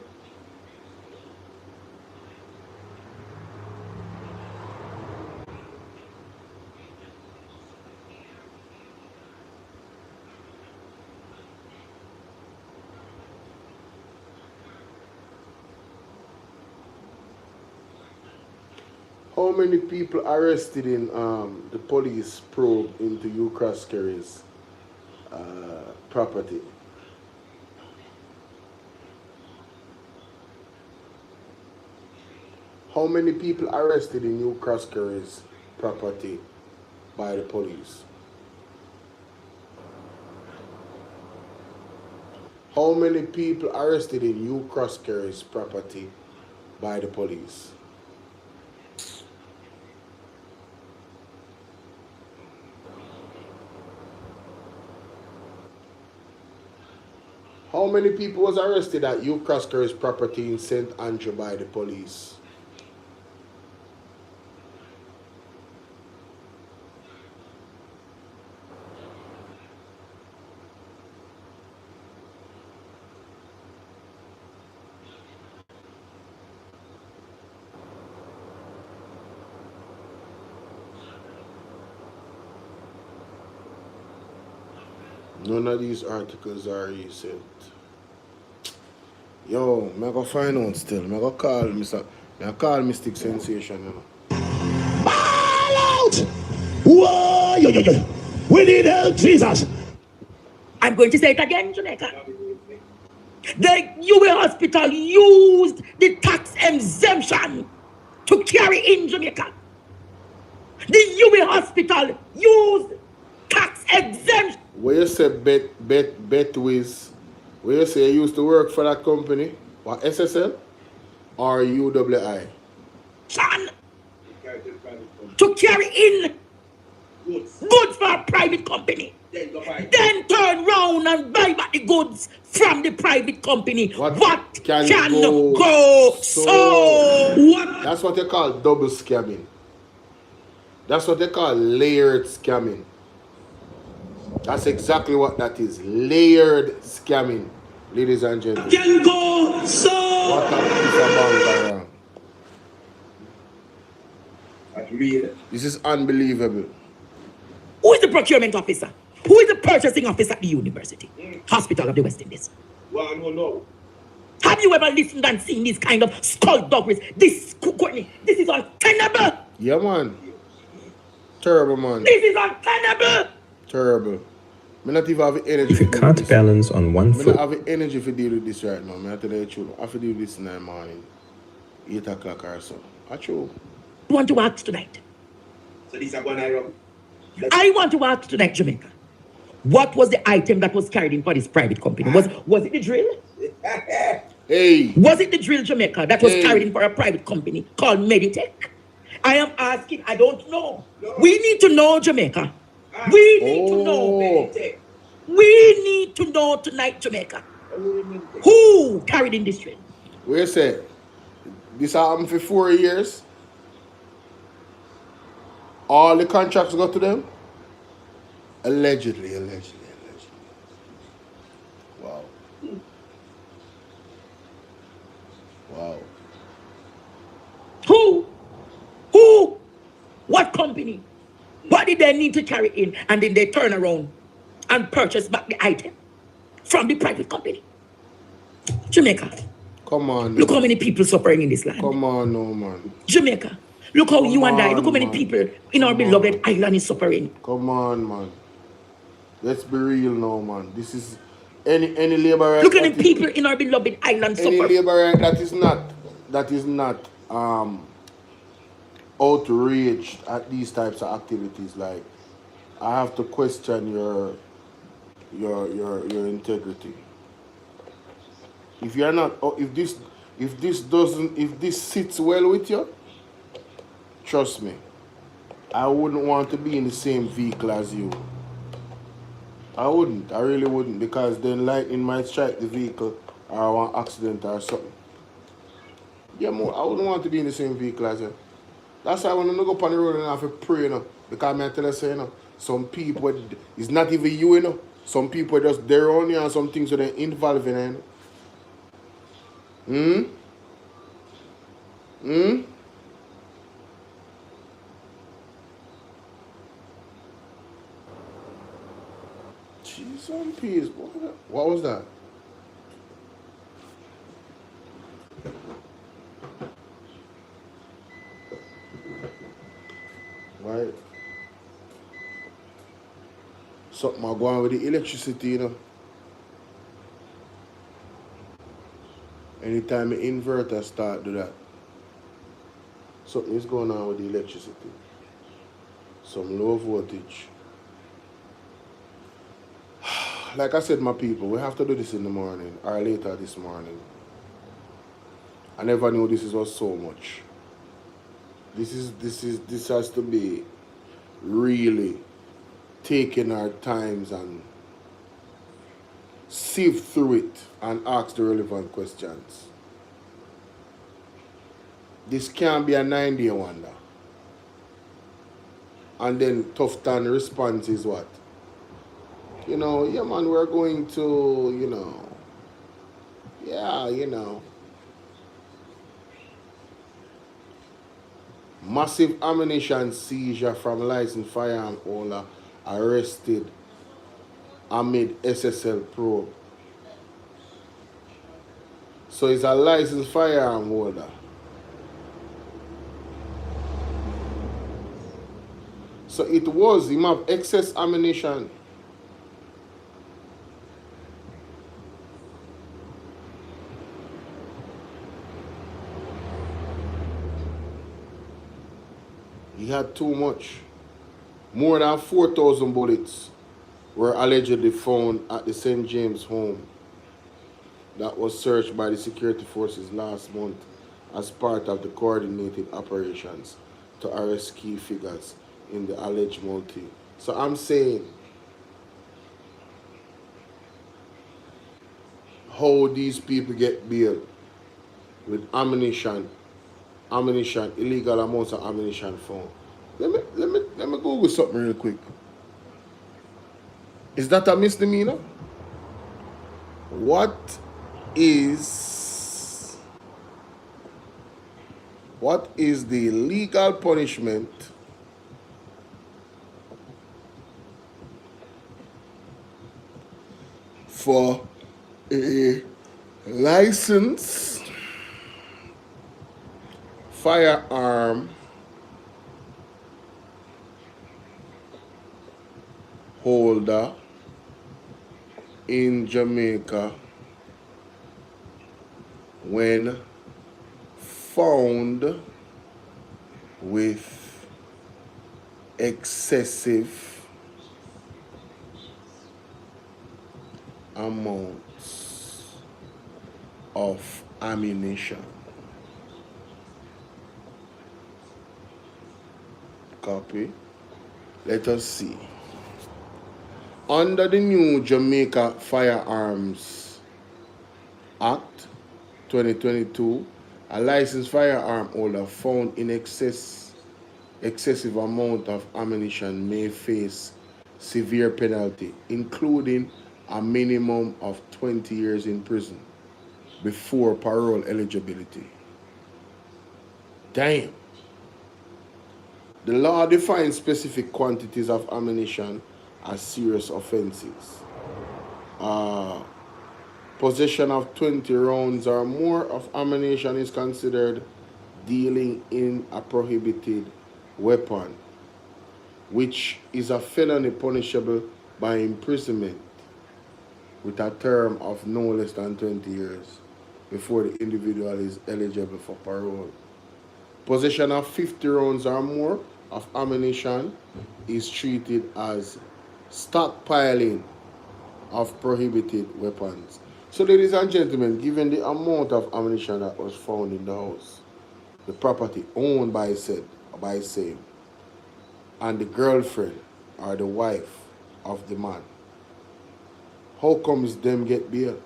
How many people arrested in the police probe into Hugh Croskery's property? How many people arrested in Hugh Croskery's property by the police? How many people arrested in Hugh Croskery's property by the police? How many people was arrested at Hugh Croskery's property in St. Andrew by the police? None of these articles are recent. Yo, I go find out still. I go call Mystic Sensation, you know. Ball out! Whoa! Yo. We need help, Jesus! I'm going to say it again, Jamaica. The UA hospital used the tax exemption to carry in Jamaica. The UA hospital used tax exemption. Where you say Betwiz, where you say you used to work for that company, what, SSL or UWI? To carry in goods for a private company. Then turn round and buy back the goods from the private company. What can go so? What? That's what they call double scamming. That's what they call layered scamming. That's exactly what that is. Layered scamming, ladies and gentlemen. Can go so. What a piece of banga. This is unbelievable. Who is the procurement officer? Who is the purchasing officer at the university? Hospital of the West Indies. Well, I don't know. Have you ever listened and seen this kind of skullduggery? This, Courtney, this is untenable. Yeah, man. Terrible, man. This is untenable. Terrible. I not even have energy. If you can't balance on one foot, I have energy to deal with this right now. I have to tell you the truth. I have to deal with this in the morning. 8 o'clock or so. That's true. I want to ask tonight. So these are going to I want to ask tonight, Jamaica. What was the item that was carried in for this private company? Was it the drill? Hey. Was it the drill, Jamaica, that was carried in for a private company called Meditech? I am asking, I don't know. No. We need to know, Jamaica. We need to know. We need to know tonight, Jamaica. Who carried in this drill? Wait a sec. This happened for 4 years. All the contracts go to them? Allegedly. Wow. Wow. Who? What company? What did they need to carry in? And then they turn around and purchase back the item from the private company. Jamaica. Come on. Look how many people suffering in this land. Come on, no, man. Jamaica. Look how you and I, look how many people in our beloved island is suffering. Come on, man. Let's be real now, man. This is any labor right. Look at the people in our beloved island any suffer. labor right that is not outraged at these types of activities. Like, I have to question your integrity. If you're not, if this sits well with you, trust me, I wouldn't want to be in the same vehicle as you. I wouldn't. I really wouldn't, because then lightning might strike the vehicle or an accident or something. Yeah, more. I wouldn't want to be in the same vehicle as you. That's why when I go up on the road and I have to pray, you know, because I tell you, you know, some people, it's not even you, you know. Some people just they're on you and some things that they're involved in, you know. Jeez on peas. What was that? Right. Something going on with the electricity, you know. Anytime the inverter start do that, something is going on with the electricity. Some low voltage. Like I said, my people, we have to do this in the morning or later this morning. I never knew this was so much. This has to be really taking our times and sift through it and ask the relevant questions. This can't be a 9-day wonder. And then Tufton response is what? You know, yeah man, we're going to, you know, yeah, you know. Massive ammunition seizure from licensed firearm owner arrested amid SSL probe. So it's a licensed firearm holder. So it was him have excess ammunition. He had too much. More than 4,000 bullets were allegedly found at the St. James home that was searched by the security forces last month as part of the coordinated operations to arrest key figures in the alleged multi. So I'm saying, how these people get bailed with ammunition, illegal amounts of ammunition found. Let me Google something real quick. Is that a misdemeanor? What is the legal punishment for a licensed firearm holder in Jamaica when found with excessive amounts of ammunition? Copy. Let us see. Under the new Jamaica Firearms Act 2022, a licensed firearm holder found in excessive amount of ammunition may face severe penalty, including a minimum of 20 years in prison before parole eligibility. Damn. The law defines specific quantities of ammunition as serious offenses. Possession of 20 rounds or more of ammunition is considered dealing in a prohibited weapon, which is a felony punishable by imprisonment with a term of no less than 20 years before the individual is eligible for parole. Possession of 50 rounds or more of ammunition is treated as stockpiling of prohibited weapons. So, ladies and gentlemen, given the amount of ammunition that was found in the house, the property owned by same, and the girlfriend or the wife of the man, how comes them get bail?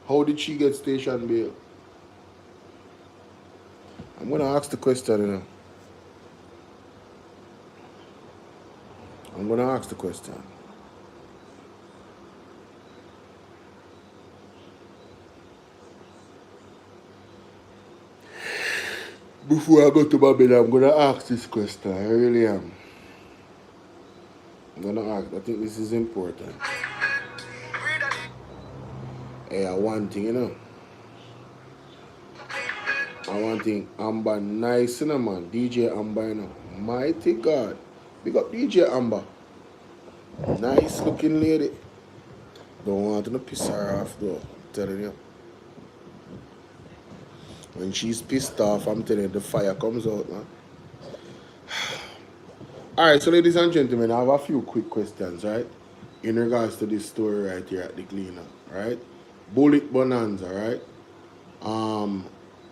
How did she get station bail? I'm going to ask the question, you know. I'm going to ask the question. Before I go to my bed, I'm going to ask this question. I really am. I'm going to ask. I think this is important. Hey, one thing, you know. One thing, Amber nice, you know, man. DJ Amber, you know. Mighty God. Big up DJ Amber. Nice looking lady. Don't want to piss her off, though. I'm telling you. When she's pissed off, I'm telling you, the fire comes out, man. Alright, so ladies and gentlemen, I have a few quick questions, right? In regards to this story right here at the cleaner, right? Bullet bonanza, right?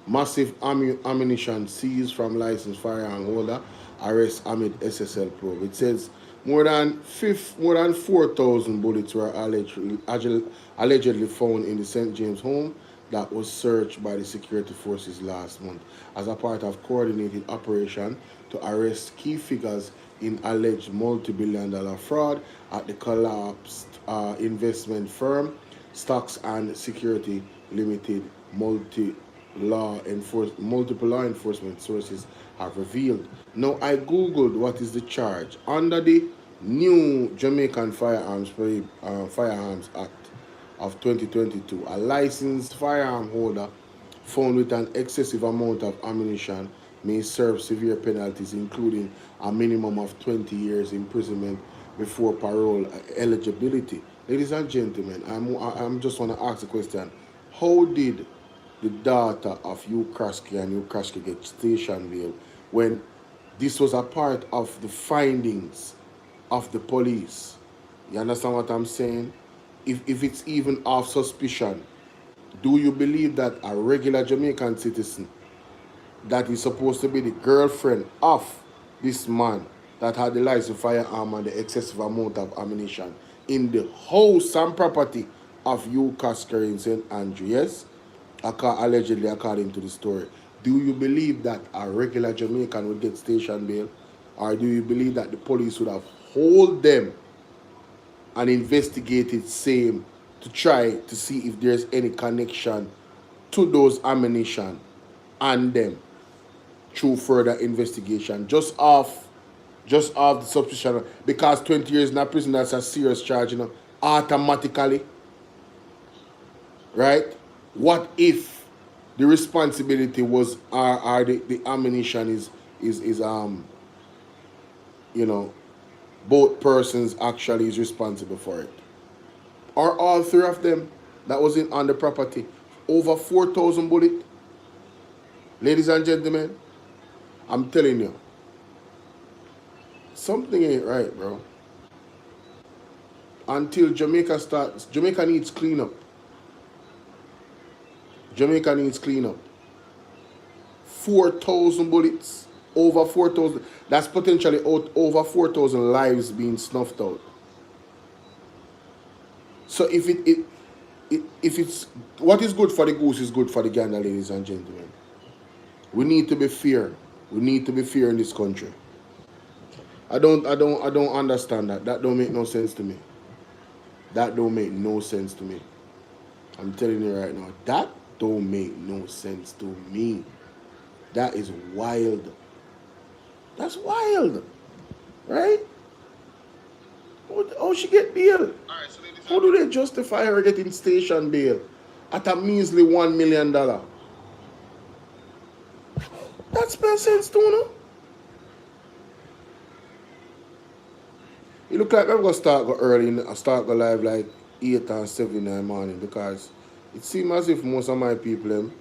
Massive ammunition seized from licensed firearm holder. Arrest amid SSL probe. It says more than 4,000 bullets were allegedly found in the St. James home that was searched by the security forces last month as a part of coordinated operation to arrest key figures in alleged multi-billion-dollar fraud at the collapsed investment firm Stocks and Security Limited. Multiple law enforcement sources have revealed. Now, I googled what is the charge under the new Jamaican Firearms Act of 2022. A licensed firearm holder found with an excessive amount of ammunition may serve severe penalties, including a minimum of 20 years imprisonment before parole eligibility. Ladies and gentlemen, I'm just want to ask the question: how did the daughter of Hugh Krasky and Hugh Krasky get station bail when this was a part of the findings of the police? You understand what I'm saying? If it's even of suspicion, do you believe that a regular Jamaican citizen that is supposed to be the girlfriend of this man that had the licensed firearm and the excessive amount of ammunition in the house and property of Hugh Krasky in St. Andrew, yes? Allegedly, according to the story, do you believe that a regular Jamaican would get station bail? Or do you believe that the police would have hold them and investigated same to try to see if there's any connection to those ammunition and them through further investigation, just off the suspicion? Because 20 years in a prison, that's a serious charge, you know, automatically, right? What if the responsibility was the ammunition is you know, both persons actually is responsible for it, or all three of them that was on the property? Over 4,000 bullets. Ladies and gentlemen, I'm telling you, something ain't right, bro. Until Jamaica needs cleanup. Jamaica needs cleanup. 4,000 bullets, over 4,000. That's potentially over 4,000 lives being snuffed out. So if it's what is good for the goose is good for the gander, ladies and gentlemen. We need to be fair. We need to be fair in this country. I don't understand that. That don't make no sense to me. That don't make no sense to me. I'm telling you right now, that don't make no sense to me. That is wild. That's wild, right? How she get bail? How do they justify her getting station bail at a measly $1 million? That makes sense to you. It look like I'm gonna go early. I start go live like 8 and 7 in the morning because it seems as if most of my people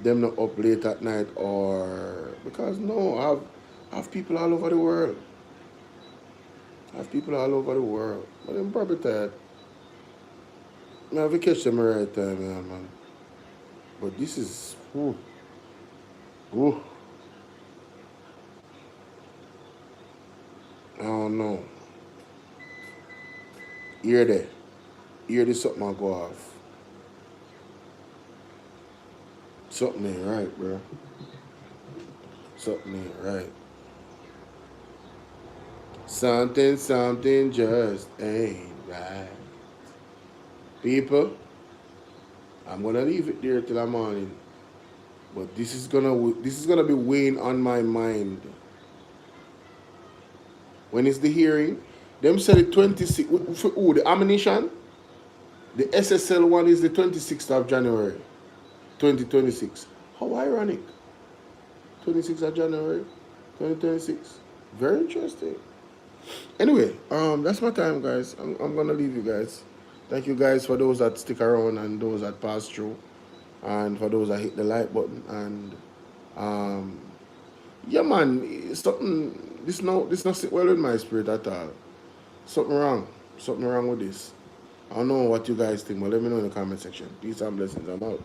them not up late at night or because no, I have people all over the world. I have people all over the world. But I'm probably tired. I have to catch them right time, yeah, man. But this is ooh. I don't know. Hear the something I go off. Something ain't right, bro. Something ain't right. Something just ain't right. People, I'm gonna leave it there till the morning. But this is gonna be weighing on my mind. When is the hearing? Them said the 26th. For who? The ammunition? The SSL one is the 26th of January, 2026. How ironic. 26th of January, 2026. Very interesting. Anyway, that's my time, guys. I'm gonna leave you guys. Thank you guys for those that stick around and those that pass through, and for those that hit the like button. And yeah, man, something. This not sit well with my spirit at all. Something wrong with this. I don't know what you guys think, but let me know in the comment section. Peace and blessings. I'm out.